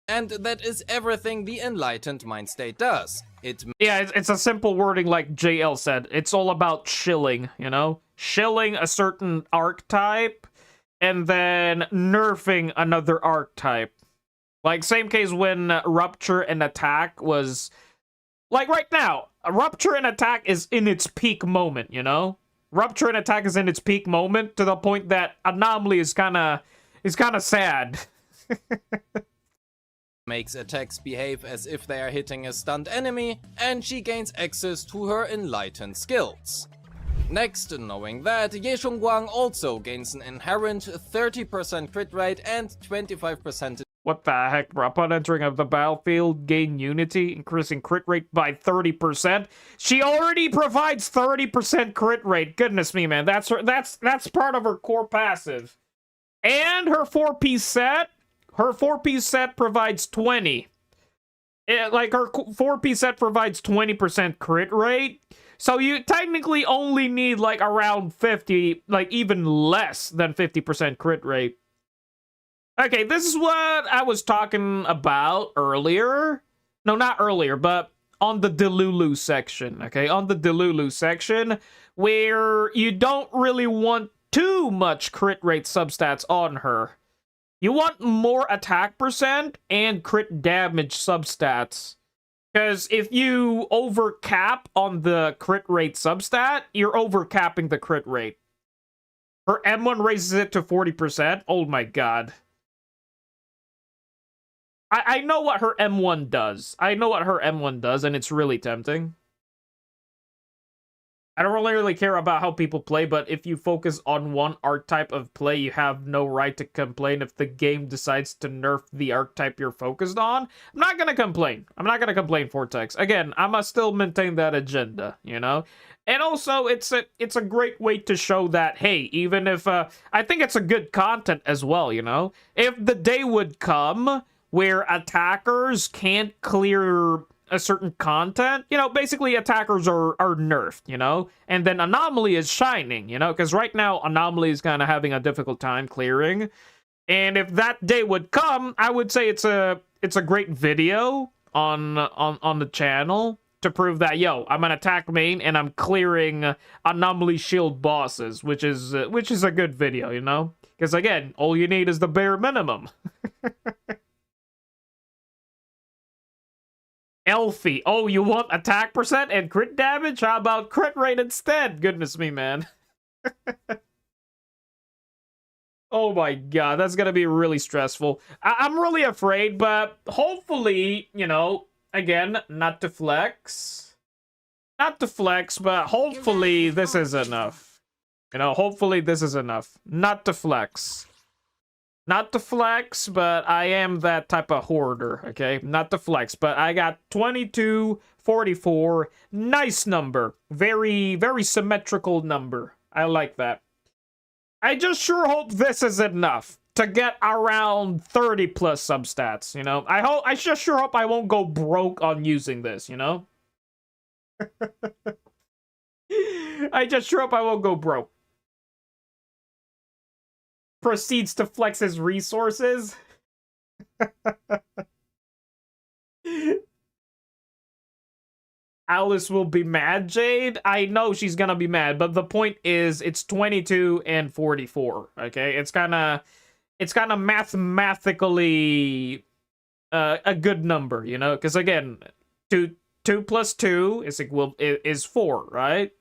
And that is everything the enlightened mind state does. It's a simple wording like JL said. It's all about shilling, you know? Shilling a certain archetype, and then nerfing another archetype. Like, same case when Rupture and Attack was... Like, right now, Rupture and Attack is in its peak moment, you know? Rupture and Attack is in its peak moment, to the point that Anomaly is kinda sad. Makes attacks behave as if they are hitting a stunned enemy, and she gains access to her enlightened skills. Next, knowing that, Ye Guang also gains an inherent 30% crit rate and 25%. What the heck, bro? Upon entering of the battlefield, gain unity, increasing crit rate by 30%. She already provides 30% crit rate. Goodness me, man. That's part of her core passive. And her 4-piece set. Her 4-piece set provides 20. Her 4-piece set provides 20% crit rate. So you technically only need like around 50, like even less than 50% crit rate. Okay, this is what I was talking about earlier. No, not earlier, but on the Delulu section, okay? On the Delulu section, where you don't really want too much crit rate substats on her. You want more attack percent and crit damage substats. Because if you overcap on the crit rate substat, you're overcapping the crit rate. Her M1 raises it to 40%. Oh my god. I know what her M1 does. I know what her M1 does, and it's really tempting. I don't really care about how people play, but if you focus on one archetype of play, you have no right to complain if the game decides to nerf the archetype you're focused on. I'm not gonna complain. I'm not gonna complain, Vortex. Again, I must still maintain that agenda, you know? And also, it's a great way to show that, hey, even if, I think it's a good content as well, you know? If the day would come where attackers can't clear a certain content, you know, basically attackers are nerfed, you know, and then Anomaly is shining, you know, because right now Anomaly is kind of having a difficult time clearing, and if that day would come, I would say it's a great video on the channel to prove that, yo, I'm an attack main and I'm clearing Anomaly shield bosses, which is a good video, you know, because again, all you need is the bare minimum. Elfie. Oh, you want attack percent and crit damage? How about crit rate instead? Goodness me, man. Oh my god, that's gonna be really stressful. I'm really afraid, but hopefully, you know, again, not to flex. Not to flex, but hopefully this is enough. You know, hopefully this is enough. Not to flex. Not to flex, but I am that type of hoarder, okay? Not to flex, but I got 2244. Nice number. Very, very symmetrical number. I like that. I just sure hope this is enough to get around 30 plus substats, you know? I just sure hope I won't go broke on using this, you know? I just sure hope I won't go broke. Proceeds to flex his resources. Alice will be mad, Jade. I know she's gonna be mad, but the point is, it's 22 and 44. Okay, it's kind of mathematically a good number, you know, because again, two plus 2 is 4, right?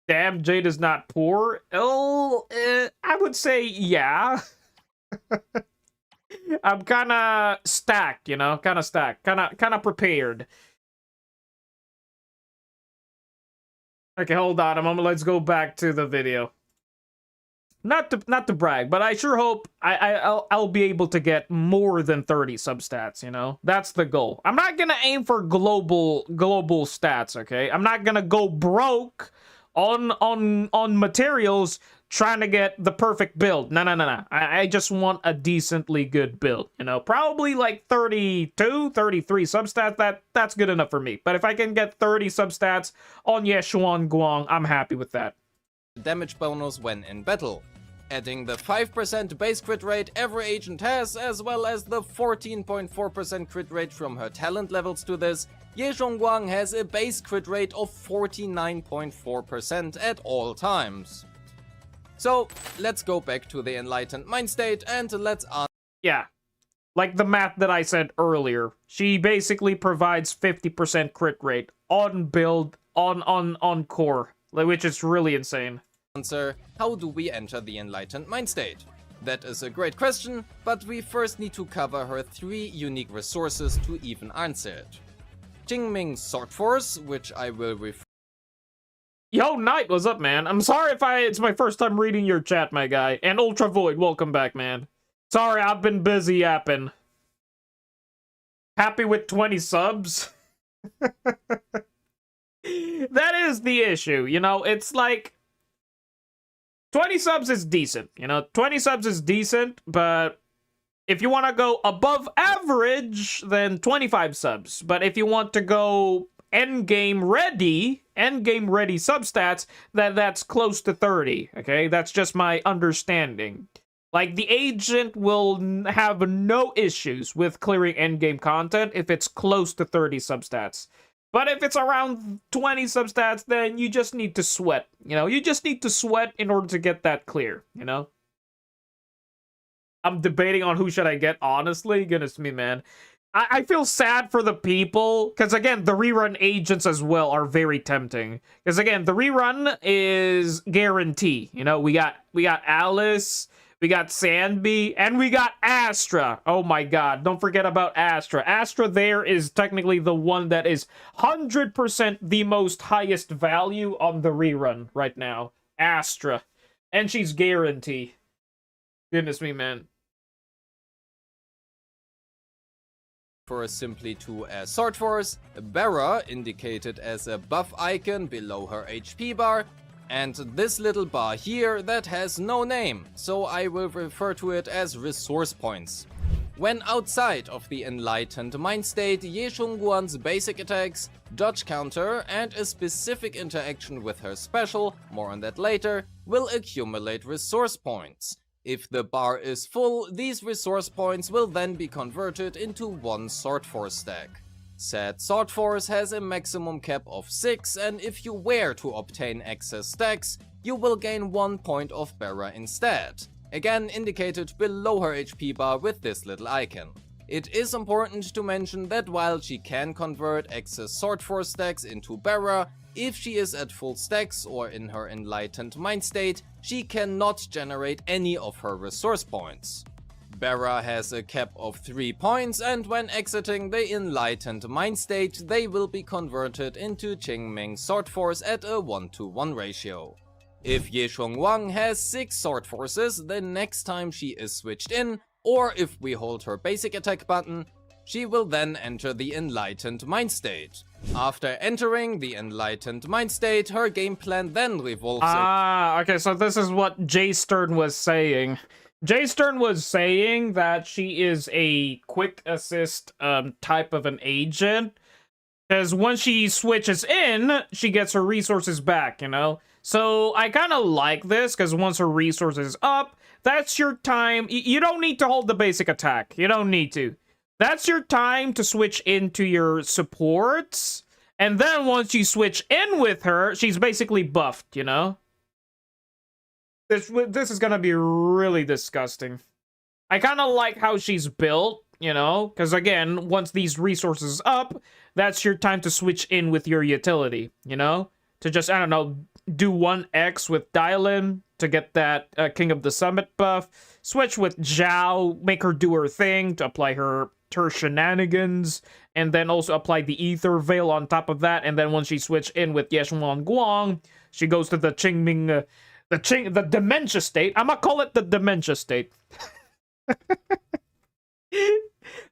Damn, Jade is not poor. Oh, I would say yeah. I'm kind of stacked, you know, kind of stacked, kind of prepared. Okay, hold on. Let's go back to the video. Not to brag, but I sure hope I'll be able to get more than 30 substats, you know? That's the goal. I'm not going to aim for global stats, okay? I'm not going to go broke on materials trying to get the perfect build. No. I just want a decently good build, you know? Probably like 32, 33 substats. That's good enough for me. But if I can get 30 substats on Yeshuan Guang, I'm happy with that. Damage bonus when in battle. Adding the 5% base crit rate every agent has, as well as the 14.4% crit rate from her talent levels to this, Ye Zhongguang has a base crit rate of 49.4% at all times. So, let's go back to the Enlightened Mind State and let's yeah, like the math that I said earlier. She basically provides 50% crit rate on build, on core, which is really insane. answer, how do we enter the Enlightened Mind State? That is a great question, but we first need to cover her 3 unique resources to even answer it. Jingming's Sword Force, which I will refer. Yo, Knight, what's up, man? I'm sorry if it's my first time reading your chat, my guy. And Ultra Void, welcome back, man. Sorry, I've been busy yapping. Happy with 20 subs? That is the issue, you know? It's like 20 subs is decent, you know? 20 subs is decent, but if you want to go above average, then 25 subs. But if you want to go endgame ready substats, that's close to 30, okay? That's just my understanding. Like, the agent will have no issues with clearing endgame content if it's close to 30 substats. But if it's around 20 substats, then you just need to sweat, you know? You just need to sweat in order to get that clear, you know? I'm debating on who should I get, honestly. Goodness me, man. I feel sad for the people, because again, the rerun agents as well are very tempting. Because again, the rerun is guarantee. You know, we got Alice, we got Sandby, and we got Astra. Oh my god, don't forget about Astra. Astra there is technically the one that is 100% the most highest value on the rerun right now. Astra. And she's guarantee. Goodness me, man. Simply to a Sword Force, Barra indicated as a buff icon below her HP bar, and this little bar here that has no name, so I will refer to it as resource points. When outside of the Enlightened Mind State, Ye Zhongguan's basic attacks, dodge counter, and a specific interaction with her special, more on that later, will accumulate resource points. If the bar is full, these resource points will then be converted into 1 Sword Force stack. Said Sword Force has a maximum cap of 6, and if you were to obtain excess stacks, you will gain 1 point of Barra instead, again indicated below her HP bar with this little icon. It is important to mention that while she can convert excess Sword Force stacks into Barra, if she is at full stacks or in her enlightened mind state, she cannot generate any of her resource points. Barra has a cap of 3 points, and when exiting the enlightened mind state, they will be converted into Qingming Sword Force at a 1-to-1 ratio. If Ye Wang has 6 Sword Forces, the next time she is switched in, or if we hold her basic attack button, she will then enter the enlightened mind state. After entering the enlightened mind state, her game plan then revolves. Okay, so this is what Jay Stern was saying. Jay Stern was saying that she is a quick assist type of an agent, because when she switches in, she gets her resources back, you know? So I kind of like this, because once her resources up, that's your time. You don't need to hold the basic attack. You don't need to. That's your time to switch into your supports, and then once you switch in with her, she's basically buffed, you know? This is gonna be really disgusting. I kind of like how she's built, you know? Because again, once these resources up, that's your time to switch in with your utility, you know? To just, I don't know, do 1x with Dylan to get that King of the Summit buff. Switch with Zhao, make her do her thing to apply her shenanigans. And then also apply the Ether Veil on top of that. And then once she switch in with Yeshuan Guang, she goes to the Qingming... the dementia state. I'm gonna call it the dementia state.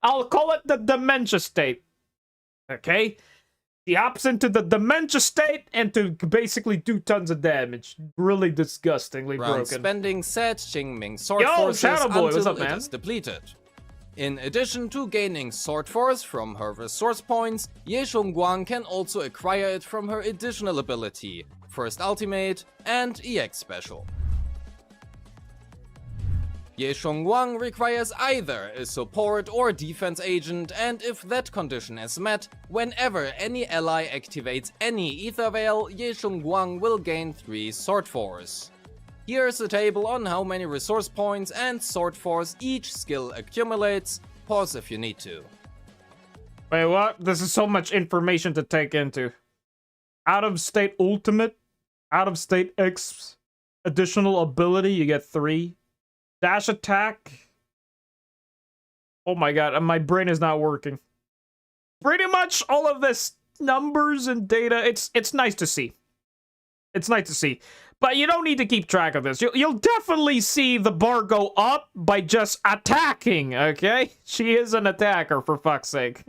I'll call it the dementia state. Okay? She hops into the dementia state and to basically do tons of damage. Really disgustingly broken. Spending said Qingming Sword Forces until it is depleted. In addition to gaining Sword Force from her resource points, Ye Guang can also acquire it from her additional ability, First Ultimate, and EX Special. Ye Guang requires either a support or defense agent, and if that condition is met, whenever any ally activates any Ether Veil, Ye Guang will gain 3 Sword Force. Here's a table on how many resource points and Sword Force each skill accumulates. Pause if you need to. Wait, what? This is so much information to take into. Out of state ultimate, out of state X, additional ability, you get 3. Dash attack. Oh my god, my brain is not working. Pretty much all of this numbers and data, it's nice to see. It's nice to see. But you don't need to keep track of this. You'll definitely see the bar go up by just attacking, okay? She is an attacker, for fuck's sake.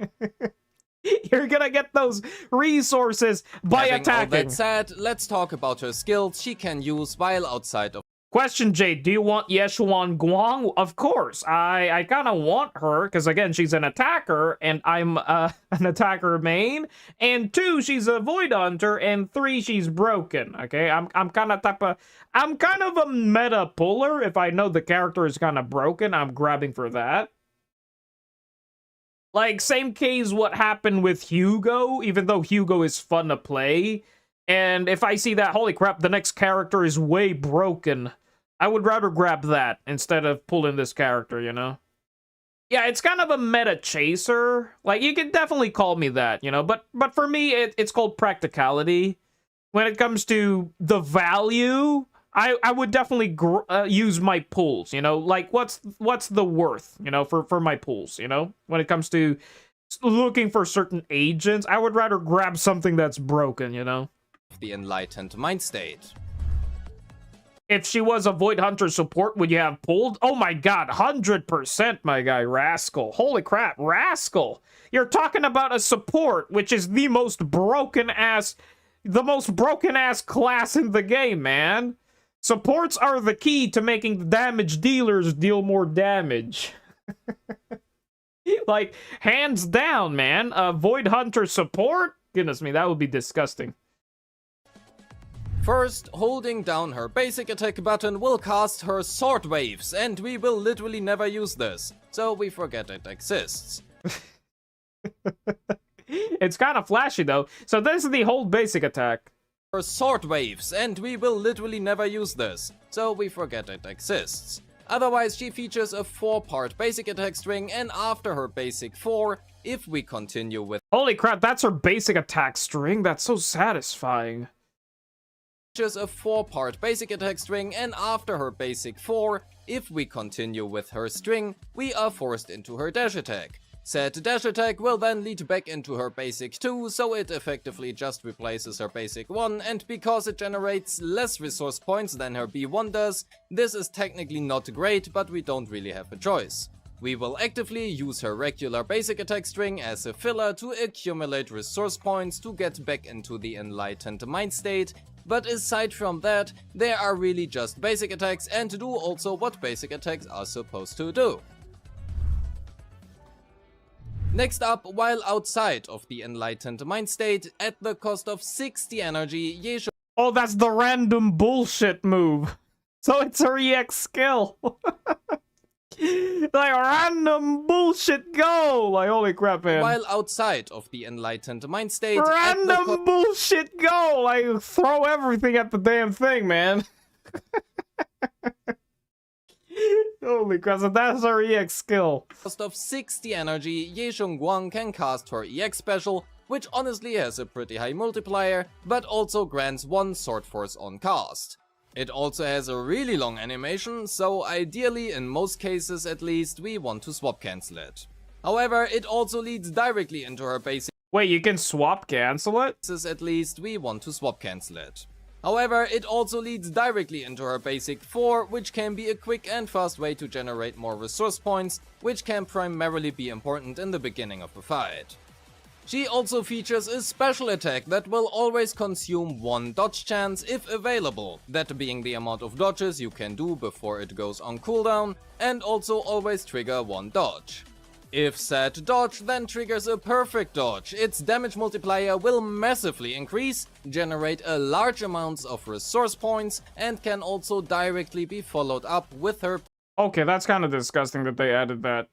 You're gonna get those resources by attacking. All that said, let's talk about her skills she can use while outside of... Question, Jade, do you want Yeshuan Guang? Of course. I kind of want her, because again, she's an attacker, and I'm an attacker main. And 2, she's a Void Hunter, and 3, she's broken, okay? I'm kind of a meta puller. If I know the character is kind of broken, I'm grabbing for that. Like, same case what happened with Hugo, even though Hugo is fun to play. And if I see that, holy crap, the next character is way broken, I would rather grab that instead of pulling this character, you know? Yeah, it's kind of a meta chaser. Like, you can definitely call me that, you know? But for me, it's called practicality. When it comes to the value, I would definitely use my pulls, you know? Like, what's the worth, you know, for my pulls, you know? When it comes to looking for certain agents, I would rather grab something that's broken, you know? The enlightened mind state. If she was a Void Hunter support, would you have pulled? Oh my god, 100%, my guy, Rascal. Holy crap, Rascal. You're talking about a support, which is the most broken-ass class in the game, man. Supports are the key to making the damage dealers deal more damage. Like, hands down, man. A Void Hunter support? Goodness me, that would be disgusting. First, holding down her basic attack button will cast her Sword Waves, and we will literally never use this, so we forget it exists. It's kind of flashy though, so this is the whole basic attack. Her Sword Waves, and we will literally never use this, so we forget it exists. Otherwise, she features a 4-part basic attack string, and after her basic 4, if we continue with Holy crap, that's her basic attack string. That's so satisfying. features a 4-part basic attack string, and after her basic 4, if we continue with her string, we are forced into her dash attack. Said dash attack will then lead back into her basic 2, so it effectively just replaces her basic 1, and because it generates less resource points than her B1 does, this is technically not great, but we don't really have a choice. We will actively use her regular basic attack string as a filler to accumulate resource points to get back into the enlightened mind state, but aside from that, they are really just basic attacks and do also what basic attacks are supposed to do. Next up, while outside of the enlightened mind state, at the cost of 60 energy, Ye Xiong Oh, that's the random bullshit move. So it's her EX skill. Like random bullshit go. Like holy crap, man. while outside of the enlightened mind state, Random bullshit go. Like throw everything at the damn thing, man. Holy crap, so that's her EX skill. cost of 60 energy, Ye Xiong can cast her EX special, which honestly has a pretty high multiplier, but also grants 1 sword force on cast. It also has a really long animation, so ideally, in most cases at least, we want to swap cancel it. However, it also leads directly into her basic Wait, you can swap cancel it? at least, we want to swap cancel it. However, it also leads directly into her basic 4, which can be a quick and fast way to generate more resource points, which can primarily be important in the beginning of the fight. She also features a special attack that will always consume 1 dodge chance if available, that being the amount of dodges you can do before it goes on cooldown, and also always trigger 1 dodge. If said dodge then triggers a perfect dodge, its damage multiplier will massively increase, generate a large amounts of resource points, and can also directly be followed up with her Okay, that's kind of disgusting that they added that.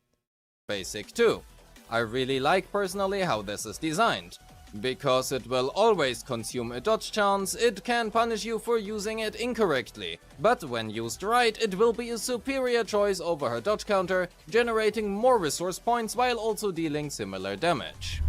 basic 2. I really like personally how this is designed. Because it will always consume a dodge chance, it can punish you for using it incorrectly, but when used right, it will be a superior choice over her dodge counter, generating more resource points while also dealing similar damage.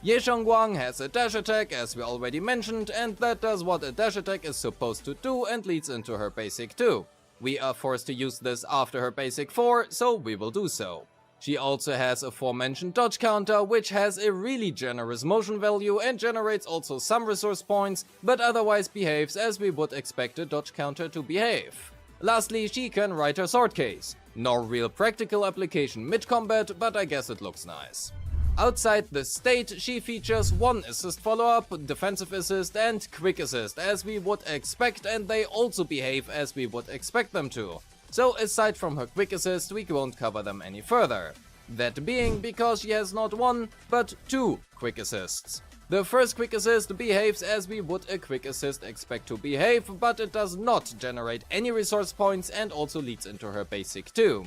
Ye Xiong has a dash attack as we already mentioned, and that does what a dash attack is supposed to do and leads into her basic 2. We are forced to use this after her basic 4, so we will do so. She also has aforementioned dodge counter, which has a really generous motion value and generates also some resource points, but otherwise behaves as we would expect a dodge counter to behave. Lastly, she can ride her sword case. No real practical application mid-combat, but I guess it looks nice. Outside the state, she features 1 assist follow-up, defensive assist and quick assist as we would expect, and they also behave as we would expect them to. So aside from her quick assist, we won't cover them any further. That being because she has not 1, but 2 quick assists. The first quick assist behaves as we would a quick assist expect to behave, but it does not generate any resource points and also leads into her basic 2.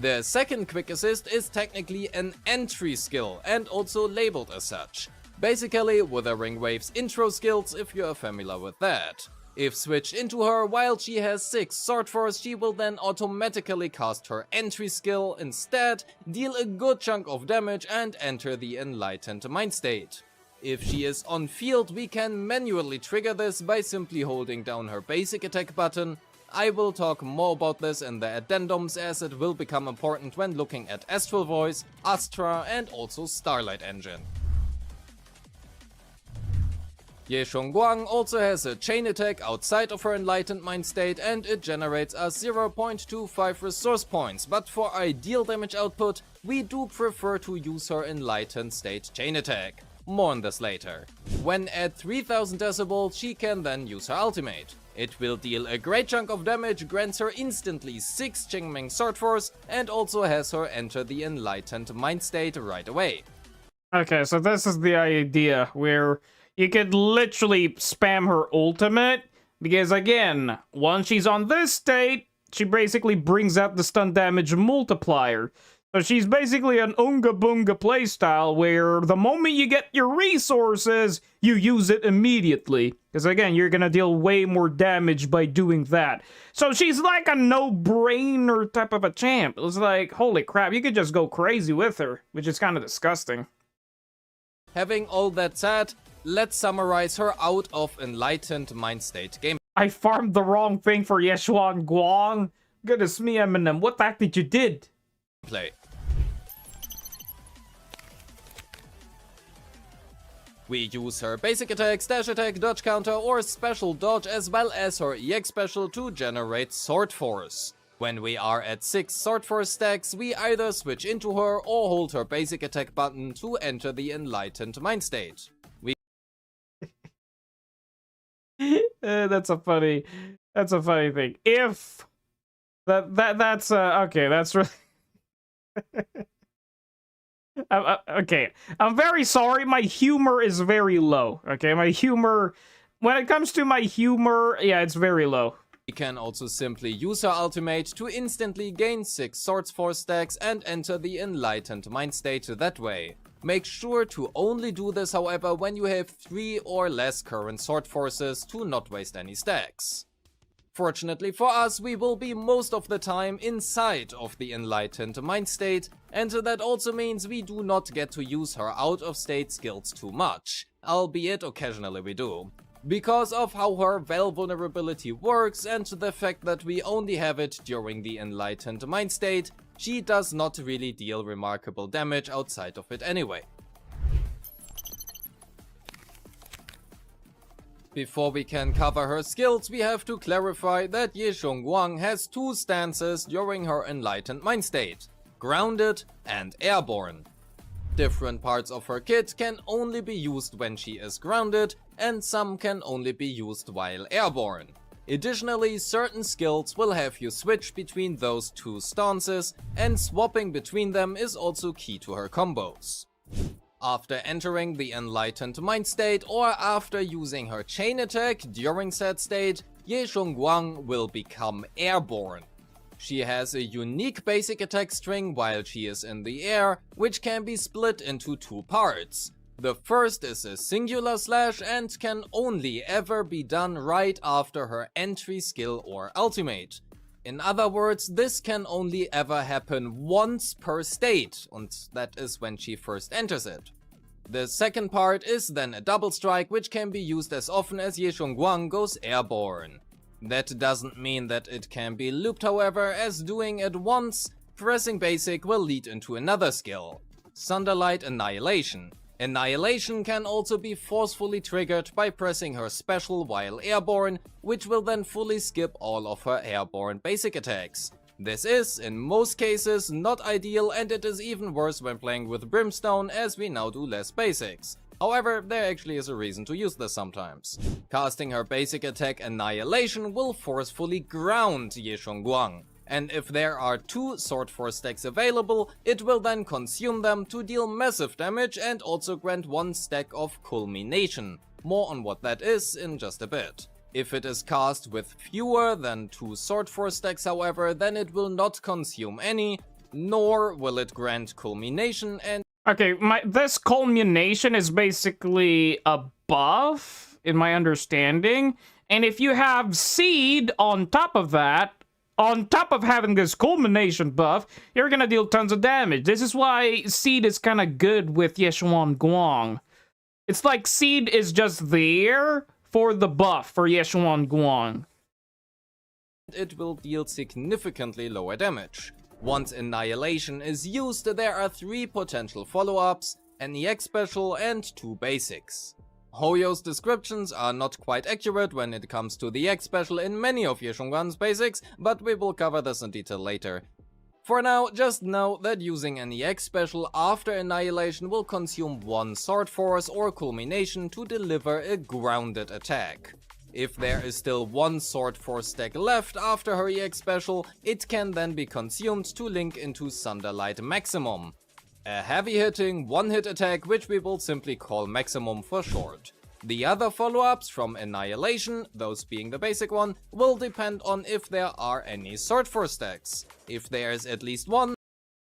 The second quick assist is technically an entry skill and also labeled as such. Basically Wuthering Wave's intro skills if you are familiar with that. If switched into her while she has 6 sword force, she will then automatically cast her entry skill instead, deal a good chunk of damage and enter the enlightened mind state. If she is on field, we can manually trigger this by simply holding down her basic attack button. I will talk more about this in the addendums as it will become important when looking at Astral Voice, Astra and also Starlight Engine. Ye Xiong also has a chain attack outside of her enlightened mind state and it generates us 0.25 resource points, but for ideal damage output, we do prefer to use her enlightened state chain attack. More on this later. When at 3000 decibels, she can then use her ultimate. It will deal a great chunk of damage, grants her instantly 6 Qingming sword force, and also has her enter the enlightened mind state right away. Okay, so this is the idea where you could literally spam her ultimate, because again, once she's on this state, she basically brings out the stun damage multiplier. So she's basically an Unga Boonga playstyle where the moment you get your resources, you use it immediately. Because again, you're gonna deal way more damage by doing that. So she's like a no-brainer type of a champ. It was like, holy crap, you could just go crazy with her, which is kind of disgusting. Having all that said, let's summarize her out of Enlightened Mind State gameplay. I farmed the wrong thing for Yeshuan Guang. Goodness me, Eminem, what the heck did you did? We use her basic attack, dash attack, dodge counter or special dodge as well as her EX special to generate Sword Force. When we are at 6 Sword Force stacks, we either switch into her or hold her basic attack button to enter the Enlightened Mind State. That's a funny thing. If that's okay, that's really okay. I'm very sorry. My humor is very low. Okay, my humor, when it comes to my humor, yeah, it's very low. We can also simply use her ultimate to instantly gain 6 Swords Force stacks and enter the Enlightened Mind State that way. Make sure to only do this, however, when you have 3 or less current Sword Forces to not waste any stacks. Fortunately for us, we will be most of the time inside of the Enlightened Mind State, and that also means we do not get to use her out-of-state skills too much, albeit occasionally we do. Because of how her Veil vulnerability works and the fact that we only have it during the Enlightened Mind State, she does not really deal remarkable damage outside of it anyway. Before we can cover her skills, we have to clarify that Ye Xiongguang has 2 stances during her Enlightened Mind State: Grounded and Airborne. Different parts of her kit can only be used when she is grounded, and some can only be used while airborne. Additionally, certain skills will have you switch between those 2 stances, and swapping between them is also key to her combos. After entering the Enlightened Mind State or after using her chain attack during said state, Ye Xiongguang will become airborne. She has a unique basic attack string while she is in the air, which can be split into 2 parts. The first is a singular slash and can only ever be done right after her entry skill or ultimate. In other words, this can only ever happen once per state, and that is when she first enters it. The second part is then a double strike, which can be used as often as Ye Xiongguang goes airborne. That doesn't mean that it can be looped, however, as doing it once, pressing basic will lead into another skill: Sunderlight Annihilation. Annihilation can also be forcefully triggered by pressing her special while airborne, which will then fully skip all of her airborne basic attacks. This is, in most cases, not ideal, and it is even worse when playing with Brimstone, as we now do less basics. However, there actually is a reason to use this sometimes. Casting her basic attack Annihilation will forcefully ground Ye Xiongguang, and if there are 2 Sword Force stacks available, it will then consume them to deal massive damage and also grant 1 stack of Culmination. More on what that is in just a bit. If it is cast with fewer than 2 Sword Force stacks, however, then it will not consume any, nor will it grant Culmination, and Okay, this culmination is basically a buff, in my understanding. And if you have Seed on top of that, on top of having this culmination buff, you're gonna deal tons of damage. This is why Seed is kind of good with Yeshuan Guang. It's like Seed is just there for the buff for Yeshuan Guang. it will deal significantly lower damage. Once Annihilation is used, there are 3 potential follow-ups, an EX special and 2 basics. Hoyo's descriptions are not quite accurate when it comes to the EX special in many of Ye Xiongguang's basics, but we will cover this in detail later. For now, just know that using an EX special after Annihilation will consume 1 Sword Force or Culmination to deliver a grounded attack. If there is still 1 Sword Force stack left after her EX special, it can then be consumed to link into Sunderlight Maximum, a heavy-hitting one-hit attack which we will simply call Maximum for short. The other follow-ups from Annihilation, those being the basic one, will depend on if there are any Sword Force stacks. If there is at least 1,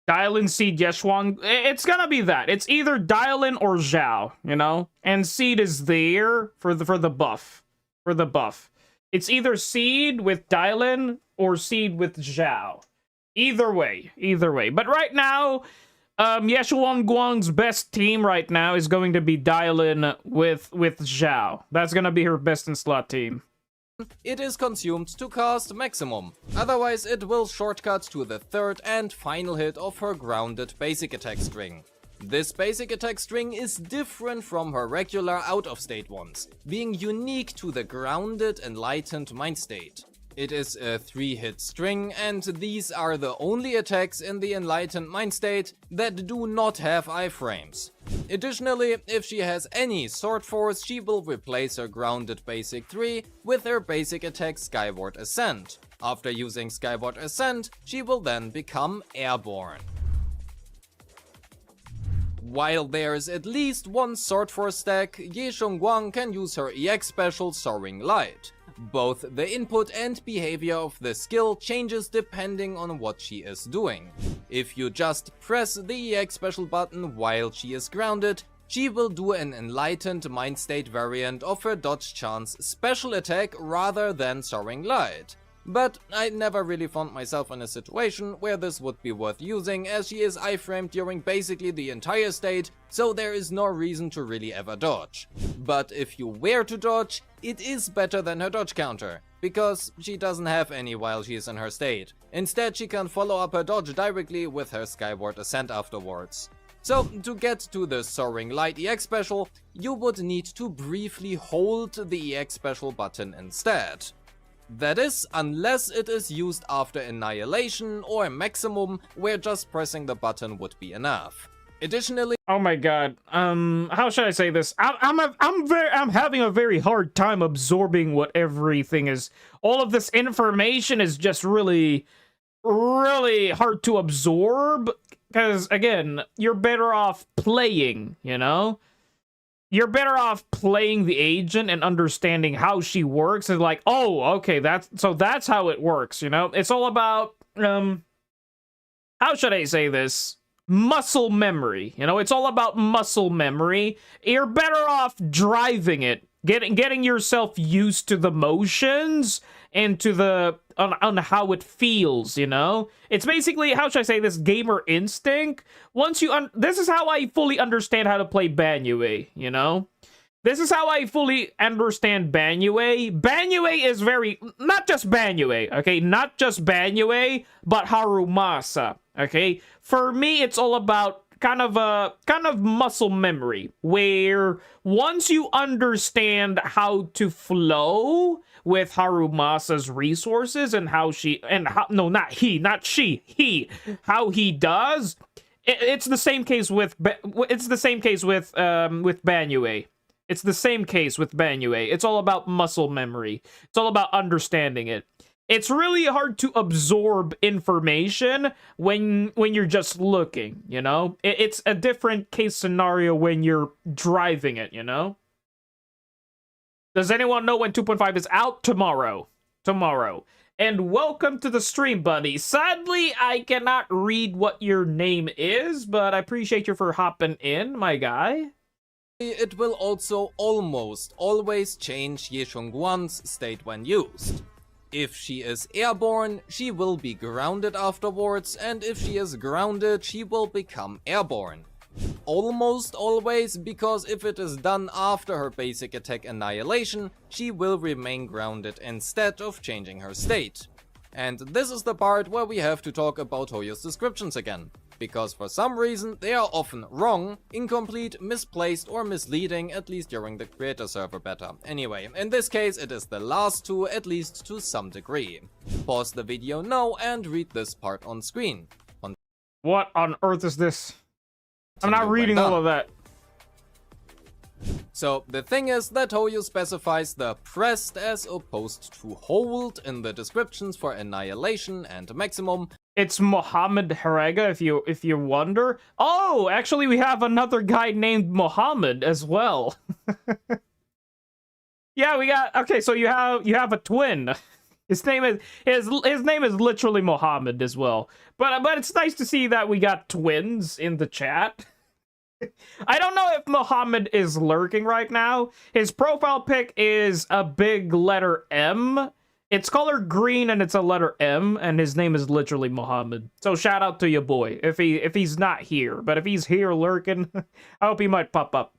Dial-in, Seed, Yeshuang. It's gonna be that. It's either Dial-in or Zhao, you know? And Seed is there for the buff. For the buff. It's either Seed with Dial-in or Seed with Zhao. Either way. Either way. But right now, Yeshuang Guang's best team right now is going to be Dial-in with Zhao. That's gonna be her best in slot team. It is consumed to cast maximum, otherwise it will shortcut to the third and final hit of her grounded basic attack string. This basic attack string is different from her regular out-of-state ones, being unique to the grounded enlightened mind state. It is a 3-hit string, and these are the only attacks in the enlightened mind state that do not have iframes. Additionally, if she has any sword force, she will replace her grounded basic 3 with her basic attack Skyward Ascent. After using Skyward Ascent, she will then become airborne. While there is at least one sword force stack, Ye Shengguang can use her EX special Soaring Light. Both the input and behavior of the skill changes depending on what she is doing. If you just press the EX special button while she is grounded, she will do an enlightened mind state variant of her dodge chance special attack rather than Soaring Light. But I never really found myself in a situation where this would be worth using, as she is iframed during basically the entire state, so there is no reason to really ever dodge. But if you were to dodge, it is better than her dodge counter, because she doesn't have any while she is in her state. Instead, she can follow up her dodge directly with her Skyward Ascent afterwards. So, to get to the Soaring Light EX special, you would need to briefly hold the EX special button instead. That is, unless it is used after Annihilation or Maximum, where just pressing the button would be enough. Additionally, oh my god, how should I say this? I'm having a very hard time absorbing what everything is. All of this information is just really hard to absorb, because again, you're better off playing, you know? You're better off playing the agent and understanding how she works, and like, oh, okay, that's how it works, you know? It's all about, how should I say this? Muscle memory, you know? It's all about muscle memory. You're better off driving it, getting yourself used to the motions and to the on how it feels, you know? It's basically, how should I say this, gamer instinct. Once you this is how I fully understand how to play Banyue, you know? This is how I fully understand Banyue. Banyue is very, not just Banyue, okay? Not just Banyue, but Harumasa, okay? For me, it's all about kind of muscle memory, where once you understand how to flow with Harumasa's resources and how she, and how, no, not he, not she, he, how he does, it's the same case with, it's the same case with Banyue. It's the same case with Banyue. It's all about muscle memory. It's all about understanding it. It's really hard to absorb information when you're just looking, you know? It's a different case scenario when you're driving it, you know? Does anyone know when 2.5 is out? Tomorrow. Tomorrow. And welcome to the stream, buddy. Sadly, I cannot read what your name is, but I appreciate you for hopping in, my guy. it will also almost always change Ye Shengguang's state when used. If she is airborne, she will be grounded afterwards, and if she is grounded, she will become airborne. Almost always, because if it is done after her basic attack Annihilation, she will remain grounded instead of changing her state. And this is the part where we have to talk about Hoyo's descriptions again, because for some reason they are often wrong, incomplete, misplaced or misleading, at least during the creator server beta. Anyway, in this case it is the last two, at least to some degree. Pause the video now and read this part on screen. What on earth is this? I'm not reading all of that. So the thing is that Hoyo specifies the pressed as opposed to hold in the descriptions for Annihilation and Maximum. It's Mohammed Harega, if you wonder. Oh, actually we have another guy named Mohammed as well. Yeah, we got, okay, so you have a twin. His name is his name is literally Mohammed as well. But it's nice to see that we got twins in the chat. I don't know if Mohammed is lurking right now. His profile pic is a big letter M. It's colored green and it's a letter M, and his name is literally Mohammed. So shout out to your boy if he's not here. But if he's here lurking, I hope he might pop up.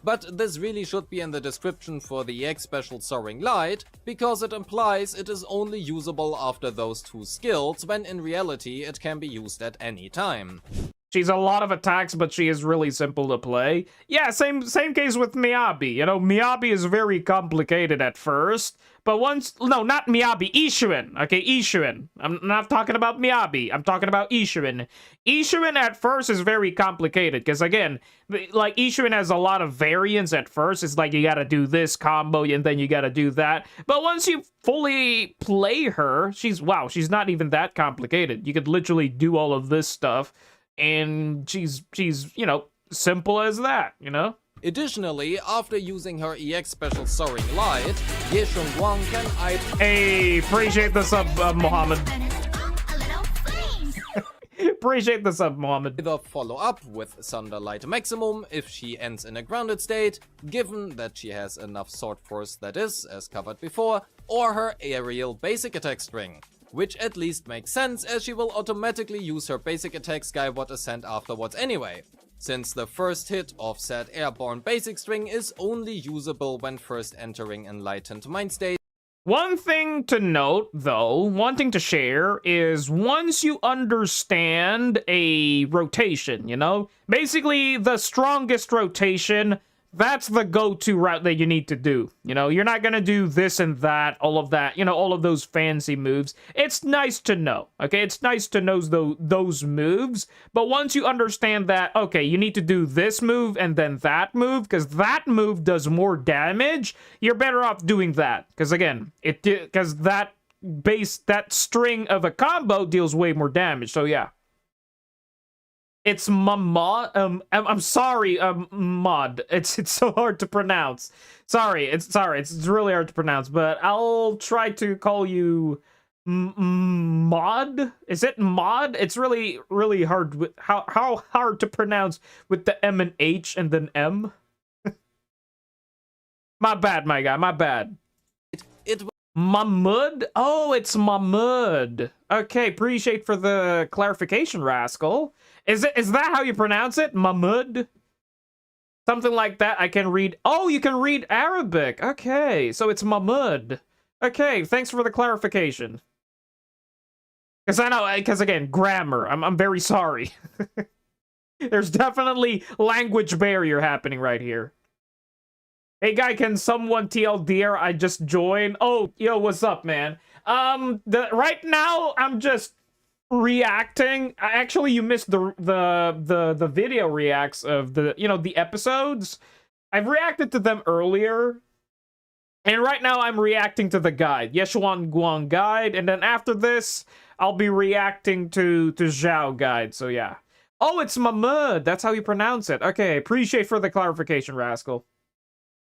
But this really should be in the description for the EX special Soaring Light, because it implies it is only usable after those 2 skills, when in reality it can be used at any time. She's a lot of attacks, but she is really simple to play. Yeah, same case with Miyabi. You know, Miyabi is very complicated at first, but once... No, not Miyabi, Ishuin. Okay, Ishuin. I'm not talking about Miyabi. I'm talking about Ishuin. Ishuin at first is very complicated, because again, like, Ishuin has a lot of variants at first. It's like, you gotta do this combo, and then you gotta do that. But once you fully play her, she's not even that complicated. You could literally do all of this stuff. And she's, you know, simple as that, you know? Additionally, after using her EX special Soaring Light, Ye Shengguang can Hey, appreciate the sub, Mohammed. Appreciate the sub, Mohammed. either follow up with Thunder Light Maximum if she ends in a grounded state, given that she has enough sword force that is, as covered before, or her aerial basic attack string. Which at least makes sense, as she will automatically use her basic attack Skyward Ascent afterwards anyway, since the first hit of said airborne basic string is only usable when first entering Enlightened Mind State. One thing to note, though, one thing to share, is once you understand a rotation, you know? Basically, the strongest rotation, that's the go-to route that you need to do. You know, you're not gonna do this and that, all of that, you know, all of those fancy moves. It's nice to know, okay? It's nice to know those moves, but once you understand that, okay, you need to do this move and then that move, because that move does more damage, you're better off doing that. Because again, because that string of a combo deals way more damage, so yeah. It's Mod. I'm sorry, Mod. It's so hard to pronounce. Sorry. It's really hard to pronounce. But I'll try to call you Mod. Is it Mod? It's really hard. How hard to pronounce with the M and H and then M? My bad, my guy. My bad. Mahmud? Oh, it's Mahmud. Okay, appreciate for the clarification, Rascal. Is that how you pronounce it? Mahmud? Something like that. I can read. Oh, you can read Arabic. Okay, so it's Mahmud. Okay, thanks for the clarification. Because I know, because again, grammar. I'm very sorry. There's definitely language barrier happening right here. Hey guy, can someone TLDR? I just joined. Oh, yo, what's up, man? Right now I'm just reacting. Actually, you missed the video reacts of the episodes. I've reacted to them earlier, and right now I'm reacting to the guide, Yeshuan Guang guide, and then after this I'll be reacting to Zhao guide. So yeah. Oh, it's Mahmud. That's how you pronounce it. Okay, appreciate for the clarification, Rascal.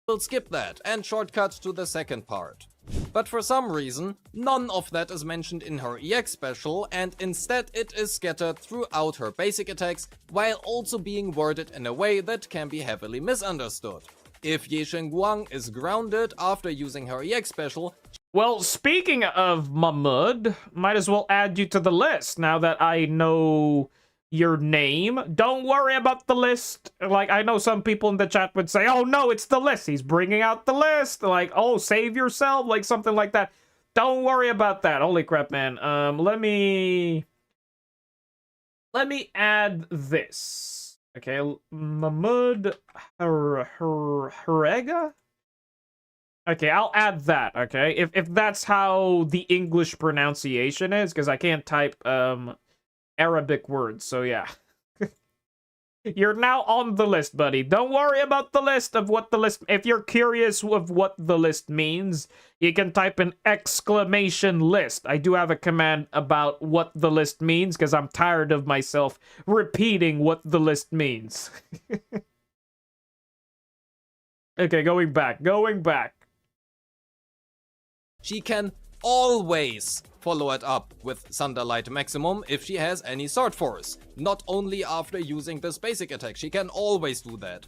We'll skip that and shortcut to the second part. But for some reason, none of that is mentioned in her EX special, and instead it is scattered throughout her basic attacks, while also being worded in a way that can be heavily misunderstood. If Ye Shengguang is grounded after using her EX special... Well, speaking of Mahmud, might as well add you to the list now that I know your name. Don't worry about the list. Like, I know some people in the chat would say, oh no, it's the list. He's bringing out the list. Like, oh, save yourself. Like, something like that. Don't worry about that. Holy crap, man. Let me add this. Okay, Mahmud Harega? Okay, I'll add that, okay? If that's how the English pronunciation is, because I can't type, Arabic words, so yeah. You're now on the list, buddy. Don't worry about the list of what the list... If you're curious of what the list means, you can type an exclamation list. I do have a command about what the list means, because I'm tired of myself repeating what the list means. Okay, going back. She can always follow it up with Thunderlight Maximum if she has any Sword Force. Not only after using this basic attack, she can always do that.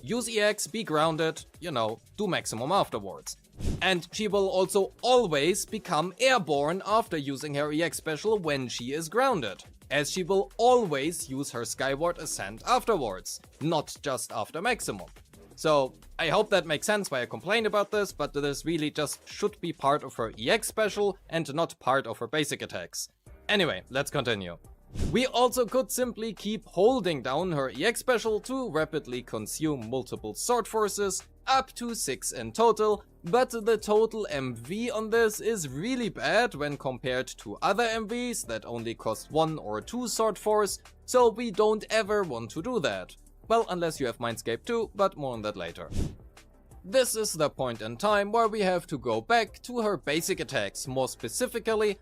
Use EX, be grounded, you know, do maximum afterwards. And she will also always become airborne after using her EX special when she is grounded, as she will always use her Skyward Ascent afterwards, not just after maximum. So I hope that makes sense why I complain about this, but this really just should be part of her EX special and not part of her basic attacks. Anyway, let's continue. We also could simply keep holding down her EX special to rapidly consume multiple sword forces, up to 6 in total, but the total MV on this is really bad when compared to other MVs that only cost 1 or 2 sword force, so we don't ever want to do that. Well, unless you have Mindscape 2, but more on that later. This is the point in time where we have to go back to her basic attacks, more specifically.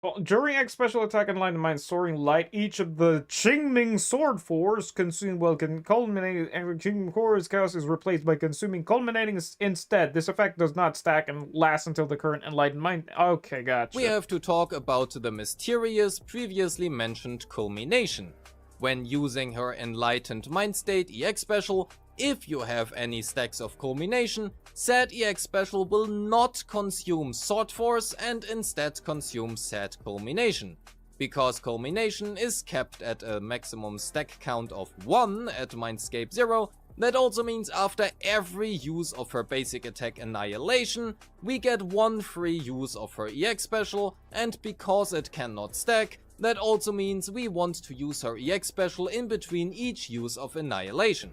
Well, during X special attack and Light Mind Soaring Light, each of the Qingming Sword Force consumed while culminating and Qingming Core's chaos is replaced by consuming culminating instead. This effect does not stack and lasts until the current Enlightened Mind. Okay, gotcha. We have to talk about the mysterious previously mentioned culmination. When using her Enlightened Mind State EX special, if you have any stacks of culmination, said EX special will not consume Sword Force and instead consume said culmination. Because culmination is kept at a maximum stack count of 1 at Mindscape 0, that also means after every use of her basic attack Annihilation, we get 1 free use of her EX special, and because it cannot stack, that also means we want to use her EX special in between each use of Annihilation.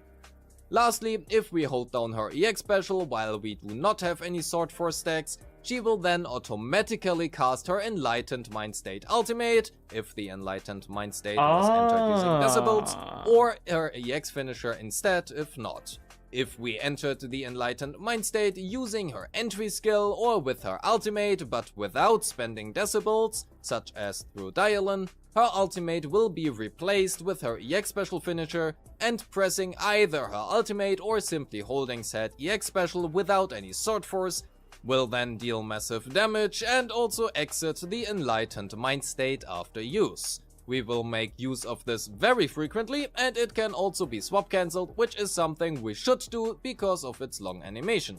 Lastly, if we hold down her EX special while we do not have any Sword Force stacks, she will then automatically cast her Enlightened Mind State ultimate, if the Enlightened Mind State was entered using Decibels, or her EX finisher instead if not. If we entered the Enlightened Mind State using her entry skill or with her ultimate but without spending Decibels, such as through Dialon, her ultimate will be replaced with her EX special finisher, and pressing either her ultimate or simply holding said EX special without any sword force will then deal massive damage and also exit the Enlightened Mind State after use. We will make use of this very frequently, and it can also be swap cancelled, which is something we should do because of its long animation.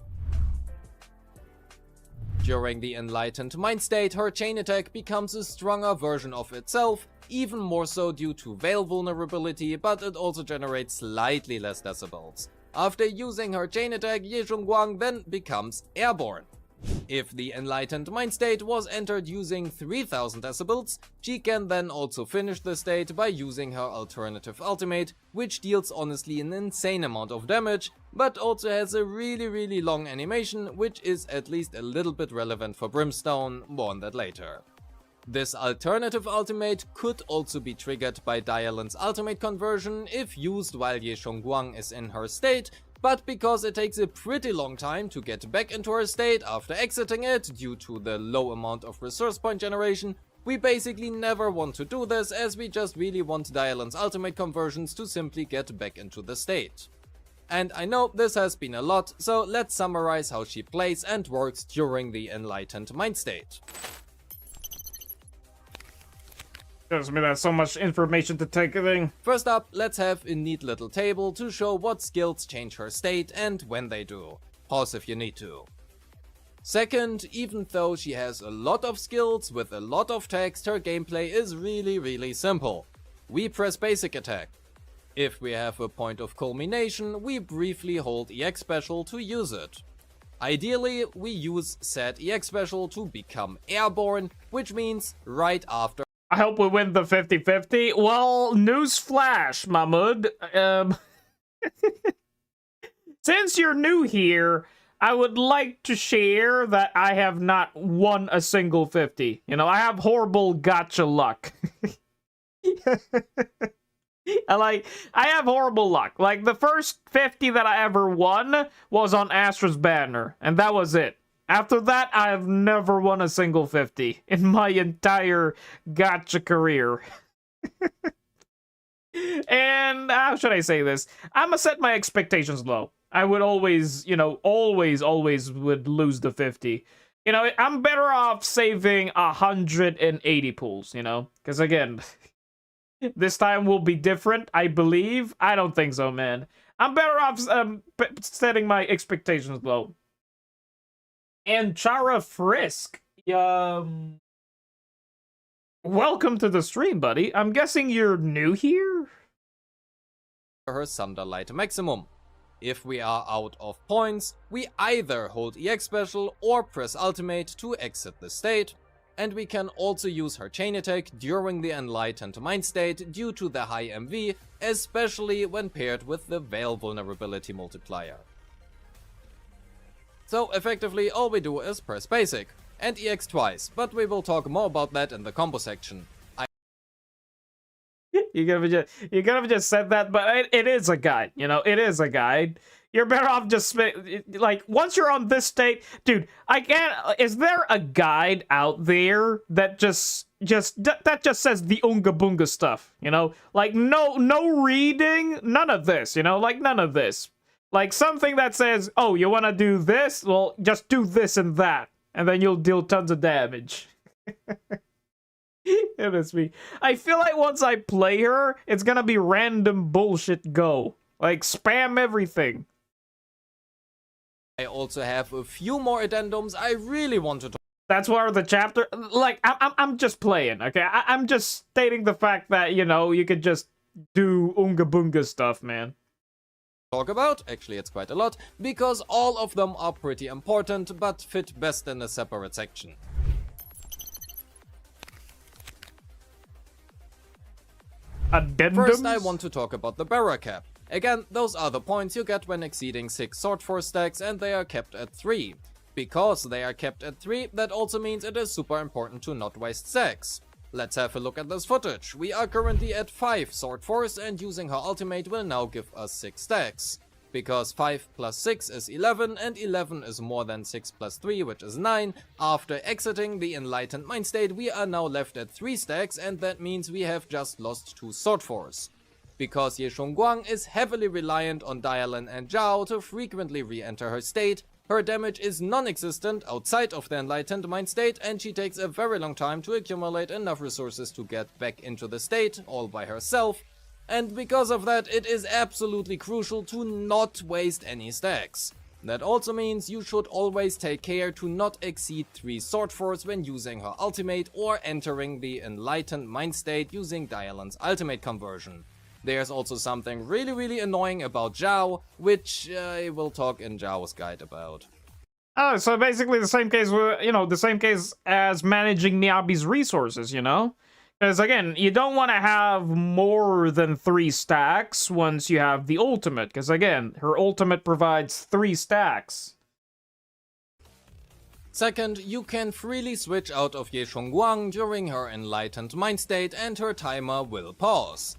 During the Enlightened Mind State, her chain attack becomes a stronger version of itself, even more so due to Veil vulnerability, but it also generates slightly less decibels. After using her chain attack, Ye Zhongguang then becomes airborne. If the Enlightened Mind State was entered using 3000 decibels, she can then also finish the state by using her alternative ultimate, which deals honestly an insane amount of damage, but also has a really long animation, which is at least a little bit relevant for Brimstone, more on that later. This alternative ultimate could also be triggered by Dialon's ultimate conversion if used while Ye Zhongguang is in her state, but because it takes a pretty long time to get back into her state after exiting it due to the low amount of resource point generation, we basically never want to do this, as we just really want Dialon's ultimate conversions to simply get back into the state. And I know this has been a lot, so let's summarize how she plays and works during the Enlightened Mind State. Tells me that's so much information to take in. First up, let's have a neat little table to show what skills change her state and when they do. Pause if you need to. Second, even though she has a lot of skills with a lot of text, her gameplay is really simple. We press basic attack. If we have a point of culmination, we briefly hold EX special to use it. Ideally, we use said EX special to become airborne, which means right after. I hope we win the 50-50. Well, newsflash, Mahmoud. Since you're new here, I would like to share that I have not won a single 50. You know, I have horrible gotcha luck. I have horrible luck. Like, the first 50 that I ever won was on Astra's banner, and that was it. After that, I have never won a single 50 in my entire gacha career. And how should I say this? I'm gonna set my expectations low. I would always, you know, always would lose the 50. You know, I'm better off saving 180 pools, you know? Because again, this time will be different, I believe. I don't think so, man. I'm better off setting my expectations low. And Chara Frisk, welcome to the stream, buddy. I'm guessing you're new here? Her Sunderlight maximum. If we are out of points, we either hold EX special or press ultimate to exit the state, and we can also use her chain attack during the enlightened mind state due to the high MV, especially when paired with the Veil vulnerability multiplier. So effectively all we do is press basic, and EX twice, but we will talk more about that in the combo section. You could have just said that, but it is a guide, you know, it is a guide. You're better off just, like, once you're on this state, dude, I can't, is there a guide out there that just says the Unga Bunga stuff, you know? Like, no reading, none of this, you know, like, none of this. Like, something that says, oh, you want to do this? Well, just do this and that, and then you'll deal tons of damage. It is me. I feel like once I play her, it's gonna be random bullshit go. Like, spam everything. I also have a few more addendums I really want to talk. That's where the chapter... Like, I'm just playing, okay? I'm just stating the fact that, you know, you could just do Unga Bunga stuff, man. Talk about, actually it's quite a lot, because all of them are pretty important, but fit best in a separate section. Addendums? First I want to talk about the Barra cap. Again, those are the points you get when exceeding 6 Sword Force stacks, and they are kept at 3. Because they are kept at 3, that also means it is super important to not waste stacks. Let's have a look at this footage. We are currently at 5 Sword Force, and using her ultimate will now give us 6 stacks. Because 5 plus 6 is 11, and 11 is more than 6 plus 3, which is 9. After exiting the Enlightened Mind State, we are now left at 3 stacks, and that means we have just lost 2 Sword Force. Because Ye Shongguang is heavily reliant on Dialin and Zhao to frequently re-enter her state, her damage is non-existent outside of the Enlightened Mind State, and she takes a very long time to accumulate enough resources to get back into the state, all by herself. And because of that, it is absolutely crucial to not waste any stacks. That also means you should always take care to not exceed 3 Sword Force when using her ultimate or entering the Enlightened Mind State using Dialin's ultimate conversion. There's also something really annoying about Zhao, which I will talk in Zhao's guide about. Oh, so basically the same case, you know, the same case as managing Miyabi's resources, you know? Because again, you don't want to have more than 3 stacks once you have the ultimate. Because again, her ultimate provides 3 stacks. Second, you can freely switch out of Ye Shongguang during her Enlightened Mind State and her timer will pause.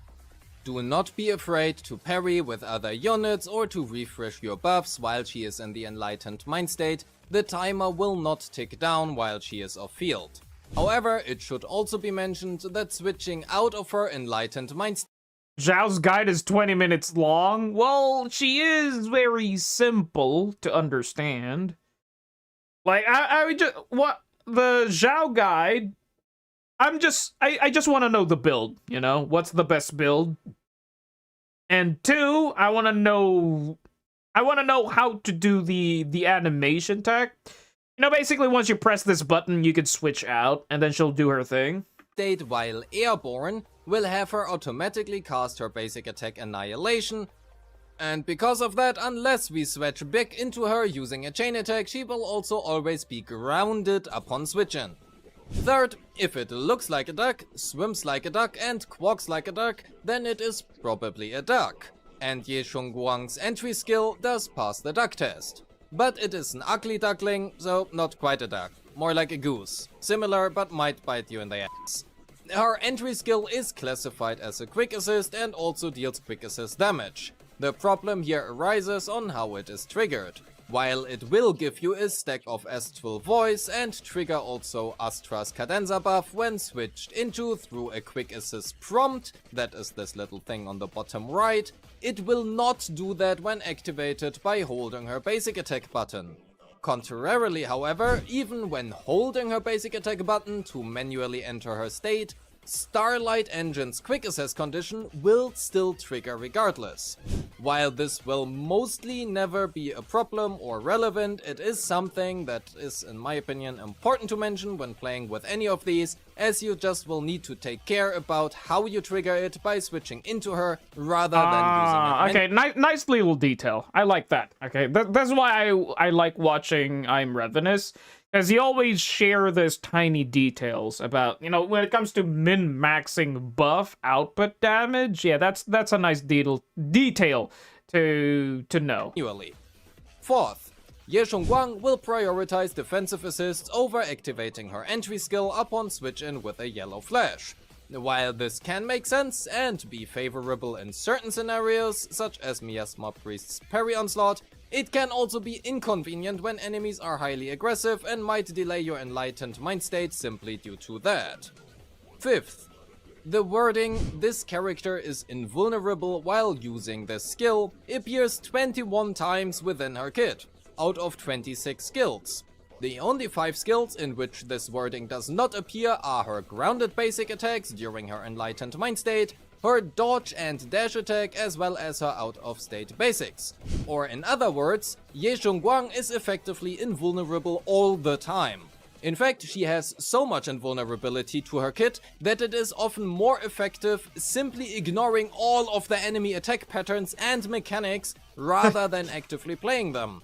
Do not be afraid to parry with other units or to refresh your buffs while she is in the Enlightened Mind State. The timer will not tick down while she is off field. However, it should also be mentioned that switching out of her Enlightened Mind State... Zhao's guide is 20 minutes long. Well, she is very simple to understand. Like, I would just... What? The Zhao guide... I just want to know the build, you know? What's the best build? And 2, I want to know how to do the animation tech. You know, basically once you press this button, you can switch out, and then she'll do her thing. State while airborne will have her automatically cast her basic attack Annihilation. And because of that, unless we switch back into her using a chain attack, she will also always be grounded upon switching. Third, if it looks like a duck, swims like a duck, and quacks like a duck, then it is probably a duck. And Ye Shongguang's entry skill does pass the duck test. But it is an ugly duckling, so not quite a duck. More like a goose. Similar, but might bite you in the ass. Her entry skill is classified as a quick assist and also deals quick assist damage. The problem here arises on how it is triggered. While it will give you a stack of Astral Voice and trigger also Astra's Cadenza buff when switched into through a quick assist prompt, that is this little thing on the bottom right, it will not do that when activated by holding her basic attack button. Contrarily, however, even when holding her basic attack button to manually enter her state, Starlight Engine's Quick Assess condition will still trigger regardless. While this will mostly never be a problem or relevant, it is something that is, in my opinion, important to mention when playing with any of these, as you just will need to take care about how you trigger it by switching into her rather than using it. Okay, nice little detail. I like that. Okay, that's why I like watching I'm Revenous. Because you always share those tiny details about, you know, when it comes to min-maxing buff output damage, yeah, that's a nice detail to know. Fourth, Ye Shongguang will prioritize defensive assists over activating her entry skill upon switch in with a yellow flash. While this can make sense and be favorable in certain scenarios, such as Miasma Priest's parry onslaught, it can also be inconvenient when enemies are highly aggressive and might delay your enlightened mind state simply due to that. Fifth, the wording "this character is invulnerable while using this skill" appears 21 times within her kit, out of 26 skills. The only 5 skills in which this wording does not appear are her grounded basic attacks during her enlightened mind state, her dodge and dash attack, as well as her out of state basics. Or in other words, Ye Shongguang is effectively invulnerable all the time. In fact, she has so much invulnerability to her kit that it is often more effective simply ignoring all of the enemy attack patterns and mechanics rather than actively playing them.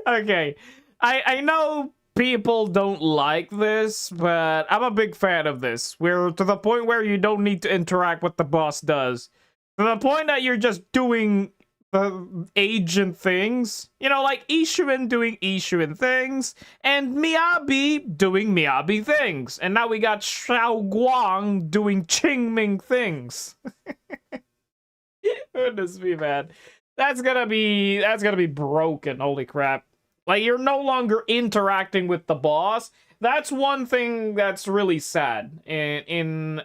Okay, I know people don't like this, but I'm a big fan of this. We're to the point where you don't need to interact with the boss does. To the point that you're just doing the agent things. You know, like Ishuin doing Ishuin things, and Miyabi doing Miyabi things. And now we got Xiaoguang doing Qingming things. Goodness me, man. That's gonna be broken, holy crap. Like, you're no longer interacting with the boss. That's one thing that's really sad in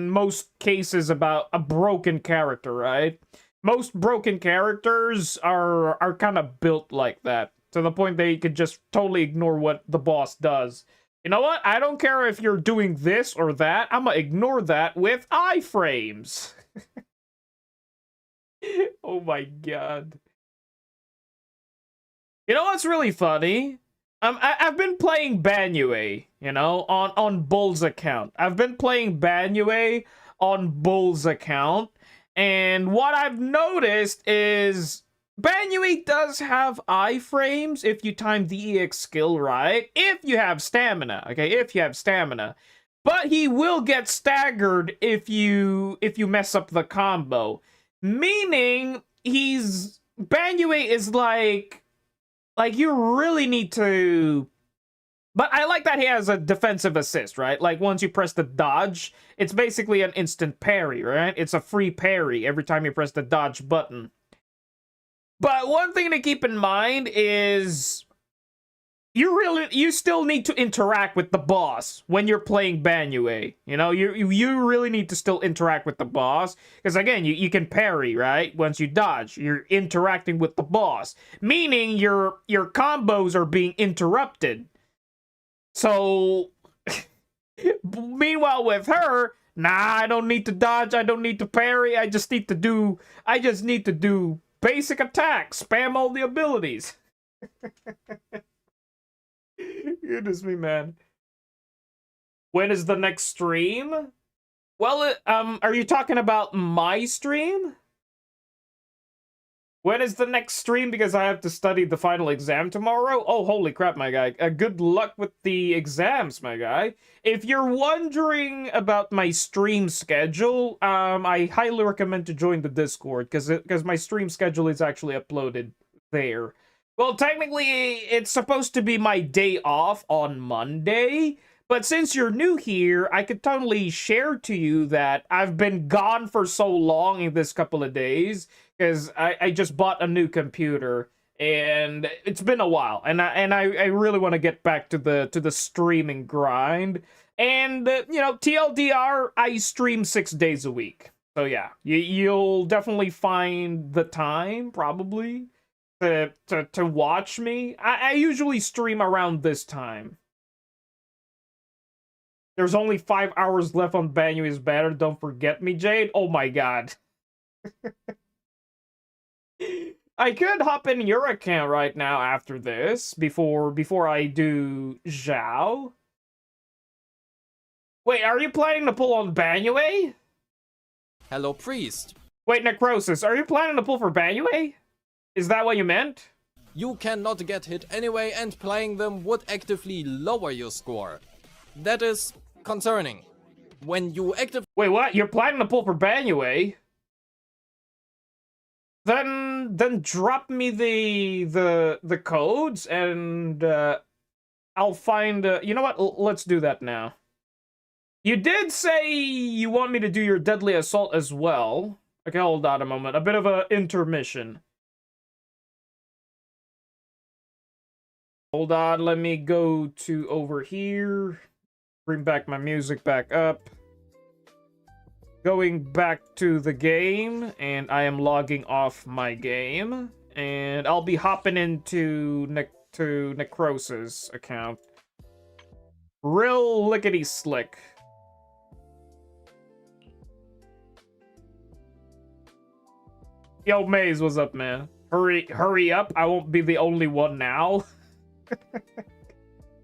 most cases about a broken character, right? Most broken characters are kind of built like that, to the point that you could just totally ignore what the boss does. You know what? I don't care if you're doing this or that. I'm gonna ignore that with iframes. Oh my god. You know what's really funny? I've been playing Banyue, you know, on Bull's account. I've been playing Banyue on Bull's account, and what I've noticed is Banyue does have iframes if you time the EX skill right, if you have stamina, okay, if you have stamina. But he will get staggered if you mess up the combo. Meaning, Banyue is like you really need to... But I like that he has a defensive assist, right? Like, once you press the dodge, it's basically an instant parry, right? It's a free parry every time you press the dodge button. But one thing to keep in mind is you still need to interact with the boss when you're playing Banyue. You know, you really need to still interact with the boss, because again, you can parry, right? Once you dodge, you're interacting with the boss, meaning your combos are being interrupted. So meanwhile with her, nah, I don't need to dodge, I don't need to parry, I just need to do basic attacks, spam all the abilities. Goodness me, man. When is the next stream? Well, are you talking about my stream? When is the next stream? Because I have to study the final exam tomorrow. Oh, holy crap, my guy. Good luck with the exams, my guy. If you're wondering about my stream schedule, I highly recommend to join the Discord, because my stream schedule is actually uploaded there. Well, technically, it's supposed to be my day off on Monday, but since you're new here, I could totally share to you that I've been gone for so long in this couple of days, because I just bought a new computer, and it's been a while, and I really want to get back to the streaming grind. And, you know, TLDR, I stream 6 days a week. So yeah, you'll definitely find the time, probably, to watch me. I usually stream around this time. There's only 5 hours left on Banyui's banner. Don't forget me, Jade. Oh my god. I could hop in your account right now after this, before I do Zhao. Wait, are you planning to pull on Banyue? Hello, priest. Wait, Necrosis, are you planning to pull for Banyue? Is that what you meant? You cannot get hit anyway, and playing them would actively lower your score. That is concerning. When you actively... Wait, what? You're planning to pull for Banyue? Then drop me the codes, and I'll find... you know what? Let's do that now. You did say you want me to do your Deadly Assault as well. Okay, hold on a moment. A bit of an intermission. Hold on, let me go to over here. Bring back my music back up. Going back to the game, and I am logging off my game. And I'll be hopping into Necrosis account. Real lickety slick. Yo, Maze, what's up, man? Hurry up, I won't be the only one now.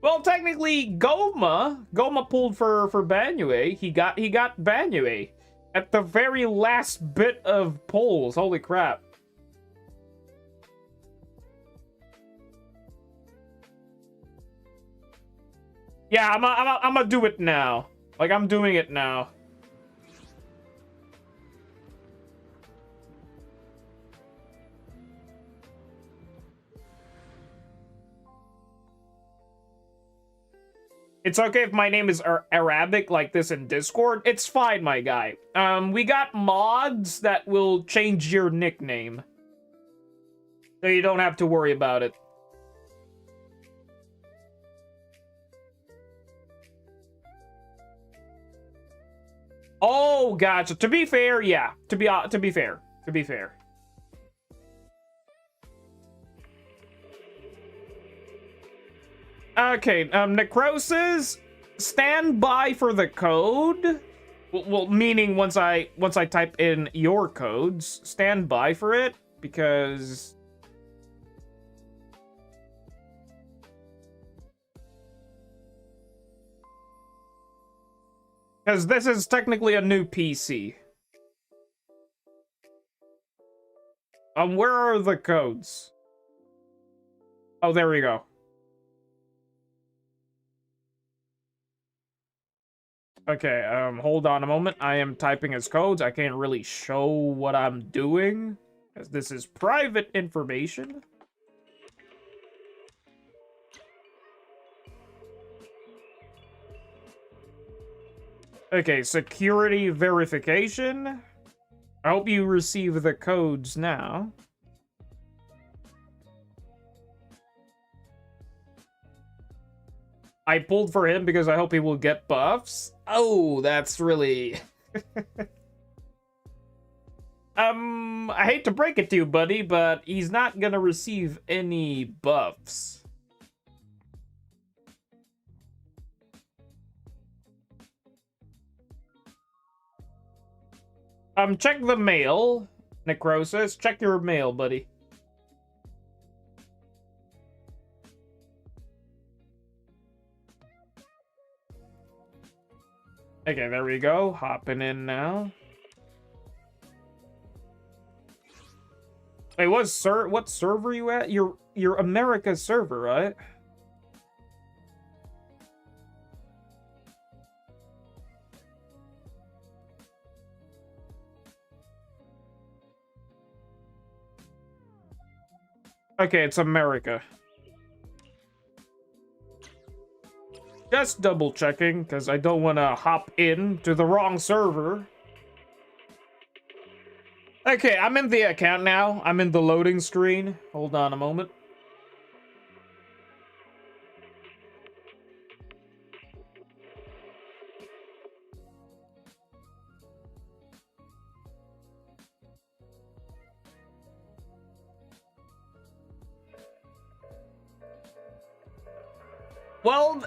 Well, technically, Goma pulled for Banyue. He got Banyue at the very last bit of polls. Holy crap! Yeah, I'm gonna do it now. Like, I'm doing it now. It's okay if my name is Arabic like this in Discord. It's fine, my guy. We got mods that will change your nickname. So you don't have to worry about it. Oh, gotcha. To be fair, yeah. To be fair. Okay, Necrosis, stand by for the code. Well, meaning once I type in your codes, stand by for it, because this is technically a new PC. Where are the codes? Oh, there we go. Okay, hold on a moment. I am typing his codes. I can't really show what I'm doing, as this is private information. Okay, security verification. I hope you receive the codes now. I pulled for him because I hope he will get buffs. Oh, that's really... I hate to break it to you, buddy, but he's not gonna receive any buffs. Check the mail, Necrosis. Check your mail, buddy. Okay, there we go. Hopping in now. Hey, what server you at? You're America server, right? Okay, it's America. Just double checking, because I don't want to hop in to the wrong server. Okay, I'm in the account now. I'm in the loading screen. Hold on a moment. Well,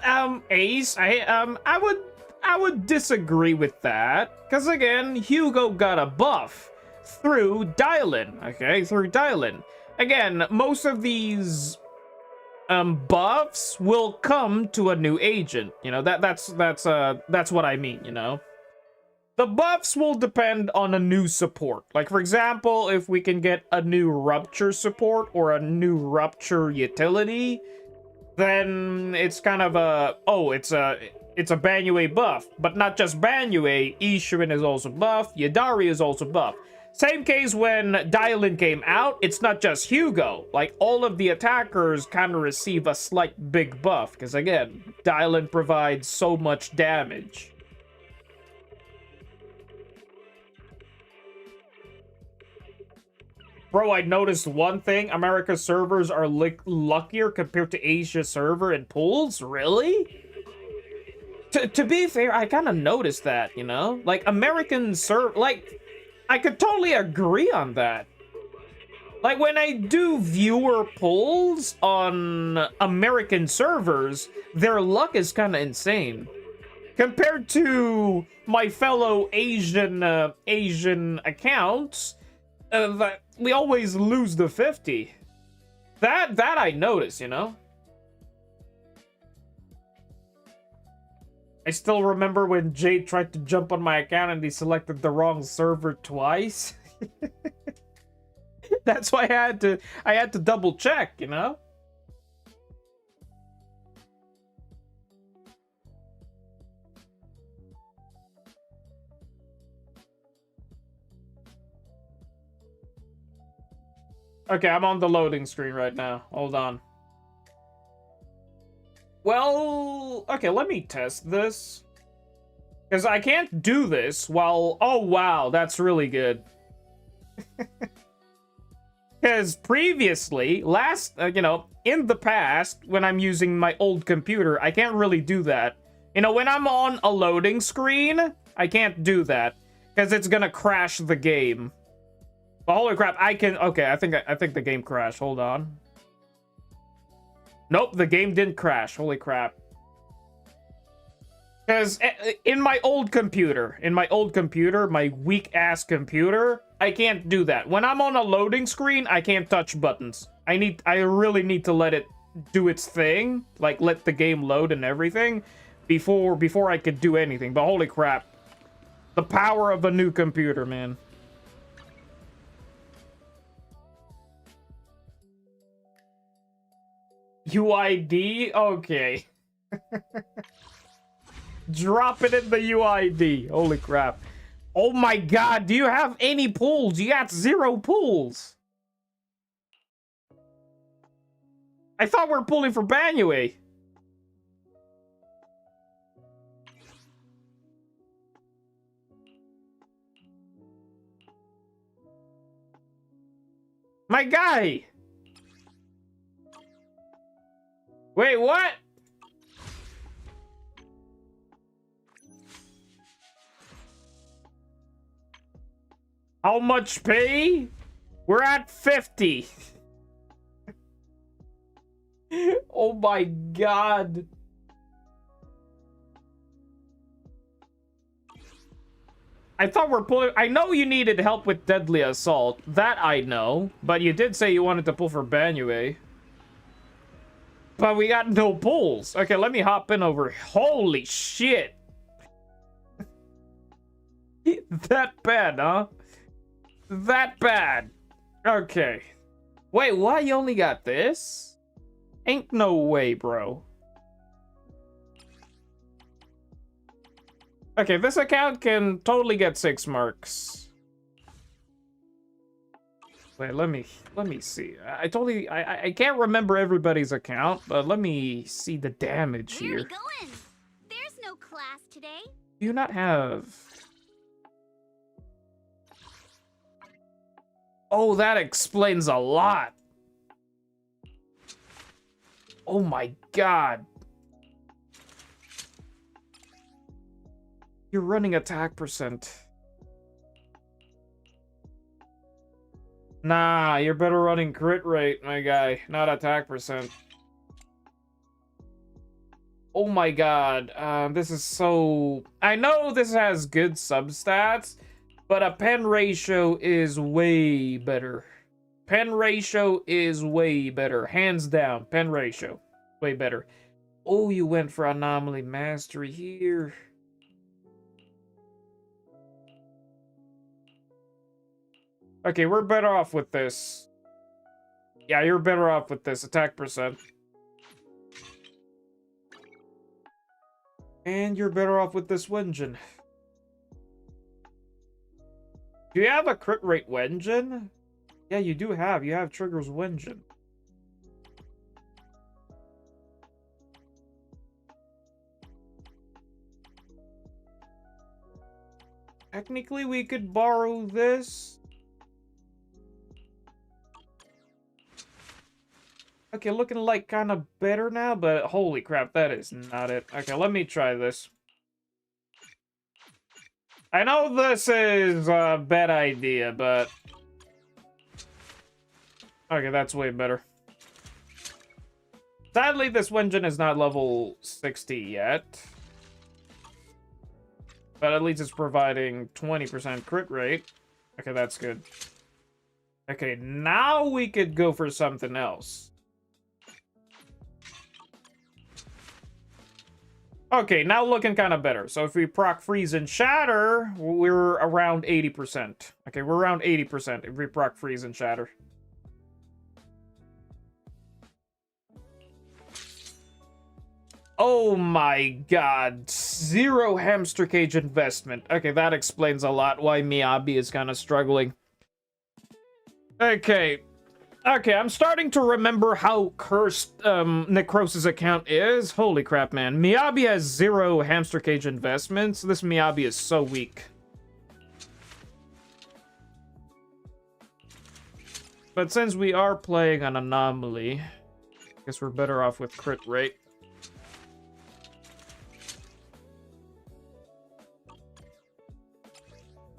Ace, I would disagree with that, because again, Hugo got a buff through Dylan, okay, through Dylan. Again, most of these buffs will come to a new agent. You know, that's what I mean, you know. The buffs will depend on a new support. Like, for example, if we can get a new Rupture support or a new Rupture utility, then it's kind of a, oh, it's a Banyue buff. But not just Banyue, Ishirin is also buff, Yadari is also buff. Same case when Dylan came out, it's not just Hugo. Like, all of the attackers kind of receive a slight big buff. Because again, Dylan provides so much damage. Bro, I noticed one thing. America's servers are luckier compared to Asia server in pools? Really? To be fair, I kind of noticed that, you know? Like, American server... Like, I could totally agree on that. Like, when I do viewer polls on American servers, their luck is kind of insane. Compared to my fellow Asian accounts... we always lose the 50. That I notice, you know? I still remember when Jade tried to jump on my account and he selected the wrong server twice. That's why I had to double check, you know? Okay, I'm on the loading screen right now. Hold on. Well, okay, let me test this. Because I can't do this while... Oh, wow, that's really good. Because previously, you know, in the past, when I'm using my old computer, I can't really do that. You know, when I'm on a loading screen, I can't do that. Because it's gonna crash the game. But holy crap, I can... Okay, I think the game crashed. Hold on. Nope, the game didn't crash. Holy crap. Because in my old computer, my weak-ass computer, I can't do that. When I'm on a loading screen, I can't touch buttons. I really need to let it do its thing. Like, let the game load and everything before I could do anything. But holy crap. The power of a new computer, man. UID? Okay. Drop it in the UID. Holy crap. Oh my god, do you have any pools? You got 0 pools. I thought we were pulling for Banyue. My guy. Wait, what? How much pay? We're at 50. Oh my god. I thought we're pulling... I know you needed help with Deadly Assault. That I know. But you did say you wanted to pull for Banyue. But we got no pulls. Okay, let me hop in over. Holy shit. That bad, huh? That bad. Okay. Wait, why you only got this? Ain't no way, bro. Okay, this account can totally get 6 marks. Wait, let me see. I can't remember everybody's account, but let me see the damage Where are here. we going? There's no class today. Do you not have... Oh, that explains a lot. Oh my god. You're running attack percent. Nah, you're better running crit rate, my guy, not attack percent. Oh my god, this is so... I know this has good substats, but a pen ratio is way better. Pen ratio is way better. Hands down, pen ratio. Way better. Oh, you went for Anomaly Mastery here. Okay, we're better off with this. Yeah, you're better off with this. Attack percent. And you're better off with this Wenjin. Do you have a crit rate Wenjin? Yeah, you do have. You have Trigger's Wenjin. Technically, we could borrow this. Okay, looking like kind of better now, but holy crap, that is not it. Okay, let me try this. I know this is a bad idea, but... Okay, that's way better. Sadly, this Wenjin is not level 60 yet. But at least it's providing 20% crit rate. Okay, that's good. Okay, now we could go for something else. Okay, now looking kind of better. So if we proc freeze and shatter, we're around 80%. Okay, we're around 80% if we proc freeze and shatter. Oh my god, 0 hamster cage investment. Okay, that explains a lot why Miyabi is kind of struggling. Okay. Okay, I'm starting to remember how cursed Necrosis' account is. Holy crap, man. Miyabi has 0 hamster cage investments. This Miyabi is so weak. But since we are playing an anomaly, I guess we're better off with crit rate.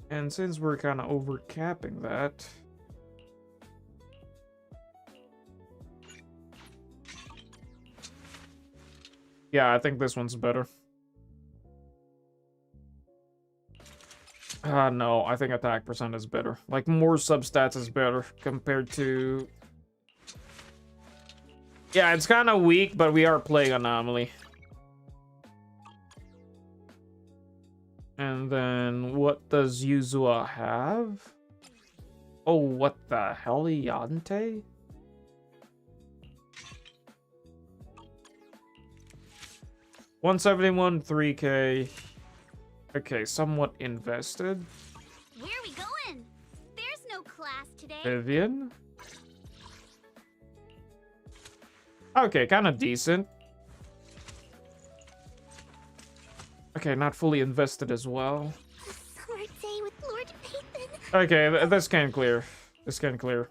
And since we're kind of overcapping that... Yeah, I think this one's better. No, I think attack percent is better. Like, more substats is better compared to... Yeah, it's kind of weak, but we are playing Anomaly. And then, what does Yuzua have? Oh, what the hell, Yante? $171, 3K. Okay, somewhat invested. Where are we going? There's no class today. Vivian. Okay, kind of decent. Okay, not fully invested as well. A summer day with Lord Pathan. Okay, this can clear. This can clear.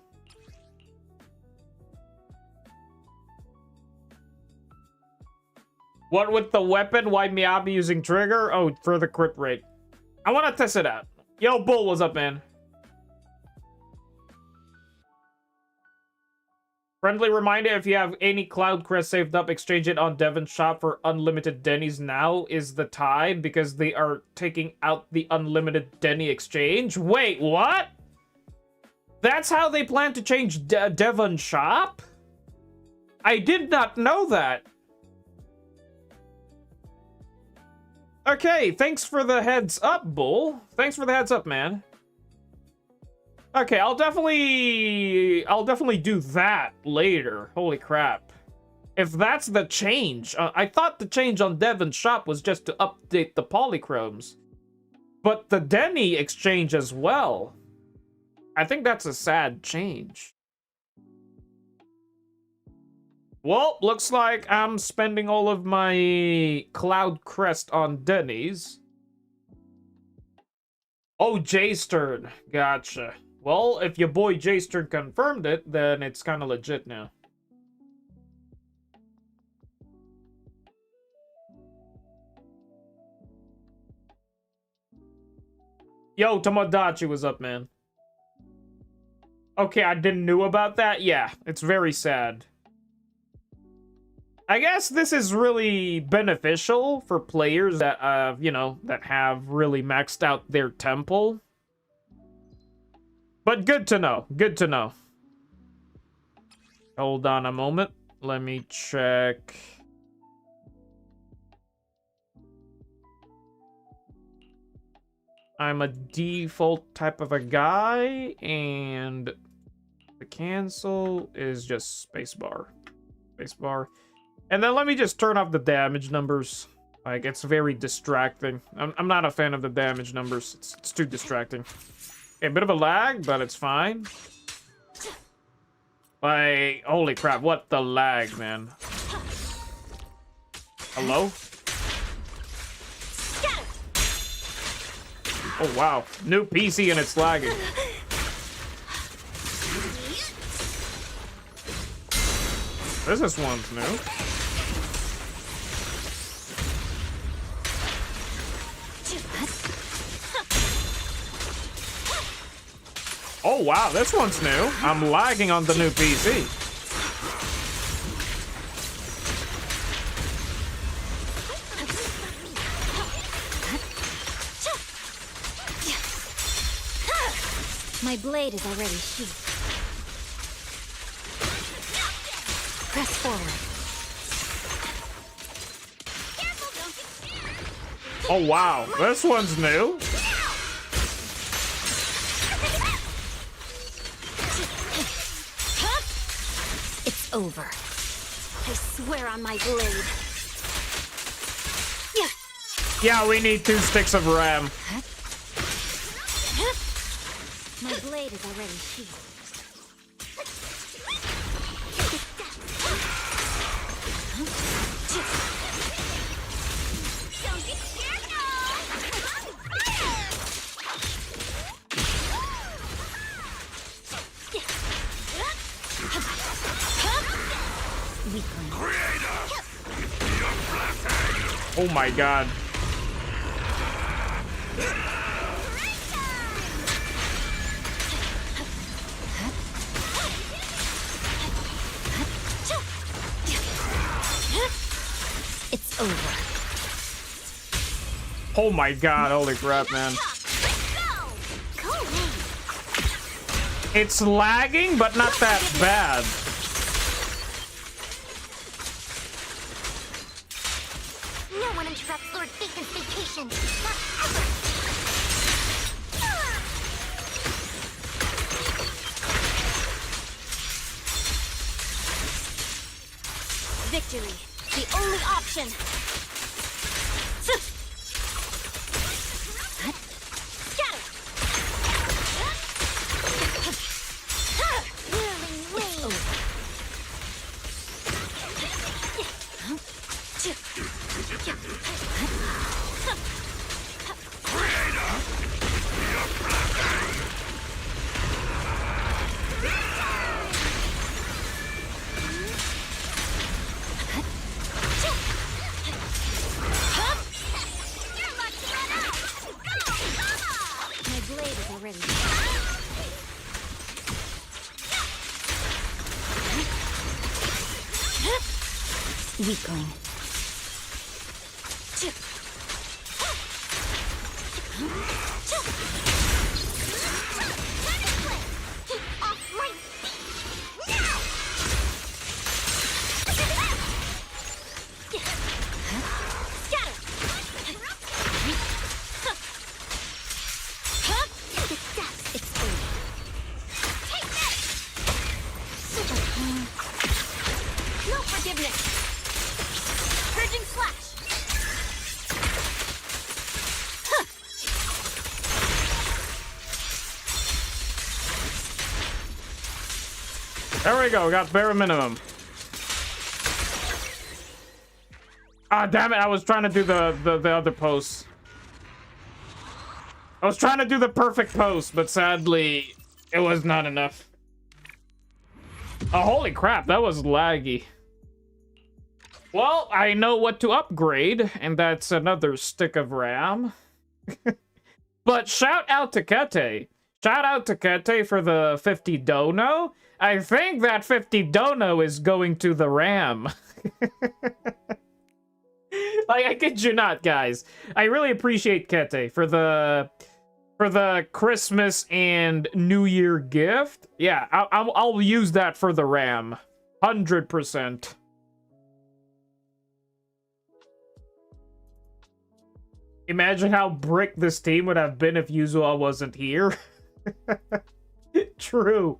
What with the weapon? Why Miyabi using trigger? Oh, for the crit rate. I want to test it out. Yo, Bull, what's up, man? Friendly reminder, if you have any Cloud Crest saved up, exchange it on Devon's shop for unlimited Denny's. Now is the time because they are taking out the unlimited Denny exchange. Wait, what? That's how they plan to change Devon's shop? I did not know that. Okay, thanks for the heads up, Bull. Thanks for the heads up, man. Okay, I'll definitely do that later. Holy crap. If that's the change, I thought the change on Devon's shop was just to update the polychromes. But the Denny exchange as well. I think that's a sad change. Well, looks like I'm spending all of my Cloud Crest on Denny's. Oh, J-Stern. Gotcha. Well, if your boy J-Stern confirmed it, then it's kind of legit now. Yo, Tomodachi, what's up, man? Okay, I didn't know about that. Yeah, it's very sad. I guess this is really beneficial for players that, you know, that have really maxed out their temple. But good to know. Good to know. Hold on a moment. Let me check. I'm a default type of a guy, and the cancel is just spacebar. Spacebar. And then let me just turn off the damage numbers. Like, it's very distracting. I'm not a fan of the damage numbers. It's too distracting. Okay, a bit of a lag, but it's fine. Like, holy crap, what the lag, man. Hello? Oh, wow. New PC and it's lagging. This one's new. Oh, wow, this one's new. I'm lagging on the new PC. My blade is already sheathed. Press forward. Oh, wow, this one's new. It's over. I swear on my blade. Yeah, we need 2 sticks of RAM. My blade is already sheathed. Don't get scared, no! Oh my god. It's over. Oh my god, holy crap, man. It's lagging, but not that bad. No one interrupts Lord Bacon's vacation. Not ever. Victory, the only option. Weakling. No forgiveness. Purging slash. There we go, got bare minimum. Ah, damn it, I was trying to do the other pose. I was trying to do the perfect pose, but sadly, it was not enough. Oh, holy crap, that was laggy. Well, I know what to upgrade, and that's another stick of RAM. But shout out to Kete. Shout out to Kete for the 50 dono. I think that 50 dono is going to the RAM. Like, I kid you not, guys. I really appreciate Kete for the Christmas and New Year gift. Yeah, I'll use that for the RAM. 100%. Imagine how brick this team would have been if Yuzua wasn't here. True.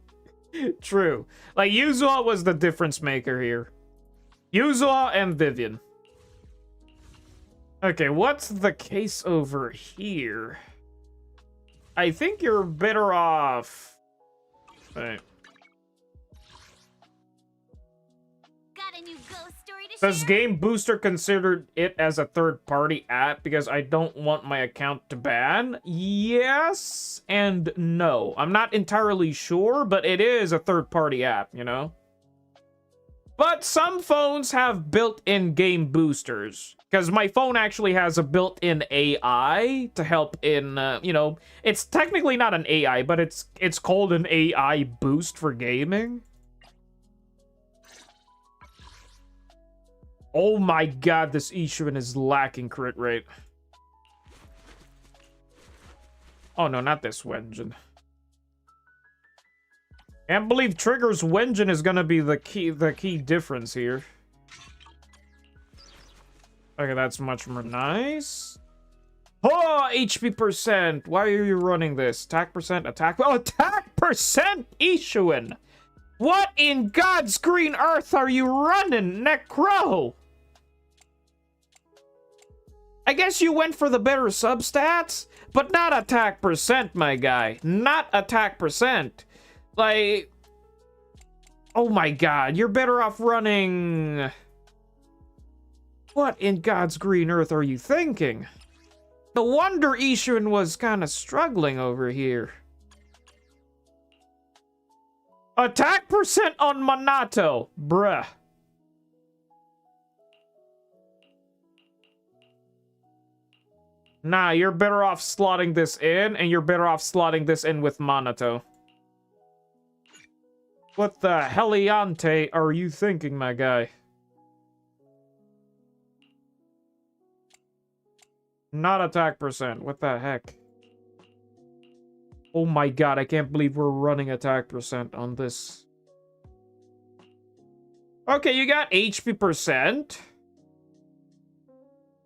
True. Like, Yuzua was the difference maker here. Yuzua and Vivian. Okay, what's the case over here? I think you're better off... Right. Got a new ghost story to Does share? Game Booster consider it as a third-party app because I don't want my account to ban? Yes and no. I'm not entirely sure, but it is a third-party app, you know? But some phones have built-in game boosters. Because my phone actually has a built-in AI to help in, you know... It's technically not an AI, but it's called an AI boost for gaming. Oh my god, this Ishuin is lacking crit rate. Oh no, not this Wenjin. Can't believe Trigger's Wenjin is gonna be the key difference here. Okay, that's much more nice. Oh, HP percent. Why are you running this? Attack percent, attack... Oh, attack percent, Ishuin! What in God's green earth are you running, Necro? I guess you went for the better substats, but not attack percent, my guy. Not attack percent. Like... Oh my god, you're better off running... What in God's green earth are you thinking? No wonder Ishuin was kind of struggling over here. Attack percent on Minato, bruh. Nah, you're better off slotting this in, and you're better off slotting this in with Minato. What the heliante are you thinking, my guy? Not attack percent. What the heck? Oh my god, I can't believe we're running attack percent on this. Okay, you got HP percent.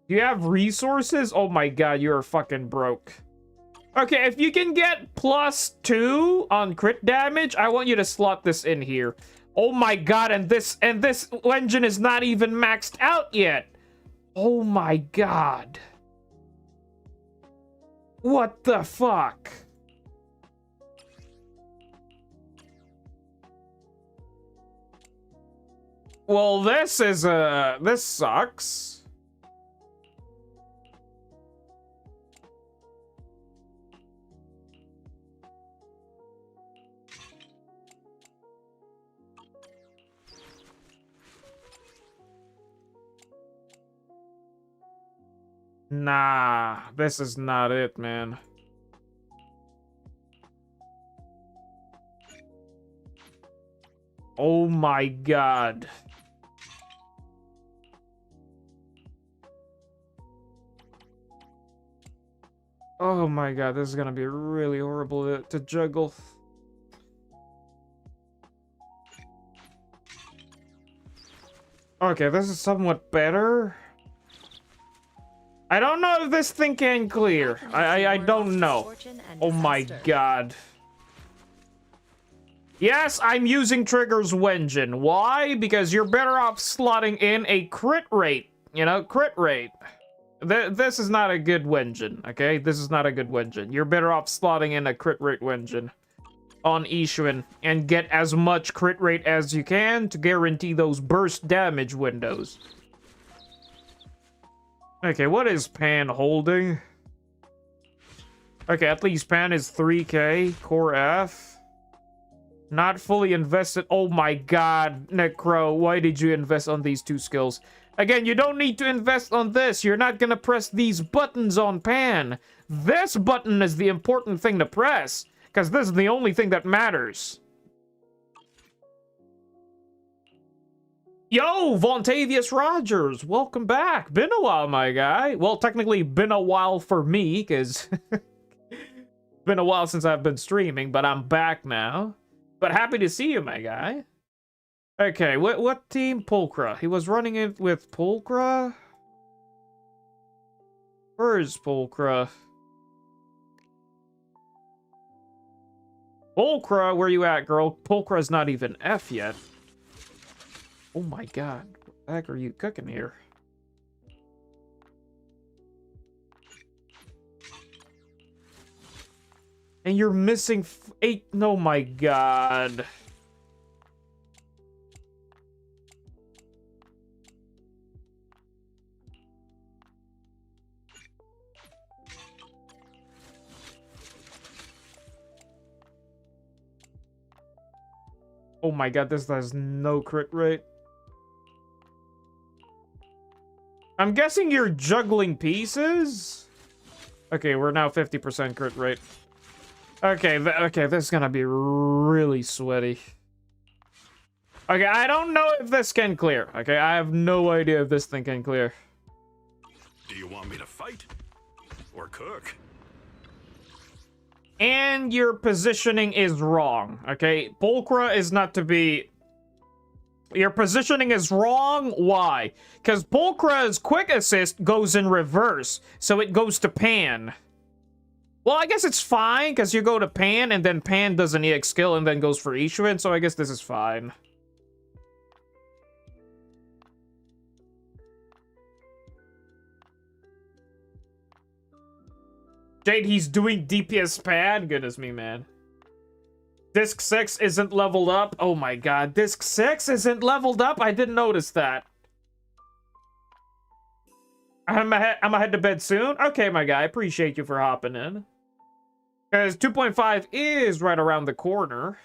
You have resources? Oh my god, you're fucking broke. Okay, if you can get +2 on crit damage, I want you to slot this in here. Oh my god, and this engine is not even maxed out yet. Oh my god. What the fuck? Well, this sucks. Nah, this is not it, man. Oh my god. Oh my god, this is gonna be really horrible to juggle. Okay, this is somewhat better. I don't know if this thing can clear. I don't know. Oh my god. Yes, I'm using Trigger's Wenjin. Why? Because you're better off slotting in a crit rate. You know, crit rate. This is not a good Wenjin, okay? This is not a good Wenjin. You're better off slotting in a crit rate Wenjin on Ishuin and get as much crit rate as you can to guarantee those burst damage windows. Okay, what is Pan holding? Okay, at least Pan is 3k, Core F. Not fully invested. Oh my god, Necro, why did you invest on these two skills? Again, you don't need to invest on this. You're not gonna press these buttons on Pan. This button is the important thing to press, because this is the only thing that matters. Yo, Vontavious Rogers, welcome back. Been a while, my guy. Well, technically, been a while for me, because been a while since I've been streaming, but I'm back now. But happy to see you, my guy. Okay, what team? Pulchra. He was running it with Pulchra? Where is Pulchra? Pulchra, where you at, girl? Pulchra's not even F yet. Oh my god. What the heck are you cooking here? And you're missing 8. Oh my god. Oh my god, this has no crit rate. I'm guessing you're juggling pieces? Okay, we're now 50% crit rate. Okay, okay, this is gonna be really sweaty. Okay, I don't know if this can clear. Okay, I have no idea if this thing can clear. Do you want me to fight? Or cook? And your positioning is wrong, okay? Pulchra is not to be... Your positioning is wrong. Why? Because Pulchra's quick assist goes in reverse, so it goes to Pan. Well, I guess it's fine, because you go to Pan, and then Pan does an EX skill, and then goes for Ishuin, so I guess this is fine. Jade, he's doing DPS pad? Goodness me, man. Disc 6 isn't leveled up. Oh my god, Disc 6 isn't leveled up? I didn't notice that. I'm gonna head to bed soon? Okay, my guy, appreciate you for hopping in. Because 2.5 is right around the corner.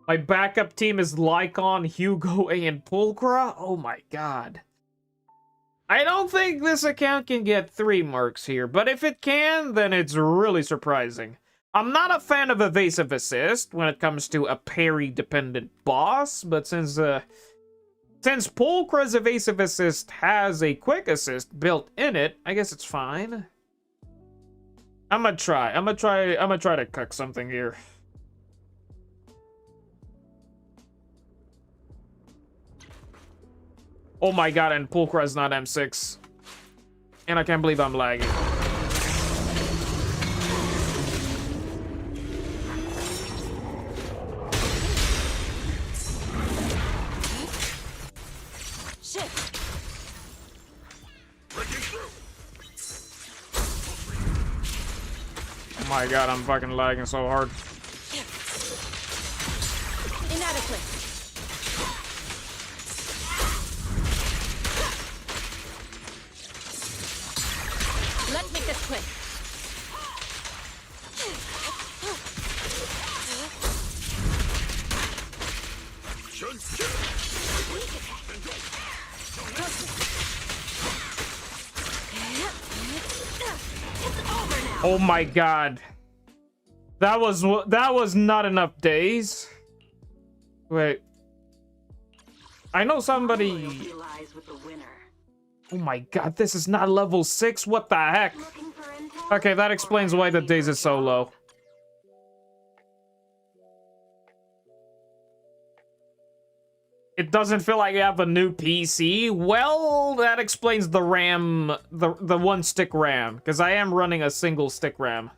My backup team is Lycon, Hugo, and Pulchra? Oh my god. I don't think this account can get 3 marks here, but if it can, then it's really surprising. I'm not a fan of evasive assist when it comes to a parry-dependent boss, but since Pulchra's evasive assist has a quick assist built in it, I guess it's fine. I'm gonna try to cook something here. Oh my god, and Pulchra is not M6. And I can't believe I'm lagging. Shit. Oh my god, I'm fucking lagging so hard. Inadequate. Let's make this quick. Oh my god. That was not enough days. Wait. I know somebody... Oh my god, this is not level 6? What the heck? Okay, that explains why the days is so low. It doesn't feel like you have a new PC? Well, that explains the RAM, the one stick RAM, because I am running a single stick RAM.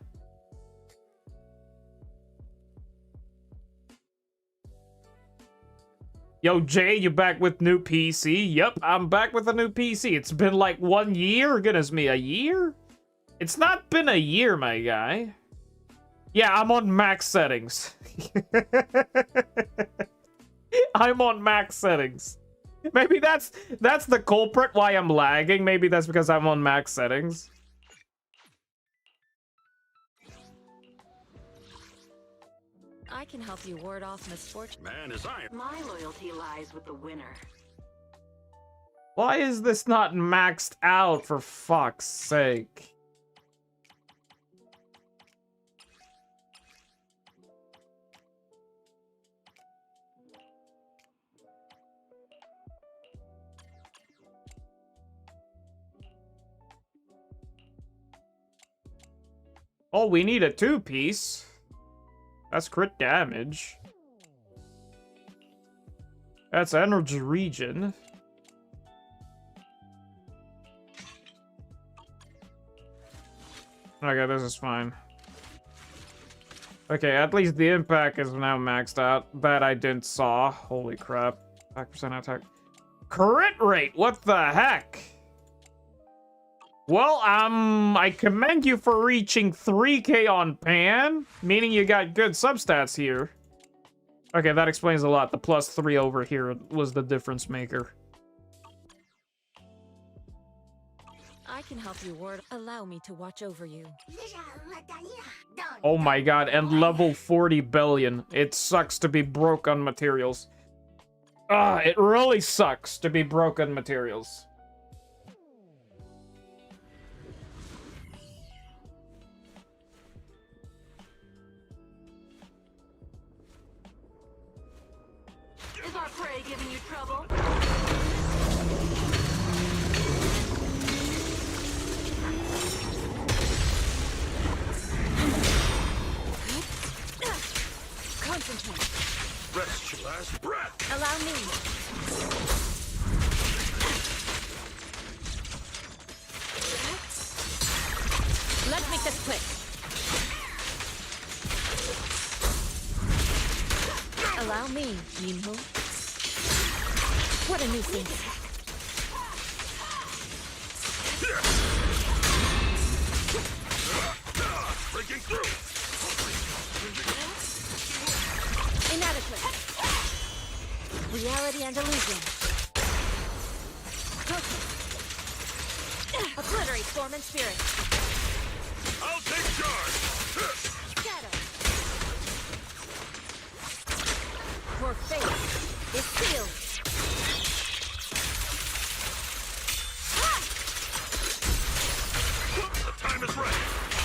Yo, Jay, you back with new PC? Yep, I'm back with a new PC. It's been like 1 year? Goodness me, a year? It's not been a year, my guy. Yeah, I'm on max settings. I'm on max settings. Maybe that's the culprit why I'm lagging. Maybe that's because I'm on max settings. I can help you ward off misfortune. Man, as I am. My loyalty lies with the winner. Why is this not maxed out, for fuck's sake? Oh, we need a 2-piece. That's crit damage. That's energy regen. Okay, this is fine. Okay, at least the impact is now maxed out. That I didn't saw. Holy crap. 5% attack. Crit rate! What the heck? Well, I commend you for reaching 3k on Pan, meaning you got good substats here. Okay, that explains a lot. The +3 over here was the difference maker. I can help you, Ward. Allow me to watch over you. Oh my god, and level 40 billion. It sucks to be broke on materials. It really sucks to be broke on materials. Is our prey giving you trouble? Concentrate. Rest your last breath. Allow me. Let's make this quick. Allow me, Minho. What a nuisance. Breaking through. Inadequate. Reality and illusion. Focus. Obliterate form and spirit. I'll take charge. Shadow. Your fate is sealed. The time is right.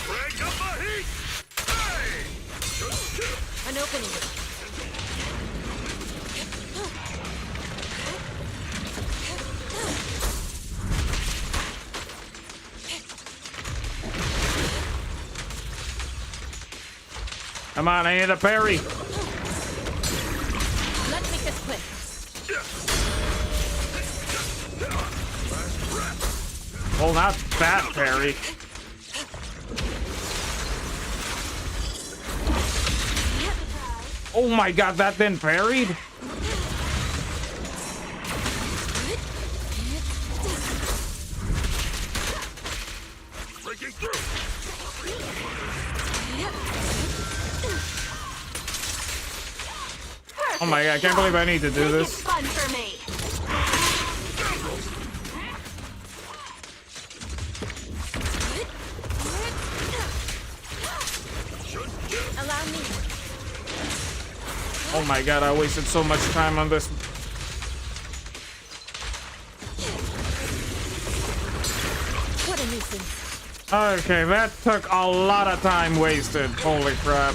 Break up the heat. Hey! An opening. Come on, I need a parry. Let's make this quick. Oh, not that parry. Oh my god, that then parried? Breaking through. Oh my god, I can't believe I need to do this. Fun for me. Allow me. Oh my god, I wasted so much time on this. What a nuisance. Okay, that took a lot of time wasted. Holy crap.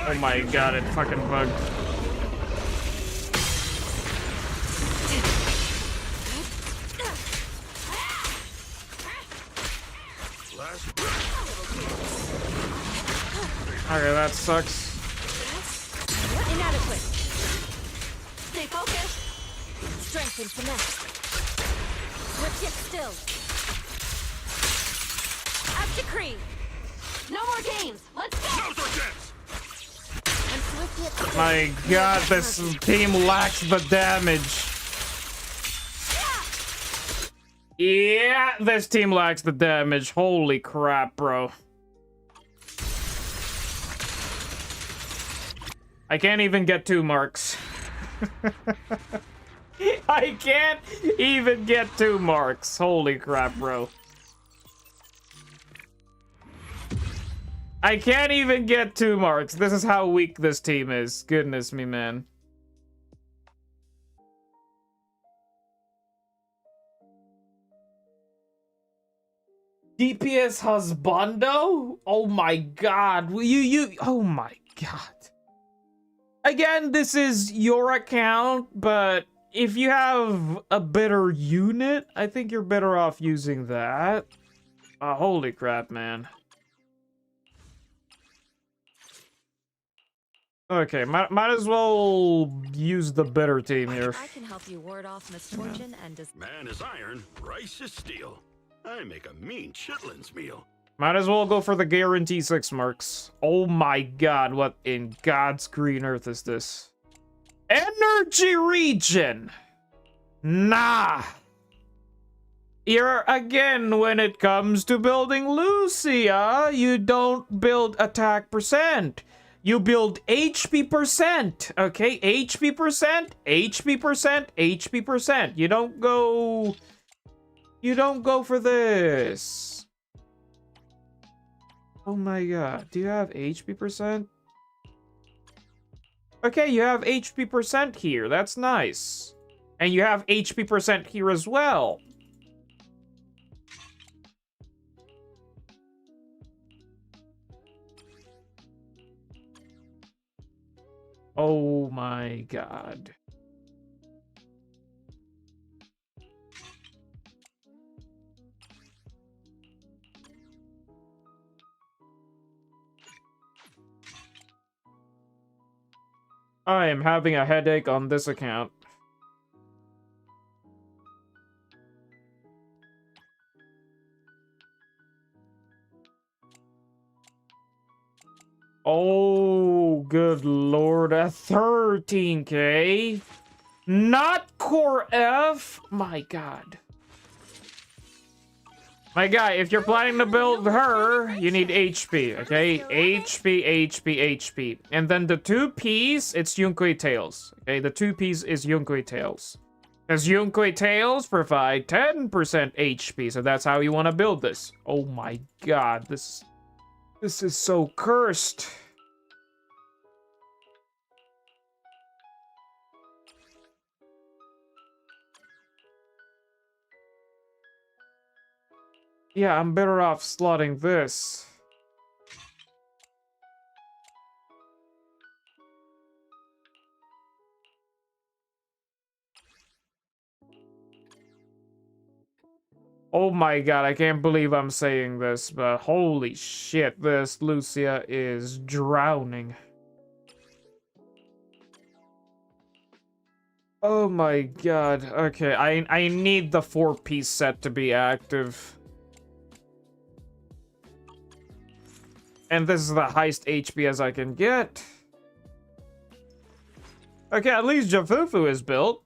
Oh my god, it fucking bugged. Okay, that sucks. Inadequate. Stay focused. Strength and finesse. Whip it still. As decreed. No more games. Let's go. Now's our chance. And swift yet still. My god, this team lacks the damage. Yeah, this team lacks the damage. Holy crap, bro. I can't even get 2 marks. I can't even get 2 marks. Holy crap, bro. I can't even get 2 marks. This is how weak this team is. Goodness me, man. DPS husbando? Oh my god. Oh my god. Again, this is your account, but if you have a better unit, I think you're better off using that. Holy crap, man. Okay, might as well use the better team here. I can help you ward off misfortune and Man is iron, rice is steel. I make a mean chitlins meal. Might as well go for the guarantee 6 marks. Oh my god, what in God's green earth is this? Energy regen! Nah! Here again, when it comes to building Lucia, you don't build attack percent. You build HP percent, okay? HP percent, HP percent, HP percent. You don't go for this. Oh my god, do you have HP percent? Okay, you have HP percent here. That's nice. And you have HP percent here as well. Oh my god. I am having a headache on this account. Oh, good lord, a 13k? Not core F? My god. My guy, if you're planning to build her, you need HP, okay? HP, HP, HP. And then the 2 Ps, it's Yunkui Tails. Okay, the 2 Ps is Yunkui Tails. Because Yunkui Tails provide 10% HP, so that's how you want to build this. Oh my god, this is so cursed. Yeah, I'm better off slotting this. Oh my god, I can't believe I'm saying this, but holy shit, this Lucia is drowning. Oh my god, okay, I need the 4-piece set to be active. And this is the highest HP as I can get. Okay, at least Jafufu is built.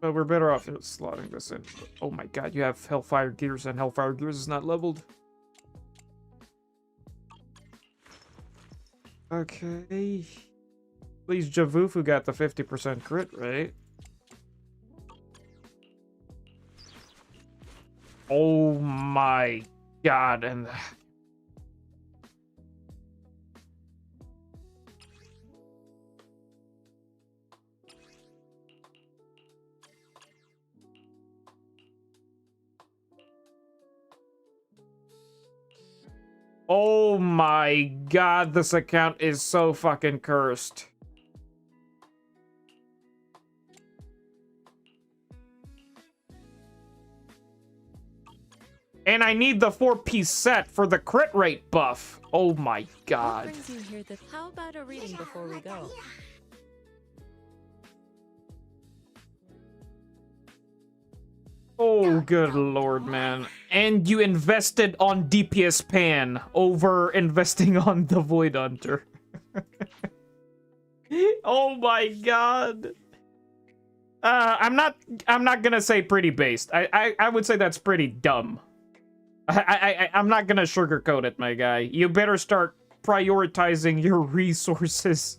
But we're better off slotting this in. Oh my god, you have Hellfire Gears, and Hellfire Gears is not leveled. Okay. At least Javufu got the 50% crit rate. Oh my god, and... Oh my god, this account is so fucking cursed. And I need the 4-piece set for the crit rate buff. Oh my god. What brings you here how about a reading before we go? Oh, good lord, man. And you invested on DPS Pan over investing on the Void Hunter. Oh my god. I'm not gonna say pretty based. I would say that's pretty dumb. I'm not gonna sugarcoat it, my guy. You better start prioritizing your resources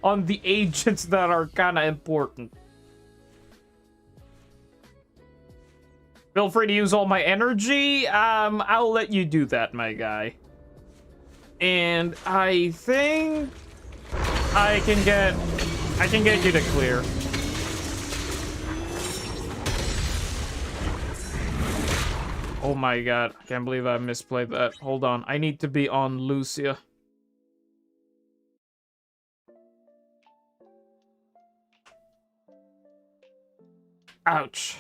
on the agents that are kinda important. Feel free to use all my energy. I'll let you do that, my guy. And I think I can get you to clear. Oh my god, I can't believe I misplayed that. Hold on, I need to be on Lucia. Ouch.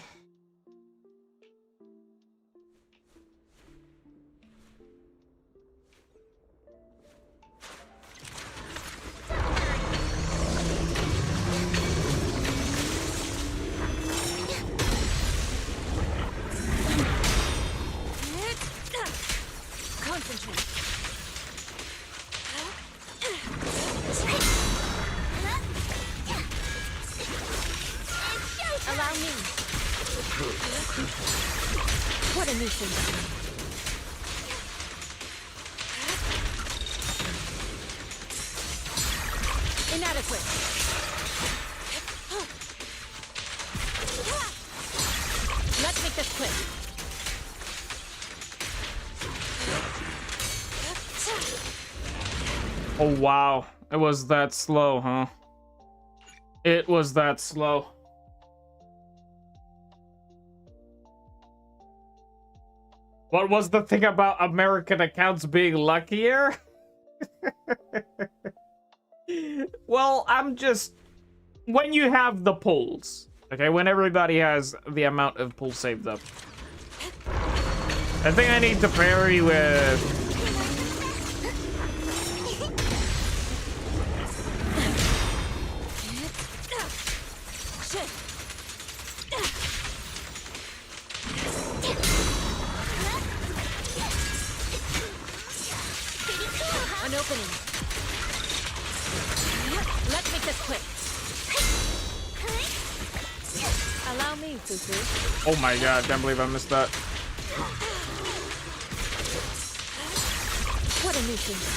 Concentrate. Allow me. What a nuisance. Inadequate. Let's make this quick. Oh wow, it was that slow, huh? It was that slow. What was the thing about American accounts being luckier? Well, I'm just... When you have the pulls, okay? When everybody has the amount of pulls saved up. I think I need to parry with... An opening. Let's make this quick. Allow me, Fufu. Oh my god, can't believe I missed that. What a nuisance.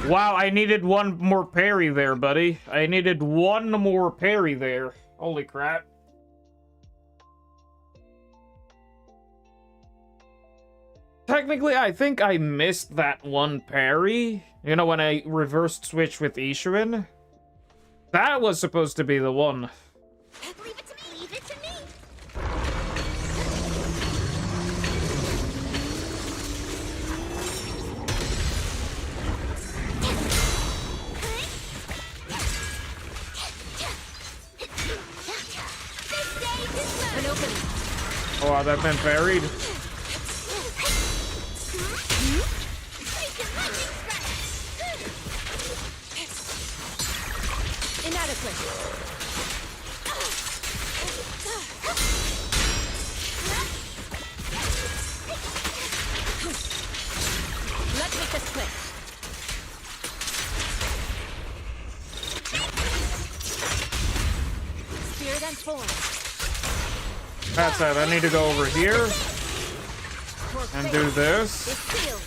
Wow, I needed one more parry there, buddy. I needed one more parry there. Holy crap. Technically, I think I missed that one parry. You know, when I reversed switch with Ishirin? That was supposed to be the one. Leave it to me. Leave it to me. An opening. Oh, that been parried. Inadequate. Let's make this quick. Spirit and form. That's it. I need to go over here and do this. It's sealed.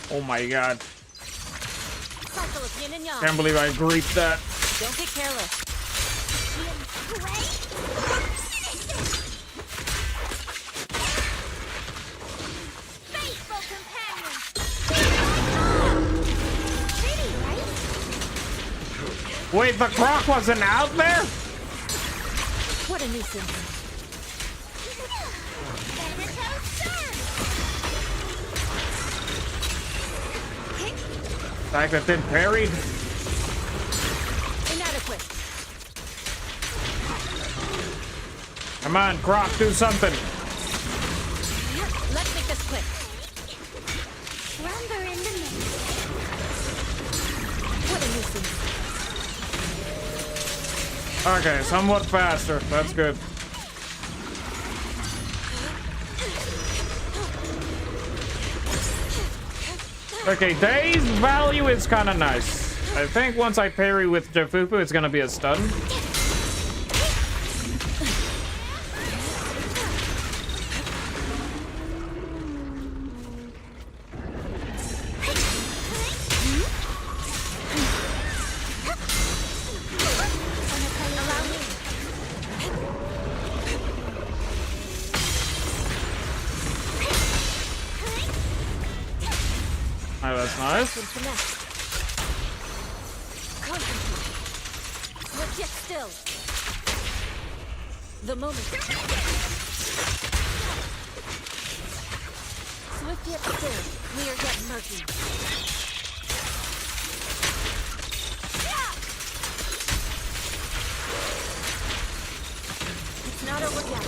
Oh my god. Cycle of yin and yang. Can't believe I griefed that. Don't get careless. Faithful companion. Pretty, right? Wait, the croc wasn't out there? What a nuisance. Fact that been parried. Inadequate. Come on, croc, do something. Let's make this quick. Lumber in the mix. What a nuisance. Okay, somewhat faster. That's good. Okay, Day's value is kind of nice. I think once I parry with Jafufu, it's gonna be a stun. Nice. Open finesse. Concentrate. Swift yet still. The moment. Swift yet still. Clear yet murky. It's not over yet.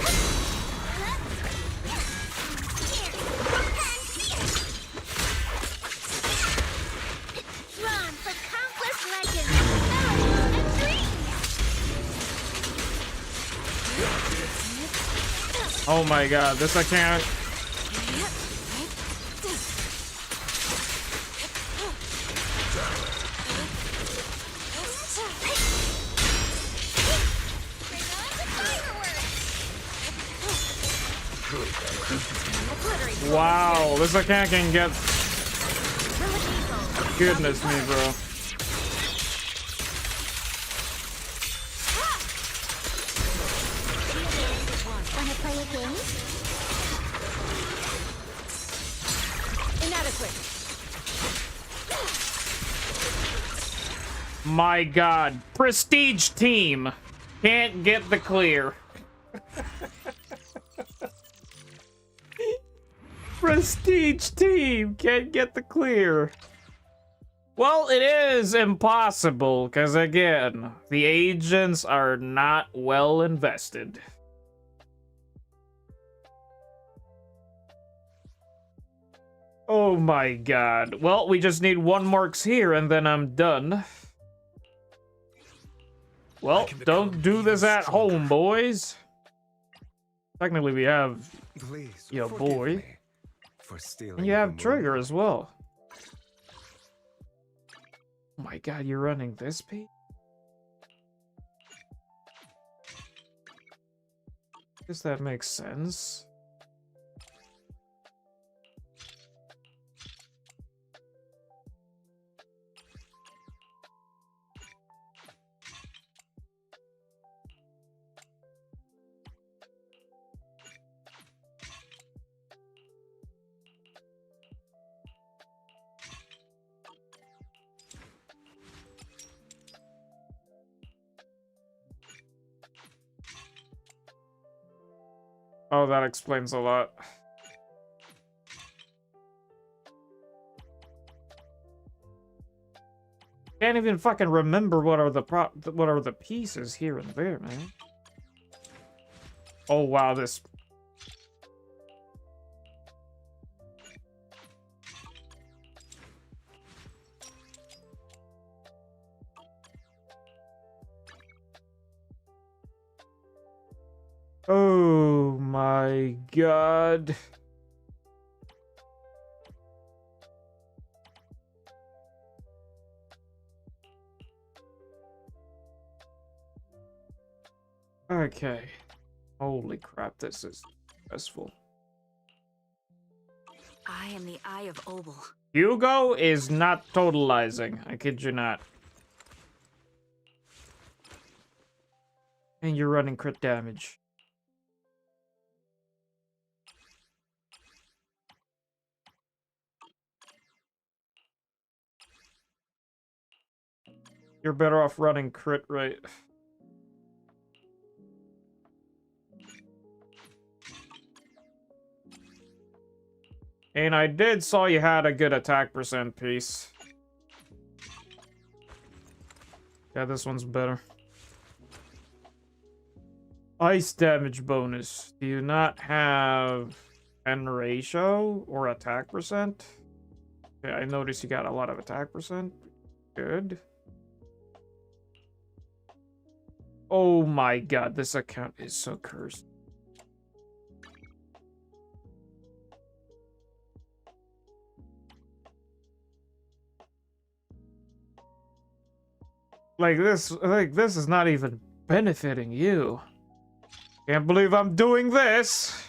Drawn for countless legends, melodies, and dreams. Oh my god, this I can't. Wow, this I can't get. Goodness me, bro. Wanna play a game? Inadequate. My god, prestige team can't get the clear. Prestige team can't get the clear. Well, it is impossible, because again, the agents are not well invested. Oh my god. Well, we just need 1 marks here, and then I'm done. Well, don't do this at home, boys. Technically, we have your boy. And you have Trigger as well. Oh my god, you're running this speed? Does that make sense? Oh, that explains a lot. Can't even fucking remember what are the pieces here and there, man. Oh wow, this. Oh my god. Okay. Holy crap, this is stressful. I am the Eye of Owl. Hugo is not totalizing. I kid you not. And you're running crit damage. You're better off running crit rate. And I did saw you had a good attack percent piece. Yeah, this one's better. Ice damage bonus. Do you not have N ratio or attack percent? Okay, I noticed you got a lot of attack percent. Good. Oh my god, this account is so cursed. Like this is not even benefiting you. Can't believe I'm doing this.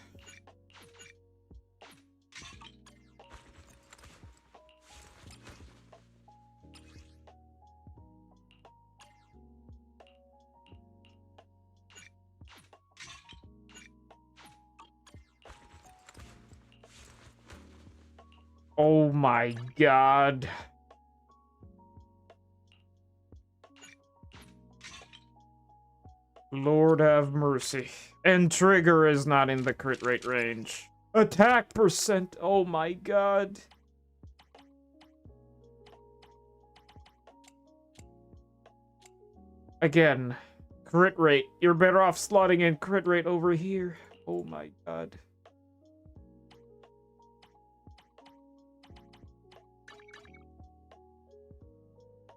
Oh my god. Lord have mercy. And trigger is not in the crit rate range. Attack percent. Oh my god. Again, crit rate. You're better off slotting in crit rate over here. Oh my god.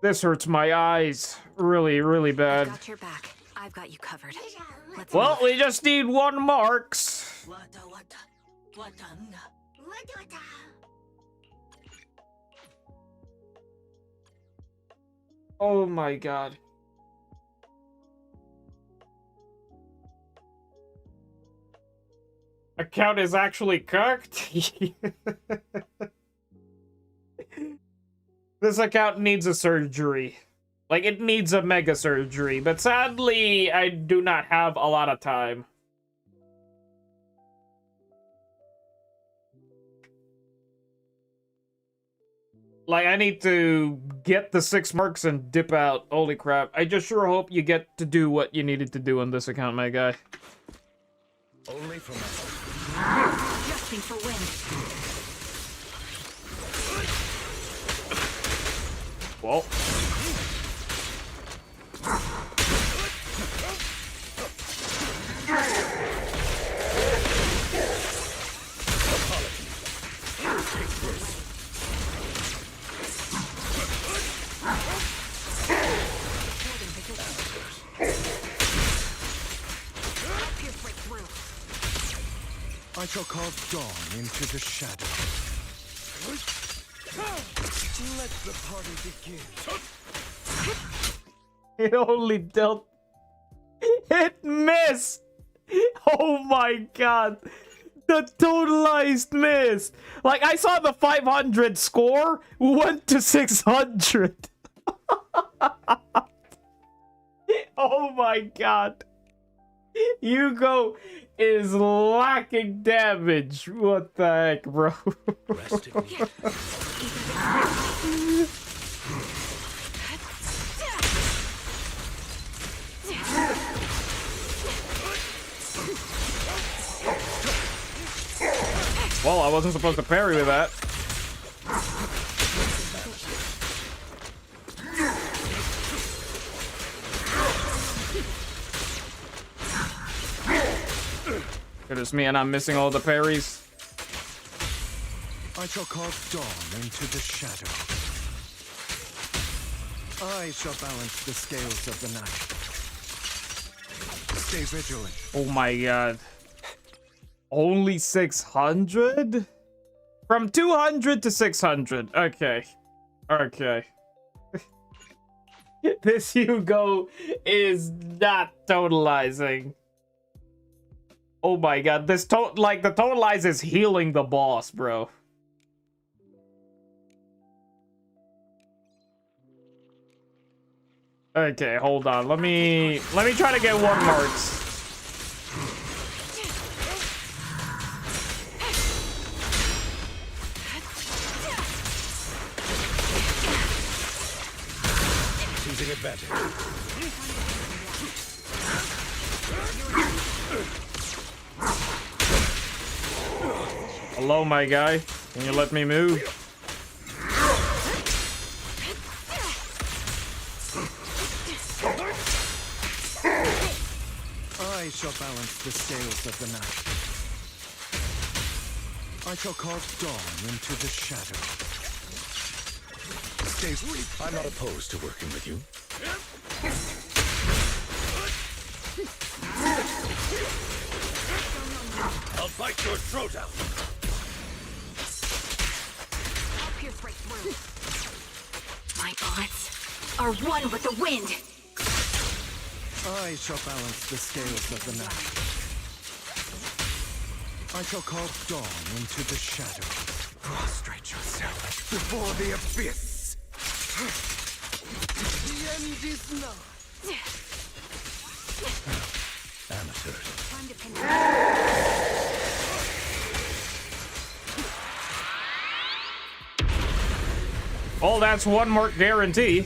This hurts my eyes. Really, really bad. Got your back. I've got you covered. Let's Well, move. we just need 1 marks. Oh my god. Account is actually cooked? This account needs a surgery. Like, it needs a mega surgery, but sadly, I do not have a lot of time. Like, I need to get the 6 marks and dip out. Holy crap. I just sure hope you get to do what you needed to do on this account, my guy. Only for myself. Adjusting for wind. Well. I shall cause dawn into the shadow. Let the party begin. It only dealt... It missed! Oh my god! The totalized miss! Like, I saw the 500 score, went to 600. Oh my god. Hugo is lacking damage. What the heck, bro? Rest in peace. Well, I wasn't supposed to parry with that. Goodness me, and I'm missing all the parries. I shall cause dawn into the shadow. I shall balance the scales of the night. Stay vigilant. Oh my god. Only 600? From 200 to 600. Okay. Okay. This Hugo is not totalizing. Oh my god, this the totalize is healing the boss, bro. Okay, hold on. Let me try to get 1 marks. Choosing advantage. Hello, my guy. Can you let me move? I shall balance the scales of the night. I shall cause dawn into the shadow. Stay free. I'm not opposed to working with you. I'll bite your throat out. I'll pierce right through. My bullets are one with the wind. I shall balance the scales of the night. I shall cause dawn into the shadow. Prostrate yourself before the abyss. The end is nigh. Amateurs. Time to pin Well, that's one mark guarantee.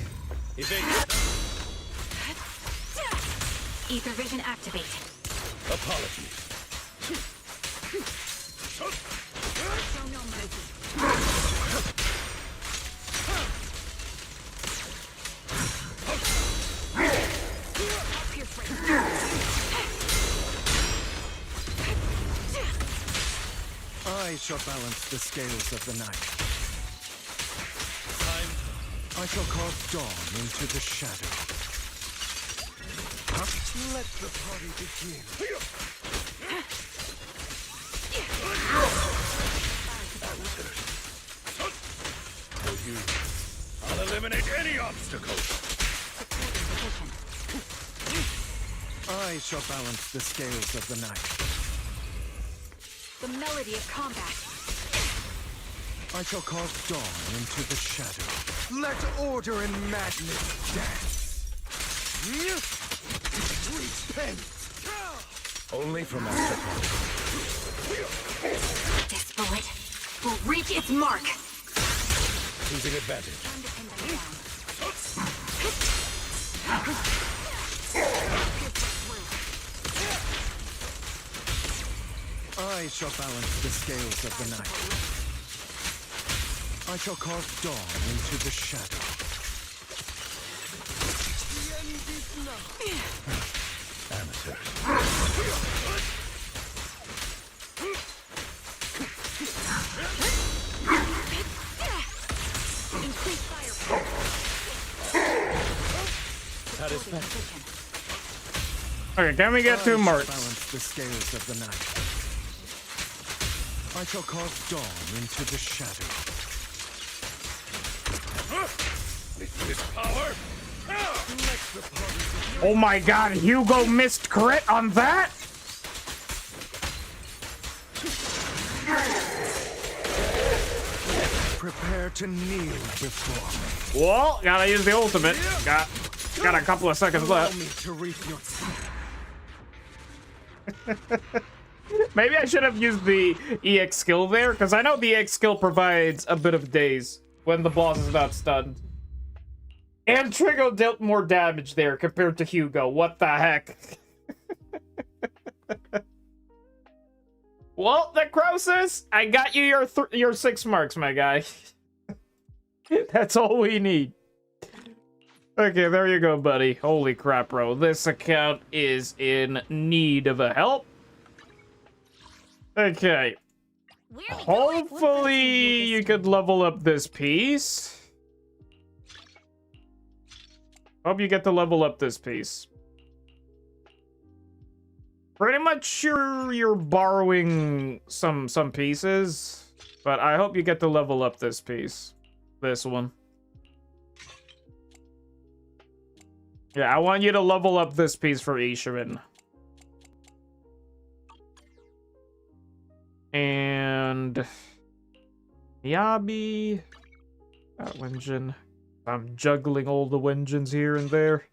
Ether vision activate. Apologies. Show no mercy. I'll pierce right through. I shall balance the scales of the night. I shall cast dawn into the shadow. Let the party begin. For you, I'll eliminate any obstacle. I shall balance the scales of the night. The melody of combat. I shall cast dawn into the shadow. Let order and madness dance. Repent. Only for Master Party. This bullet will reach its mark. Losing advantage. Time to pin them down. I shall balance the scales of the night. I shall cast dawn into the shadow. The end is now. Amateurs. Increase firepower. Satisfaction. Okay, can we get 2 marks? Balance the scales of the night. I shall cast dawn into the shadow. With this power, let the party Oh my god, Hugo missed crit on that? prepare to kneel before me. Well, gotta use the ultimate. Got a couple of seconds Allow left. me to reap your Maybe I should have used the EX skill there, because I know the EX skill provides a bit of daze when the boss is not stunned. And Trigo dealt more damage there compared to Hugo. What the heck? Well, Necrosis, I got you your 6 marks, my guy. That's all we need. Okay, there you go, buddy. Holy crap, bro. This account is in need of a help. Okay. Hopefully you could level up this piece. Hope you get to level up this piece. Pretty much you're borrowing some pieces, but I hope you get to level up this piece. This one. Yeah, I want you to level up this piece for Ishirin. And Yabi. That Wenjin. I'm juggling all the Wenjins here and there.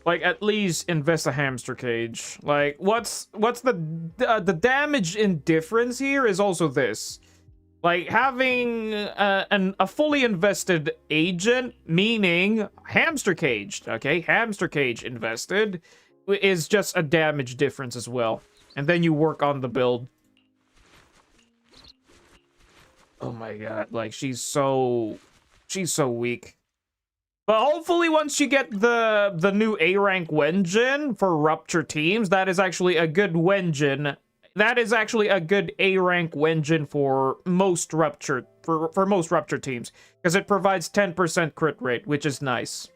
Like, at least invest a hamster cage. Like, what's the damage indifference here is also this. Like, having a fully invested agent, meaning hamster caged, okay? Hamster cage invested is just a damage difference as well. And then you work on the build. Oh my god, like, she's so weak. But hopefully once you get the new A-rank Wenjin for Rupture teams, that is actually a good Wenjin. That is actually a good A-rank Wenjin for most Rupture for most Rupture teams, because it provides 10% crit rate, which is nice.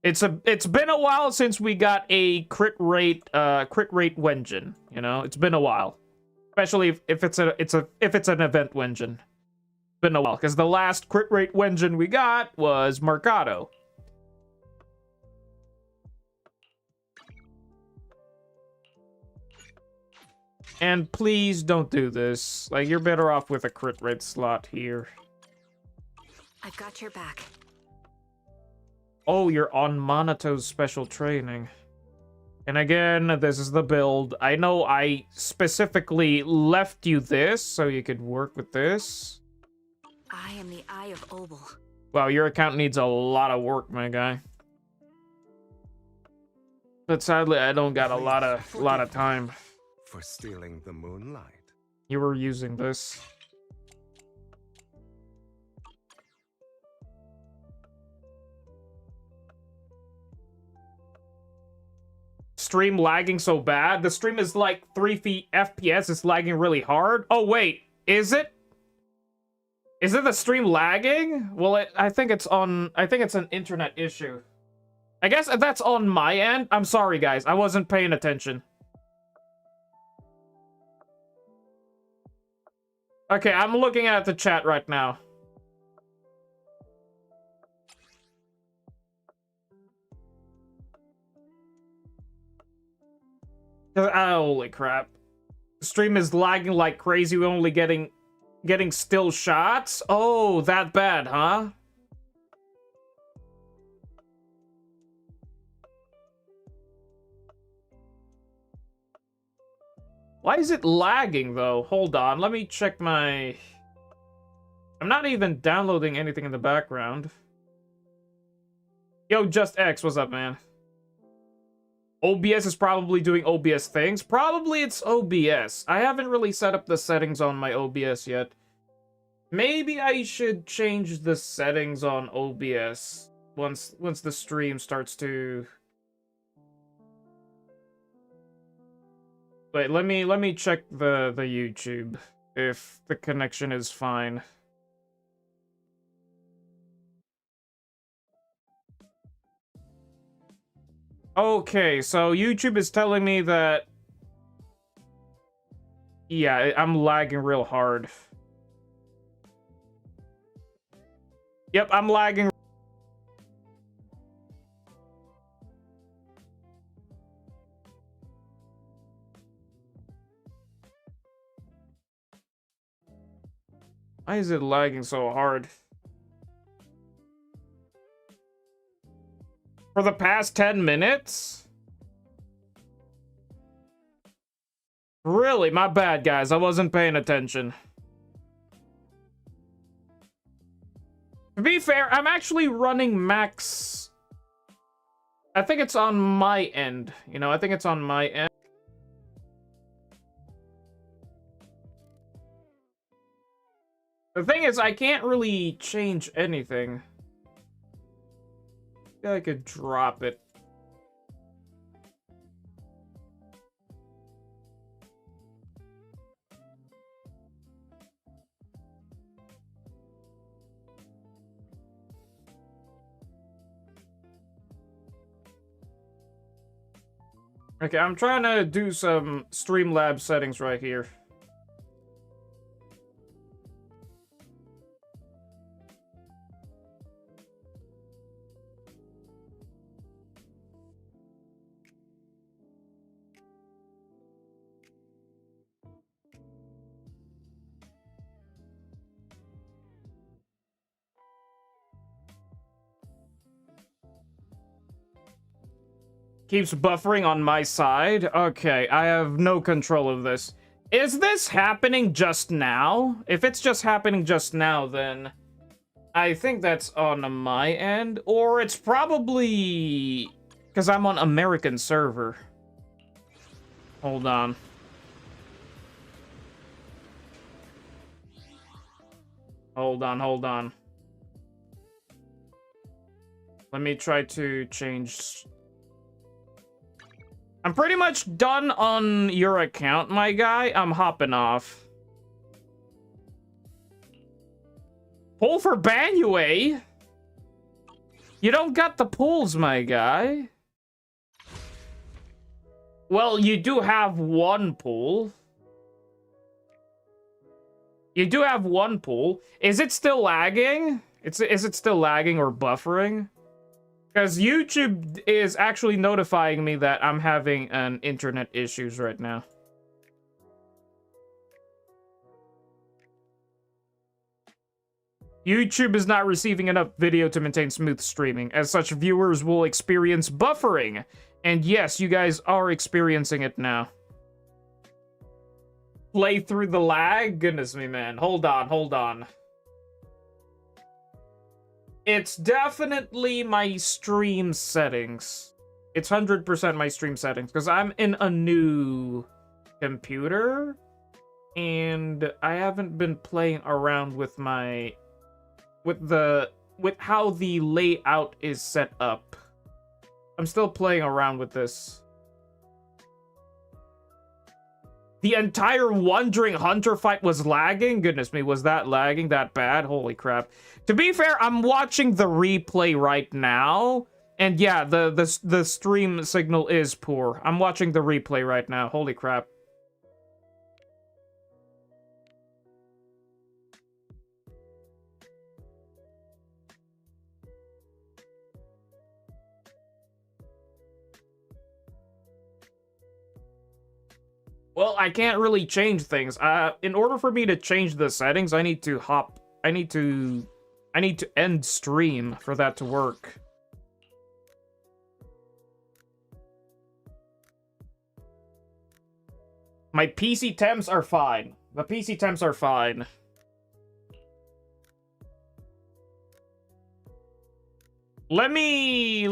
It's been a while since we got a crit rate Wenjin, you know? It's been a while. Especially if it's an event Wenjin. Been a while, because the last crit rate Wenjin we got was Mercado. And please don't do this. Like, you're better off with a crit rate slot here. I've got your back. Oh, you're on Monato's special training. And again, this is the build. I know I specifically left you this so you could work with this. I am the Eye of Owl. Wow, your account needs a lot of work, my guy. But sadly, I don't got a lot of time. For stealing the moonlight. You were using this. Stream lagging so bad. The stream is like 3 FPS. It's lagging really hard. Oh wait, is it? Is it the stream lagging? Well, I think it's on. I think it's an internet issue. I guess that's on my end. I'm sorry, guys. I wasn't paying attention. Okay, I'm looking at the chat right now. Holy crap. The stream is lagging like crazy. We're only getting still shots? Oh, that bad, huh? Why is it lagging, though? Hold on, let me check my... I'm not even downloading anything in the background. Yo, Just X, what's up, man? OBS is probably doing OBS things. Probably it's OBS. I haven't really set up the settings on my OBS yet. Maybe I should change the settings on OBS once the stream starts to... Wait, let me check the YouTube if the connection is fine. Okay, so YouTube is telling me that... Yeah, I'm lagging real hard. Yep, I'm lagging. Why is it lagging so hard? For the past 10 minutes? Really? My bad, guys. I wasn't paying attention. To be fair, I'm actually running max... I think it's on my end. You know, I think it's on my end. The thing is, I can't really change anything. I feel I could drop it. Okay, I'm trying to do some Streamlabs settings right here. Keeps buffering on my side. Okay, I have no control of this. Is this happening just now? If it's just happening just now, then I think that's on my end. Or it's probably because I'm on American server. Hold on. Hold on. Let me try to change... I'm pretty much done on your account, my guy. I'm hopping off. Pull for Banue? You don't got the pulls, my guy. Well, you do have one pull. You do have one pull. Is it still lagging? Is it still lagging or buffering? Because YouTube is actually notifying me that I'm having an internet issues right now. YouTube is not receiving enough video to maintain smooth streaming. As such, viewers will experience buffering And yes, you guys are experiencing it now. Play through the lag? Goodness me, man. Hold on, hold on. It's definitely my stream settings. It's 100% my stream settings, because I'm in a new computer, and I haven't been playing around with with how the layout is set up. I'm still playing around with this. The entire Wandering Hunter fight was lagging? Goodness me, was that lagging that bad? Holy crap. To be fair, I'm watching the replay right now. And yeah, the stream signal is poor. I'm watching the replay right now. Holy crap. Well, I can't really change things. In order for me to change the settings, I need to end stream for that to work. My PC temps are fine. The PC temps are fine. Let me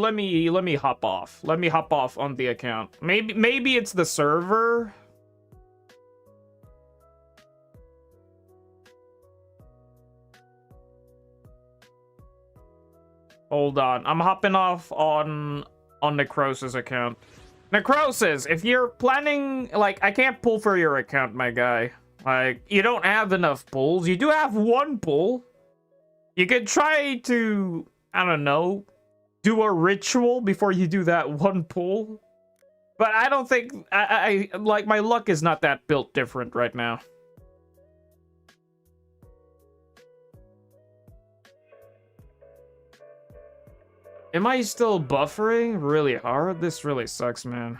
hop off. Let me hop off on the account. Maybe it's the server. Hold on. I'm hopping off on Necrosis' account. Necrosis, if you're planning, like, I can't pull for your account, my guy. Like, you don't have enough pulls. You do have one pull. You could try to, I don't know, do a ritual before you do that one pull. But I don't think, like, my luck is not that built different right now. Am I still buffering really hard? This really sucks, man.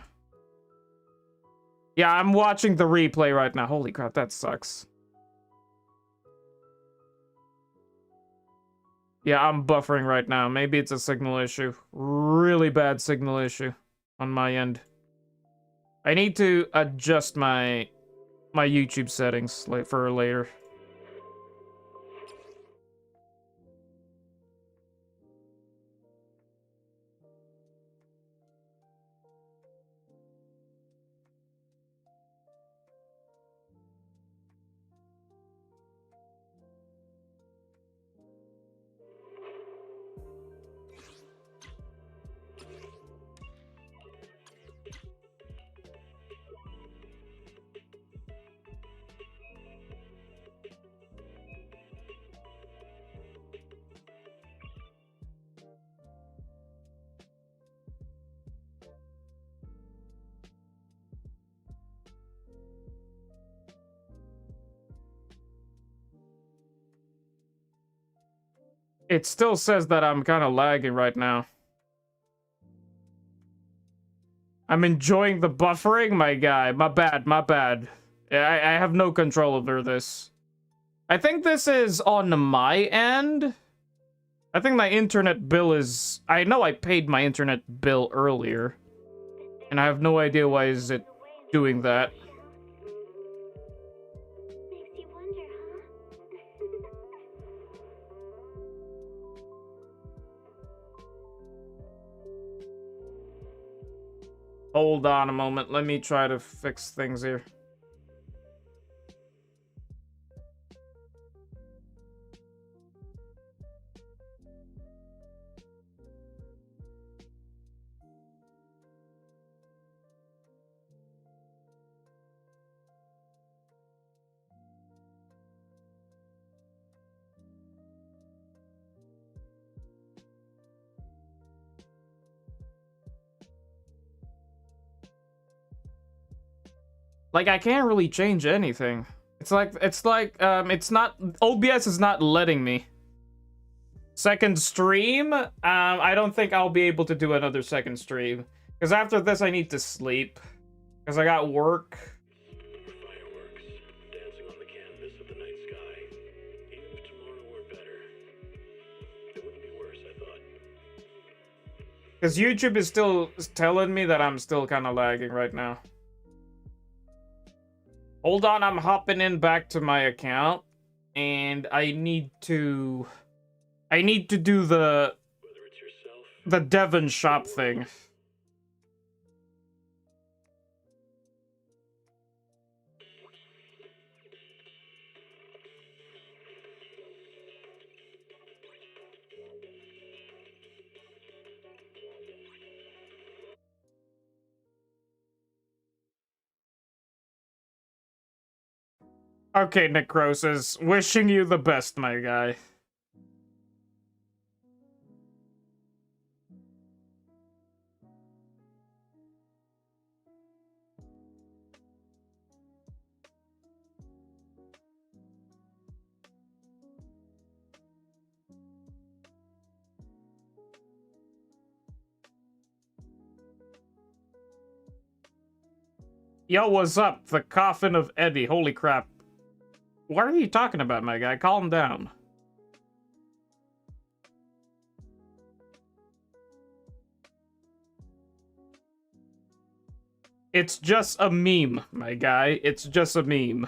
Yeah, I'm watching the replay right now. Holy crap, that sucks. Yeah, I'm buffering right now. Maybe it's a signal issue. Really bad signal issue on my end. I need to adjust my YouTube settings for later. It still says that I'm kind of lagging right now. I'm enjoying the buffering, my guy. My bad, my bad. I have no control over this. I think this is on my end. I think my internet bill is... I know I paid my internet bill earlier. And I have no idea why is it doing that. Hold on a moment. Let me try to fix things here. Like, I can't really change anything. It's not, OBS is not letting me. Second stream? I don't think I'll be able to do another second stream. Because after this, I need to sleep. Because I got work. Fireworks dancing on the canvas of the night sky. Even if tomorrow were better, it wouldn't be worse, I thought. Because YouTube is still telling me that I'm still kind of lagging right now. Hold on, I'm hopping in back to my account. And I need to do the Devon shop thing. Okay, Necrosis, wishing you the best, my guy. Yo, what's up? The coffin of Eddie. Holy crap. What are you talking about, my guy? Calm down. It's just a meme, my guy. It's just a meme.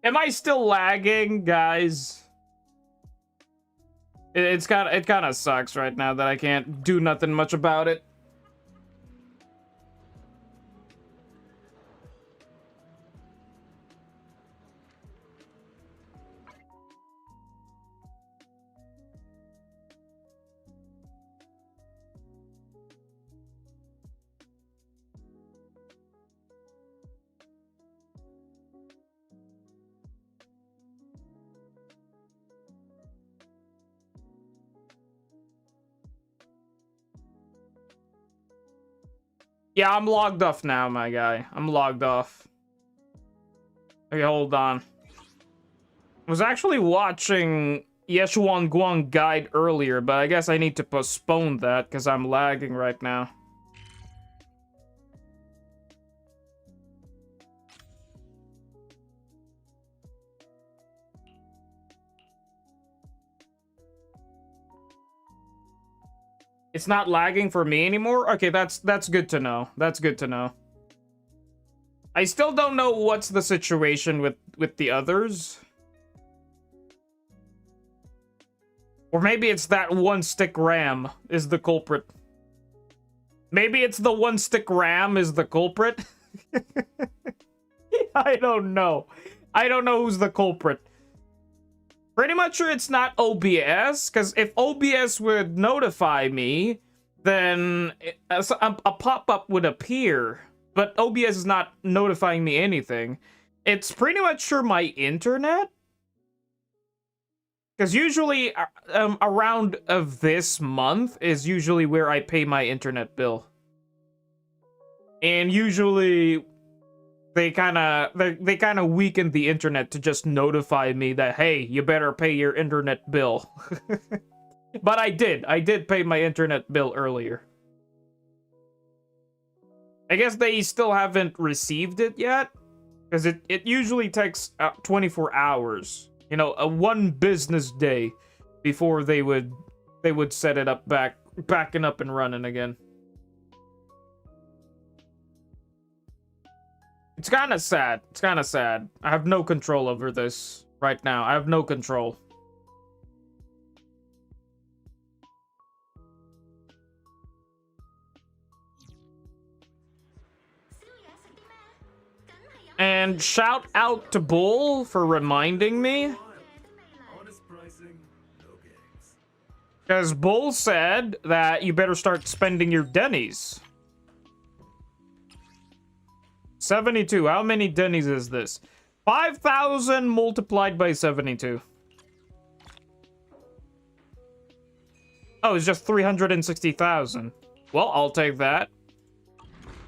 Am I still lagging, guys? It kind of sucks right now that I can't do nothing much about it. Yeah, I'm logged off now, my guy. I'm logged off. Okay, hold on. I was actually watching Yeshuan Guang guide earlier, but I guess I need to postpone that because I'm lagging right now. It's not lagging for me anymore? Okay, that's good to know. That's good to know. I still don't know what's the situation with the others. Or maybe it's that one stick RAM is the culprit. Maybe it's the one stick RAM is the culprit. I don't know. I don't know who's the culprit. Pretty much sure it's not OBS, because if OBS would notify me, then a pop-up would appear. But OBS is not notifying me anything. It's pretty much sure my internet. Because usually around of this month is usually where I pay my internet bill. And usually they kind of weaken the internet to just notify me that, hey, you better pay your internet bill. But I did pay my internet bill earlier. I guess they still haven't received it yet, because it usually takes 24 hours, you know, a one business day before they would set it up backing up and running again. It's kind of sad. It's kind of sad. I have no control over this right now. I have no control. And shout out to Bull for reminding me. Because Bull said that you better start spending your Denny's. 72. How many Denny's is this? 5,000 multiplied by 72. Oh, it's just 360,000. Well, I'll take that.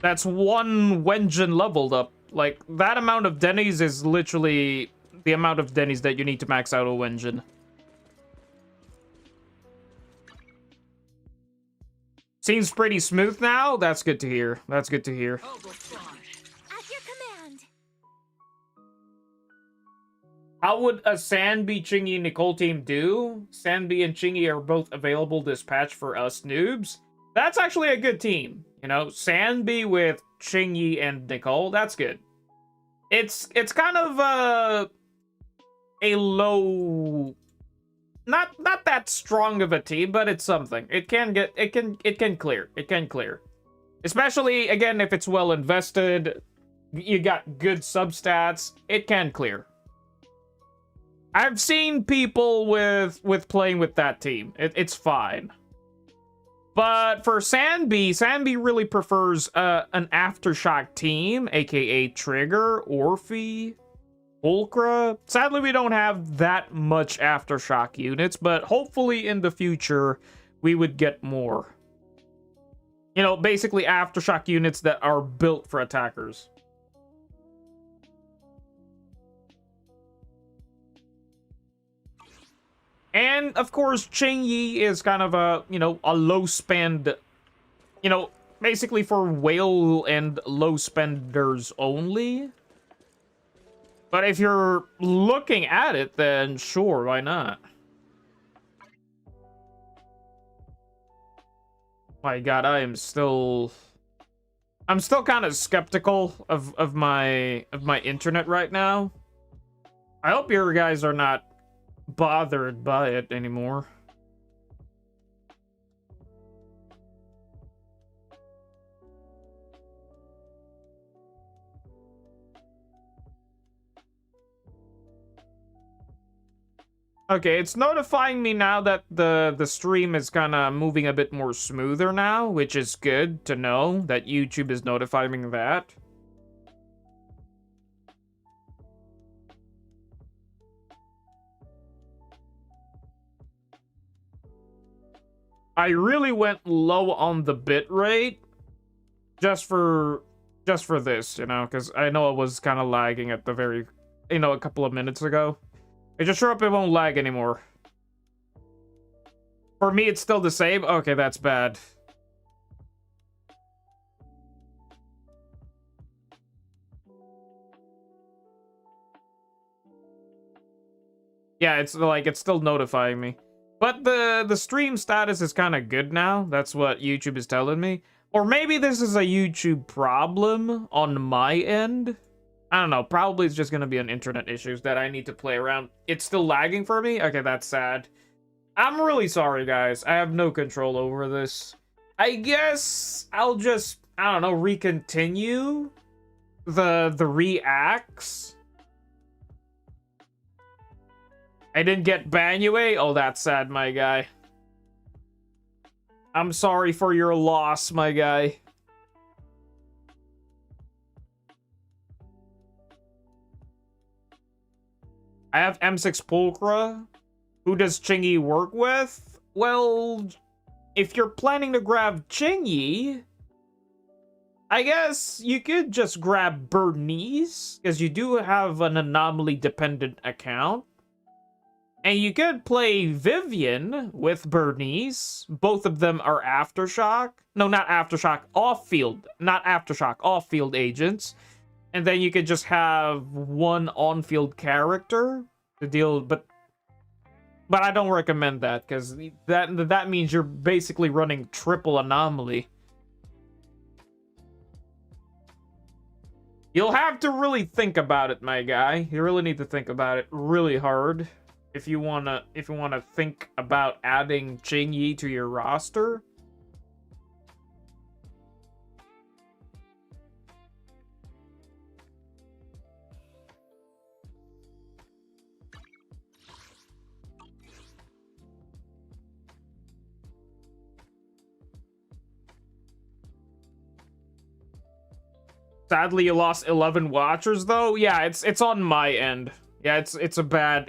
That's one Wenjin leveled up. Like, that amount of Denny's is literally the amount of Denny's that you need to max out a Wenjin. Seems pretty smooth now. That's good to hear. That's good to hear. At your command. How would a Sanbi, Chingy, Nicole team do? Sanbi and Chingy are both available this patch for us noobs. That's actually a good team. You know, Sanbi with Chingy and Nicole, that's good. It's kind of a low, not that strong of a team, but it's something. It can clear. It can clear. Especially again if it's well invested, you got good substats, it can clear. I've seen people with playing with that team. It's fine. But for Sanbi really prefers an Aftershock team, aka Trigger, Orphe, Pulchra. Sadly, we don't have that much Aftershock units, but hopefully in the future, we would get more. You know, basically Aftershock units that are built for attackers. And, of course, Chingy is kind of a, you know, a low spend, you know, basically for whale and low spenders only. But if you're looking at it, then sure, why not? My god, I'm still kind of skeptical of my internet right now. I hope your guys are not bothered by it anymore. Okay, it's notifying me now that the stream is kind of moving a bit more smoother now, which is good to know that YouTube is notifying me that. I really went low on the bit rate just for this, you know, because I know it was kind of lagging at the very, you know, a couple of minutes ago. I just sure hope it won't lag anymore. For me, it's still the same. Okay, that's bad. Yeah, it's like it's still notifying me. But the stream status is kind of good now. That's what YouTube is telling me. Or maybe this is a YouTube problem on my end. I don't know. Probably it's just going to be an internet issues that I need to play around. It's still lagging for me? Okay, that's sad. I'm really sorry, guys. I have no control over this. I guess I'll just, I don't know, recontinue the reacts. I didn't get Banyue? Oh, that's sad, my guy. I'm sorry for your loss, my guy. I have M6 Pulchra. Who does Chingy work with? Well, if you're planning to grab Chingy, I guess you could just grab Bernice, because you do have an anomaly-dependent account. And you could play Vivian with Bernice. Both of them are Aftershock. No, not Aftershock, off-field. Not Aftershock, off-field agents. And then you could just have one on-field character to deal, but I don't recommend that, because that means you're basically running triple anomaly. You'll have to really think about it, my guy. You really need to think about it really hard if you wanna think about adding Chingy to your roster. Sadly, you lost 11 watchers, though. Yeah, it's on my end. Yeah, it's a bad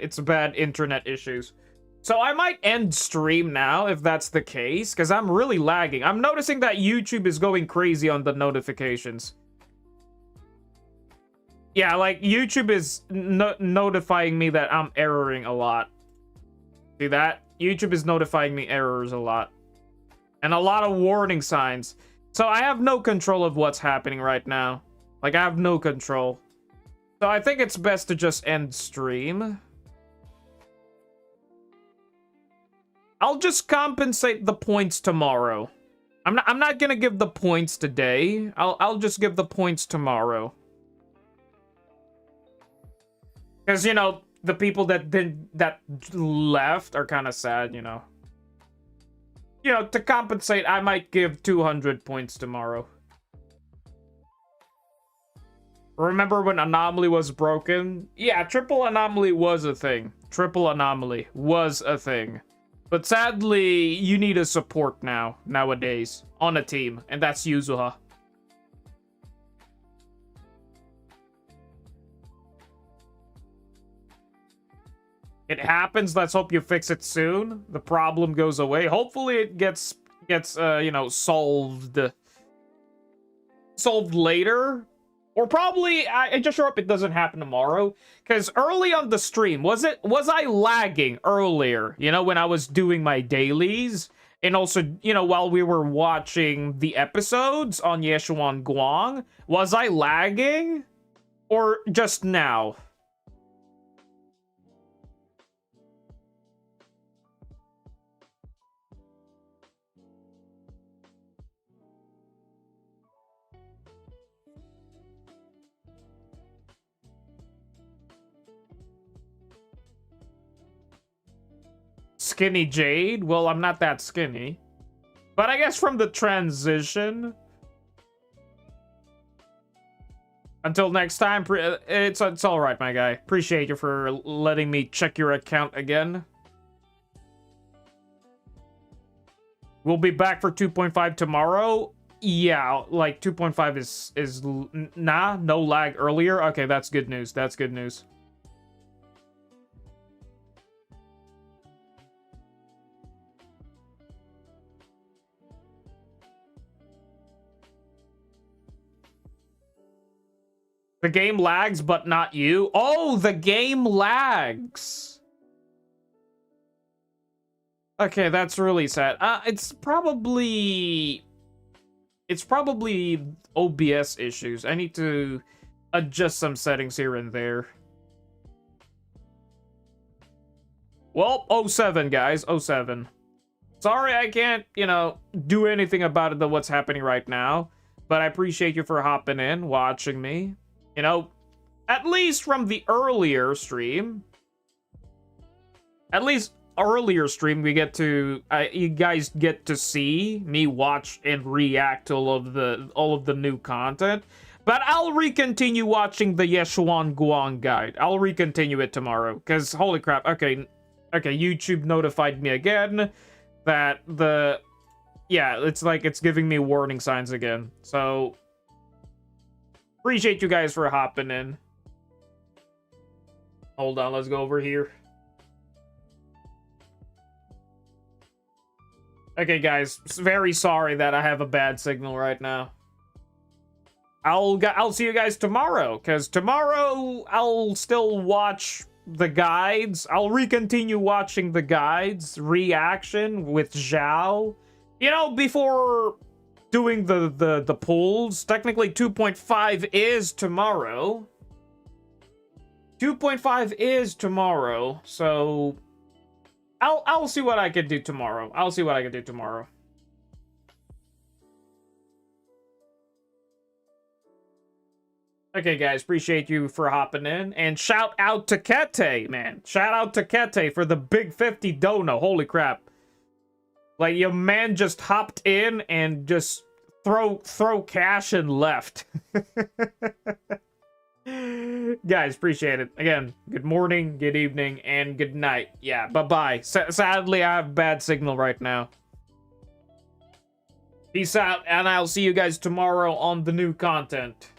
internet issues. So I might end stream now if that's the case, because I'm really lagging. I'm noticing that YouTube is going crazy on the notifications. Yeah, like YouTube is notifying me that I'm erroring a lot. See that? YouTube is notifying me errors a lot. And a lot of warning signs. So I have no control of what's happening right now. Like, I have no control. So I think it's best to just end stream. I'll just compensate the points tomorrow. I'm not gonna give the points today. I'll just give the points tomorrow. Because, you know, the people that left are kind of sad, you know. You know, to compensate, I might give 200 points tomorrow. Remember when Anomaly was broken? Yeah, Triple Anomaly was a thing. Triple Anomaly was a thing. But sadly, you need a support nowadays, on a team, and that's Yuzuha. It happens. Let's hope you fix it soon. The problem goes away. Hopefully it gets you know, solved later. Or probably, I just hope it doesn't happen tomorrow. Because early on the stream, was I lagging earlier? You know, when I was doing my dailies? And also, you know, while we were watching the episodes on Yeshuan Guang? Was I lagging? Or just now? Skinny Jade? Well, I'm not that skinny. But I guess from the transition... Until next time, it's alright, my guy. Appreciate you for letting me check your account again. We'll be back for 2.5 tomorrow. Yeah, like 2.5 is no lag earlier. Okay, that's good news. That's good news. The game lags, but not you. Oh, the game lags. Okay, that's really sad. It's probably OBS issues. I need to adjust some settings here and there. Well, 07, guys. 07. Sorry I can't, you know, do anything about it, what's happening right now. But I appreciate you for hopping in, watching me. You know, at least from the earlier stream. At least earlier stream, we get to, you guys get to see me watch and react to all of the new content. But I'll re-continue watching the Yeshuan Guang guide. I'll re-continue it tomorrow. Because, holy crap, okay, YouTube notified me again that yeah, it's like it's giving me warning signs again. So, appreciate you guys for hopping in. Hold on, let's go over here. Okay, guys, very sorry that I have a bad signal right now. I'll see you guys tomorrow, because tomorrow I'll still watch the guides. I'll re-continue watching the guides, reaction with Zhao. You know, before doing the polls. Technically 2.5 is tomorrow. 2.5 is tomorrow, so I'll see what I can do tomorrow. I'll see what I can do tomorrow. Okay, guys, appreciate you for hopping in. And shout out to Kete, man. Shout out to Kete for the big 50 dono. Holy crap. Like, your man just hopped in and just throw cash and left. Guys, appreciate it. Again, good morning, good evening, and good night. Yeah, bye-bye. Sadly, I have bad signal right now. Peace out, and I'll see you guys tomorrow on the new content.